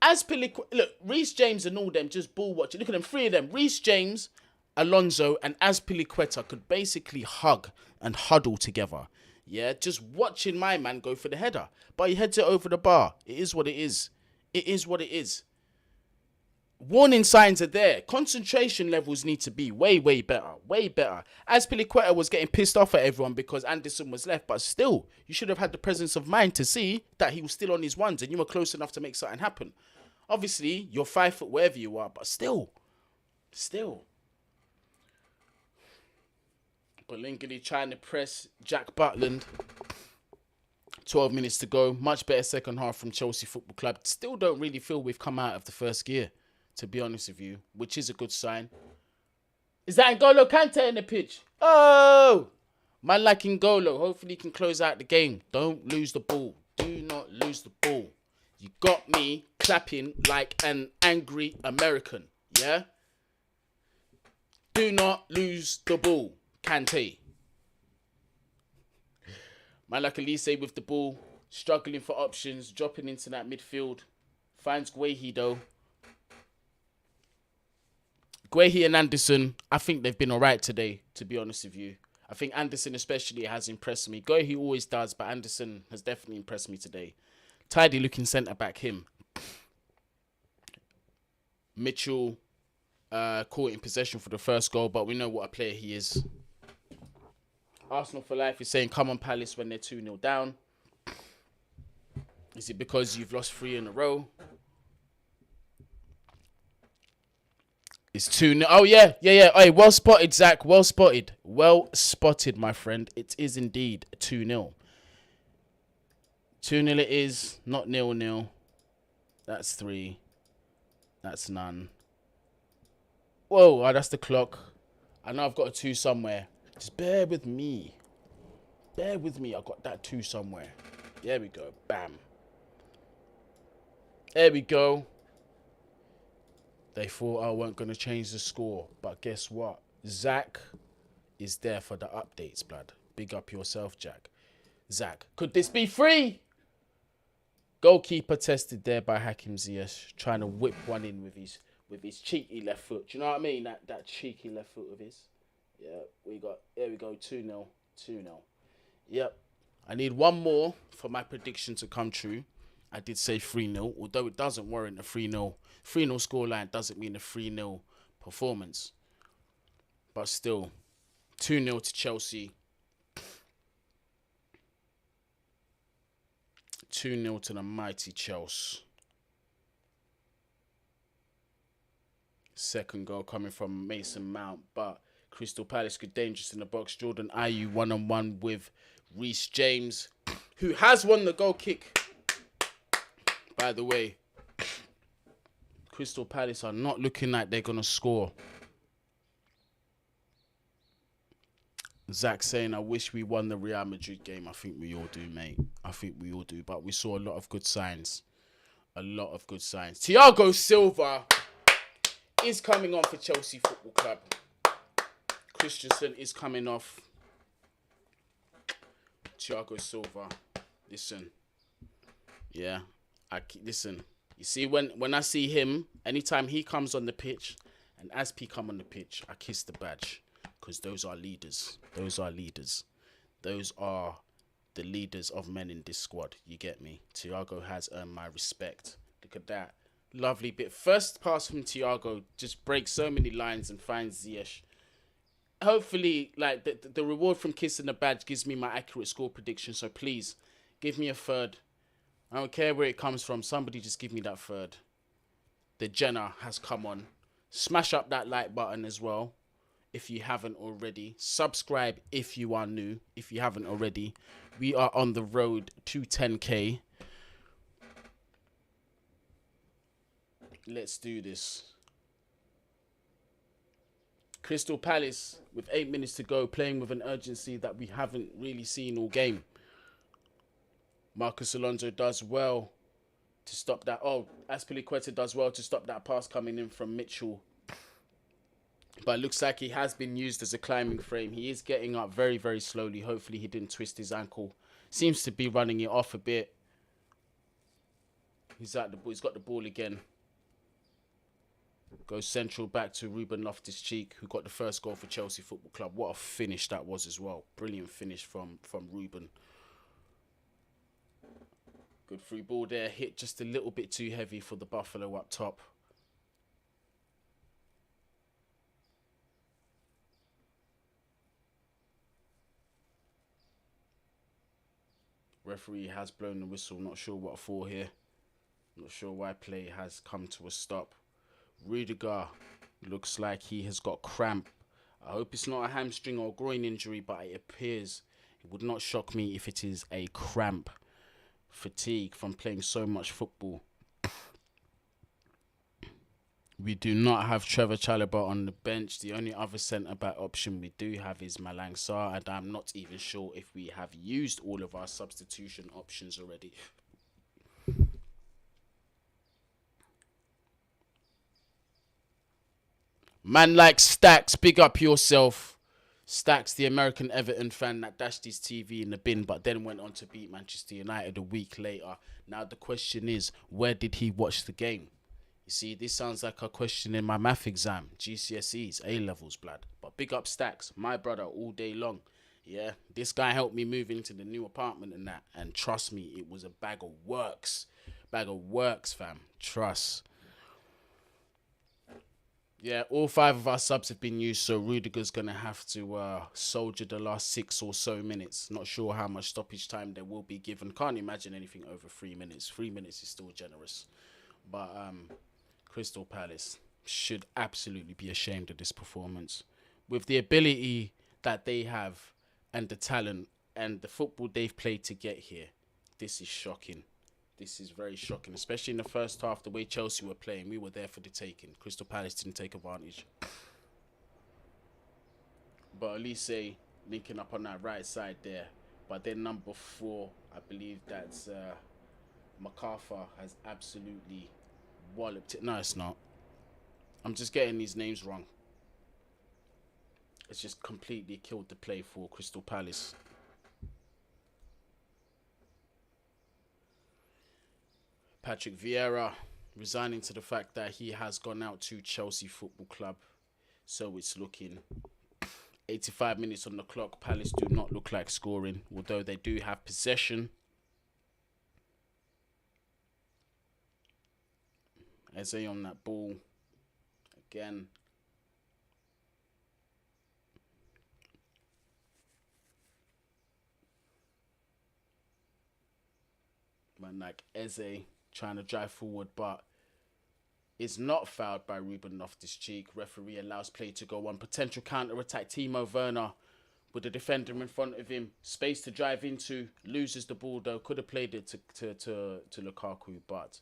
Look, Reece James and all them just ball watching. Look at them, 3 of them. Reece James, Alonso and Azpilicueta could basically hug and huddle together. Yeah, just watching my man go for the header. But he heads it over the bar. It is what it is. It is what it is. Warning signs are there. Concentration levels need to be way, way better. Way better. Azpilicueta was getting pissed off at everyone because Anderson was left. But still, you should have had the presence of mind to see that he was still on his ones and you were close enough to make something happen. Obviously, you're 5 foot wherever you are. But still. Bellingham trying to press Jack Butland. 12 minutes to go. Much better second half from Chelsea Football Club. Still don't really feel we've come out of the first gear, to be honest with you, which is a good sign. Is that N'Golo Kante in the pitch? Oh! Man like N'Golo. Hopefully he can close out the game. Don't lose the ball. Do not lose the ball. You got me clapping like an angry American. Yeah? Do not lose the ball. Kante. Man like Elise with the ball, struggling for options, dropping into that midfield. Finds Guehi though. Guehi and Anderson, I think they've been alright today, to be honest with you. I think Anderson especially has impressed me. Guehi always does, but Anderson has definitely impressed me today. Tidy looking centre back him. Mitchell caught in possession for the first goal, but we know what a player he is. Arsenal for life is saying, come on Palace when they're 2-0 down. Is it because you've lost 3 in a row? It's 2-0. Oh, yeah. Hey, well spotted, Zach. Well spotted. Well spotted, my friend. It is indeed 2-0. 2-0 it is, not 0-0. That's 3. That's none. Whoa, that's the clock. I know I've got a 2 somewhere. Just bear with me. Bear with me. I got that 2 somewhere. There we go. Bam. There we go. They thought I weren't going to change the score. But guess what? Zach is there for the updates, blood. Big up yourself, Jack. Zach, could this be free? Goalkeeper tested there by Hakim Ziyech, trying to whip one in with his cheeky left foot. Do you know what I mean? That cheeky left foot of his. Yeah, there we go, 2-0. 2-0. Yep. I need one more for my prediction to come true. I did say 3-0, although it doesn't warrant a 3-0. 3-0 scoreline doesn't mean a 3-0 performance. But still, 2-0 to Chelsea. 2-0 to the mighty Chelsea. Second goal coming from Mason Mount, but Crystal Palace good dangerous in the box. Jordan Ayew 1-on-1 with Reece James, who has won the goal kick. By the way, Crystal Palace are not looking like they're going to score. Zach saying, I wish we won the Real Madrid game. I think we all do, mate. I think we all do. But we saw a lot of good signs. A lot of good signs. Thiago Silva is coming on for Chelsea Football Club. Christensen is coming off. Thiago Silva. Listen. Yeah. Listen. You see, when I see him, anytime he comes on the pitch and Aspi come on the pitch, I kiss the badge. Because those are leaders. Those are leaders. Those are the leaders of men in this squad. You get me? Thiago has earned my respect. Look at that. Lovely bit. First pass from Thiago. Just breaks so many lines and finds Ziyech. Hopefully, like, the reward from kissing the badge gives me my accurate score prediction. So please, give me a third. I don't care where it comes from. Somebody just give me that third. The Jenna has come on. Smash up that like button as well. If you haven't already, subscribe if you are new. If you haven't already, we are on the road to 10k. Let's do this. Crystal Palace with 8 minutes to go, playing with an urgency that we haven't really seen all game. Marcus Alonso does well to stop that. Oh, Azpilicueta does well to stop that pass coming in from Mitchell. But it looks like he has been used as a climbing frame. He is getting up very, very slowly. Hopefully he didn't twist his ankle. Seems to be running it off a bit. He's got the ball again. Goes central back to Ruben Loftus-Cheek, who got the first goal for Chelsea Football Club. What a finish that was as well. Brilliant finish from Ruben. Good free ball there. Hit just a little bit too heavy for the Buffalo up top. Referee has blown the whistle. Not sure what for here. Not sure why play has come to a stop. Rudiger looks like he has got cramp. I hope it's not a hamstring or groin injury, but it appears. It would not shock me if it is a cramp. Fatigue from playing so much football. We do not have Trevor Chalobah on the bench. The only other centre-back option we do have is Malang Sarr, and I'm not even sure if we have used all of our substitution options already. Man like Stacks, big up yourself. Stacks, the American Everton fan that dashed his TV in the bin but then went on to beat Manchester United a week later. Now the question is, where did he watch the game? You see, this sounds like a question in my math exam, GCSEs, A-levels, blood. But big up Stacks, my brother, all day long. Yeah, this guy helped me move into the new apartment and that. And trust me, it was a bag of works. Bag of works, fam. Trust. Yeah, all 5 of our subs have been used, so Rudiger's going to have to soldier the last 6 or so minutes. Not sure how much stoppage time there will be given. Can't imagine anything over 3 minutes. 3 minutes is still generous. But Crystal Palace should absolutely be ashamed of this performance. With the ability that they have and the talent and the football they've played to get here, this is shocking. This is very shocking, especially in the first half, the way Chelsea were playing. We were there for the taking. Crystal Palace didn't take advantage. But Elise linking up on that right side there. But then number 4, I believe that's MacArthur, has absolutely walloped it. No, it's not. I'm just getting these names wrong. It's just completely killed the play for Crystal Palace. Patrick Vieira resigning to the fact that he has gone out to Chelsea Football Club. So it's looking 85 minutes on the clock. Palace do not look like scoring, although they do have possession. Eze on that ball again. Man, like Eze trying to drive forward, but is not fouled by Ruben Loftus-Cheek. Referee allows play to go on. Potential counter-attack. Timo Werner with the defender in front of him. Space to drive into. Loses the ball though. Could have played it to Lukaku, but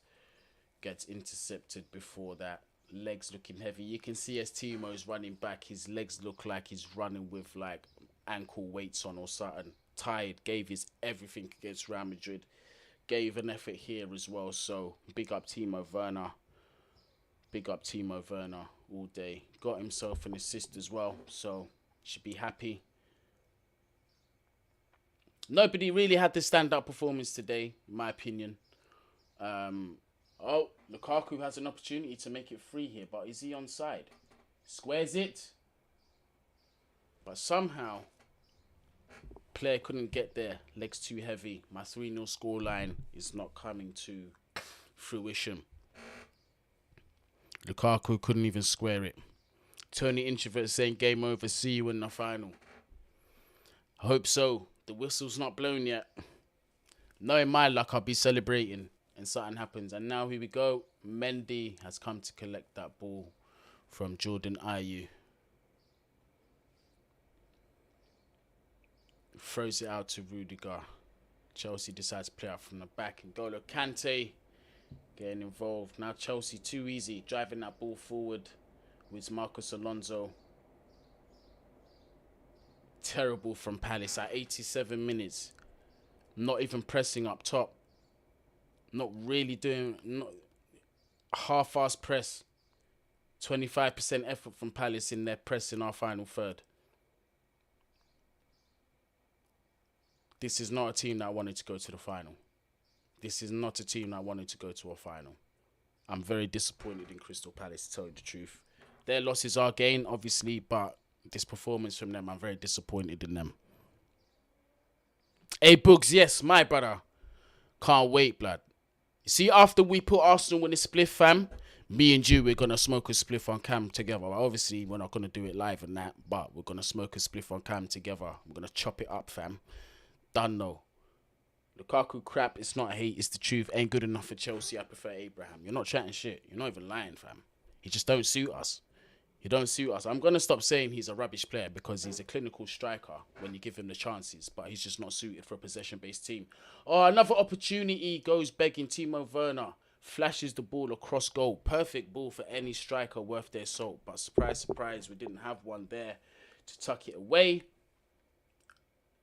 gets intercepted before that. Legs looking heavy. You can see as Timo is running back, his legs look like he's running with like ankle weights on or something. Tired. Gave his everything against Real Madrid. Gave an effort here as well. So big up Timo Werner. Big up Timo Werner all day. Got himself an assist as well. So should be happy. Nobody really had the stand-up performance today, in my opinion. Lukaku has an opportunity to make it free here, but is he onside? Squares it. But somehow, player couldn't get there. Legs too heavy. My 3-0 scoreline is not coming to fruition. Lukaku couldn't even square it. Tony Introvert saying game over. See you in the final. I hope so. The whistle's not blown yet. Knowing my luck, I'll be celebrating and something happens. And now here we go. Mendy has come to collect that ball from Jordan Ayew. Throws it out to Rudiger. Chelsea decides to play out from the back. And N'Golo Kante getting involved. Now Chelsea too easy. Driving that ball forward with Marcos Alonso. Terrible from Palace at 87 minutes. Not even pressing up top. Not really doing half-fast press. 25% effort from Palace in their press in our final third. This is not a team that wanted to go to the final. This is not a team that wanted to go to a final. I'm very disappointed in Crystal Palace, to tell you the truth. Their losses are gain, obviously, but this performance from them, I'm very disappointed in them. Hey, Boogs, yes, my brother. Can't wait, blood. You see, after we put Arsenal in the spliff, fam, me and you, we're going to smoke a spliff on cam together. Well, obviously, we're not going to do it live and that, but we're going to smoke a spliff on cam together. I'm going to chop it up, fam. Done, though. Lukaku crap, it's not hate, it's the truth. Ain't good enough for Chelsea, I prefer Abraham. You're not chatting shit. You're not even lying, fam. He just don't suit us. He don't suit us. I'm going to stop saying he's a rubbish player because he's a clinical striker when you give him the chances, but he's just not suited for a possession-based team. Oh, another opportunity goes begging. Timo Werner flashes the ball across goal. Perfect ball for any striker worth their salt, but surprise, surprise, we didn't have one there to tuck it away.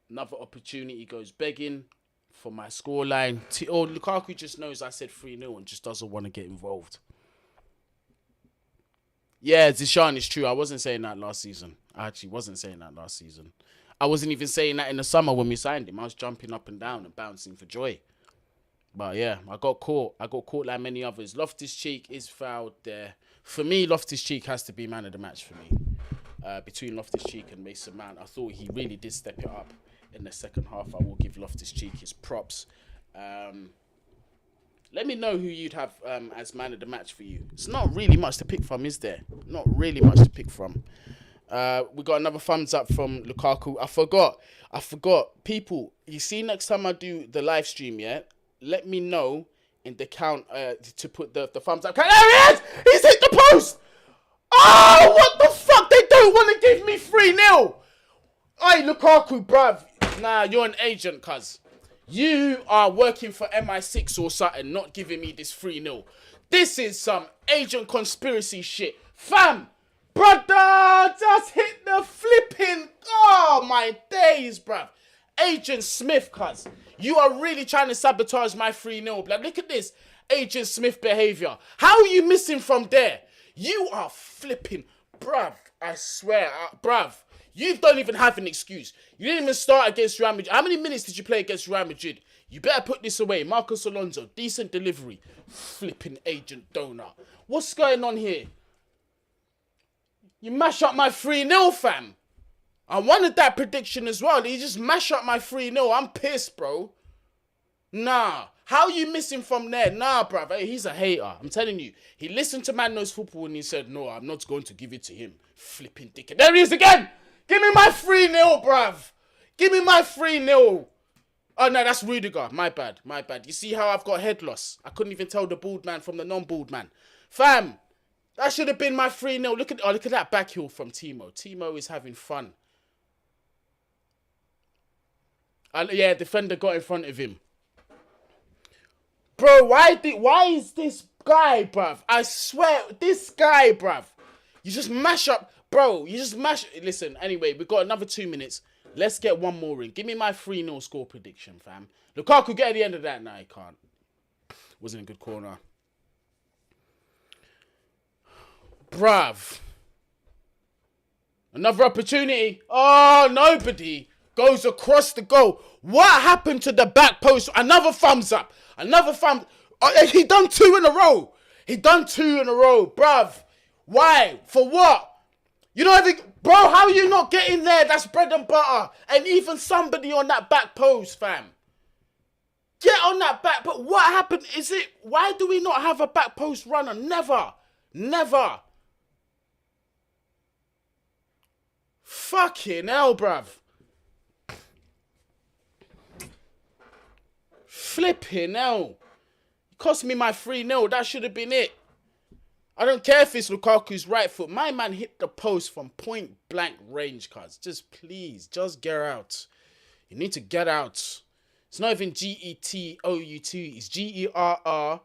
Another opportunity goes begging for my scoreline. Lukaku just knows I said 3-0 and just doesn't want to get involved. Yeah, Zishan is true. I wasn't saying that last season. I actually wasn't saying that last season. I wasn't even saying that in the summer when we signed him. I was jumping up and down and bouncing for joy. But yeah, I got caught. I got caught like many others. Loftus-Cheek is fouled there. For me, Loftus-Cheek has to be man of the match for me. Between Loftus-Cheek and Mason Mount, I thought he really did step it up in the second half. I will give Loftus-Cheek his props. Let me know who you'd have as man of the match for you. It's not really much to pick from, is there? Not really much to pick from. We got another thumbs up from Lukaku. I forgot. People, you see, next time I do the live stream, yeah, let me know in the count to put the thumbs up. There he is! He's hit the post! Oh, what the fuck? They don't want to give me 3-0. Hey, Lukaku, bruv. Nah, you're an agent, cuz. You are working for MI6 or something, not giving me this 3-0. This is some agent conspiracy shit. Fam! Brother, just hit the flipping... Oh, my days, bruv. Agent Smith, cuz. You are really trying to sabotage my 3-0, blood. Look at this. Agent Smith behavior. How are you missing from there? You are flipping... Bruv, I swear. Bruv, you don't even have an excuse. You didn't even start against Real Madrid. How many minutes did you play against Real Madrid? You better put this away. Marcos Alonso, decent delivery. Flipping agent donut. What's going on here? You mash up my 3-0, fam. I wanted that prediction as well. You just mash up my 3-0. I'm pissed, bro. Nah. How are you missing from there? Nah, bruv. Hey, he's a hater. I'm telling you. He listened to Man Knows Football and he said, no, I'm not going to give it to him. Flipping dickhead. There he is again. Give me my 3-0, bruv. Give me my 3-0. Oh, no, that's Rudiger. My bad. You see how I've got head loss? I couldn't even tell the bald man from the non-bald man. Fam, that should have been my 3-0. Look at that back heel from Timo. Timo is having fun. Yeah, defender got in front of him. Bro, why is this guy, bruv? I swear, this guy, bruv. You just mash up, bro. Listen, anyway, we got another 2 minutes. Let's get one more in. Give me my 3-0 score prediction, fam. Lukaku, get at the end of that. Nah, he can't. Wasn't a good corner. Bruv. Another opportunity. Oh, nobody goes across the goal. What happened to the back post? Another thumbs up. Another thumb. He done 2 in a row. Bruv. Why? For what? You don't even... Bro, how are you not getting there? That's bread and butter. And even somebody on that back post, fam. Get on that back. But what happened? Why do we not have a back post runner? Never. Fucking hell, bruv. Flipping hell. It cost me my 3-0. That should have been it. I don't care if it's Lukaku's right foot. My man hit the post from point blank range, cuz. Please, get out. You need to get out. It's not even G-E-T-O-U-T. It's G-E-R-R-O-U-T.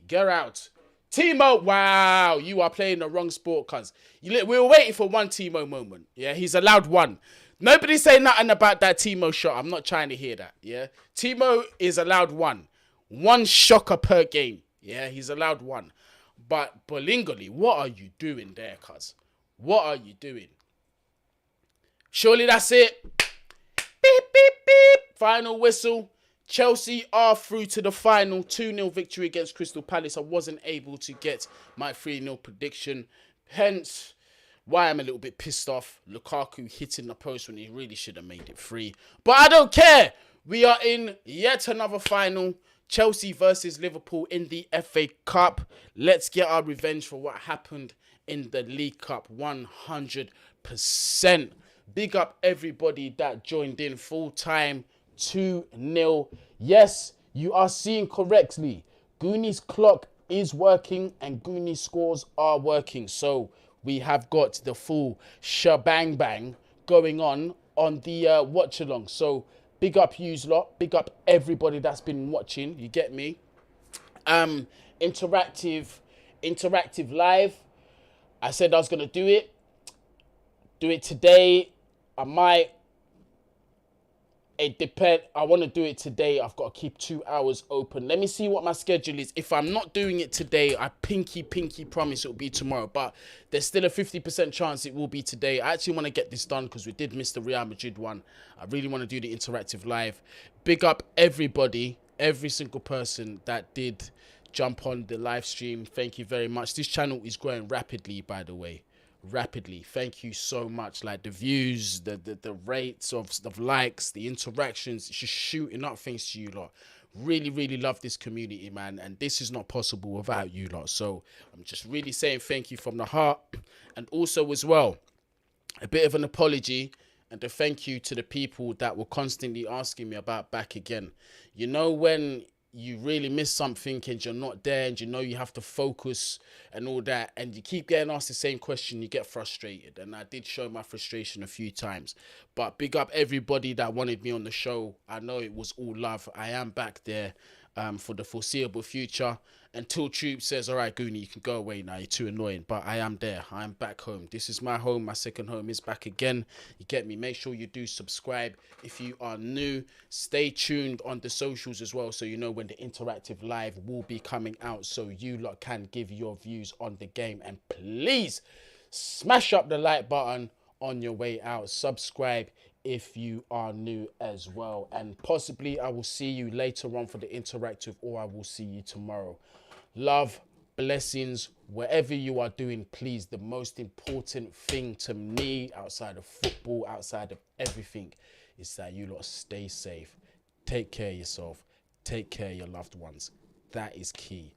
Get out. Timo, wow. You are playing the wrong sport, cuz. We were waiting for one Timo moment. Yeah, he's allowed one. Nobody say nothing about that Timo shot. I'm not trying to hear that, yeah? Timo is allowed one. One shocker per game. Yeah, he's allowed one. But Bolingoli, what are you doing there, cuz? What are you doing? Surely that's it. Beep, beep, beep. Final whistle. Chelsea are through to the final 2-0 victory against Crystal Palace. I wasn't able to get my 3-0 prediction. Hence... why I'm a little bit pissed off. Lukaku hitting the post when he really should have made it 3. But I don't care. We are in yet another final. Chelsea versus Liverpool in the FA Cup. Let's get our revenge for what happened in the League Cup. 100%. Big up everybody that joined in full time. 2-0. Yes, you are seeing correctly. Guni's clock is working and Guni's scores are working. So... we have got the full shebang bang going on the watch along. So big up yous lot. Big up everybody that's been watching. You get me? Interactive live. I said I was going to do it. Do it today. I might It depends. I want to do it today. I've got to keep 2 hours open. Let me see what my schedule is. If I'm not doing it today, I pinky promise it'll be tomorrow. But there's still a 50% chance it will be today. I actually want to get this done because we did miss the Real Madrid one. I really want to do the interactive live. Big up everybody, every single person that did jump on the live stream. Thank you very much. This channel is growing rapidly, by the way. Rapidly. Thank you so much. Like the views, the rates of likes, the interactions, it's just shooting up thanks to you lot. Really love this community, man, and this is not possible without you lot. So I'm just really saying thank you from the heart. And also as well, a bit of an apology and a thank you to the people that were constantly asking me about back again. You know, when you really miss something and you're not there and you know you have to focus and all that and you keep getting asked the same question, you get frustrated. And I did show my frustration a few times, but big up everybody that wanted me on the show. I know it was all love. I am back there for the foreseeable future until Troop says, all right, Guni, you can go away now, you're too annoying. But I am there. I am back home. This is my home. My second home is back again. You get me? Make sure you do subscribe if you are new. Stay tuned on the socials as well, so you know when the interactive live will be coming out, so you lot can give your views on the game. And please smash up the like button on your way out. Subscribe if you are new as well, and possibly I will see you later on for the interactive, or I will see you tomorrow. Love, blessings, wherever you are doing. Please, the most important thing to me outside of football, outside of everything, is that you lot stay safe. Take care of yourself. Take care of your loved ones. That is key.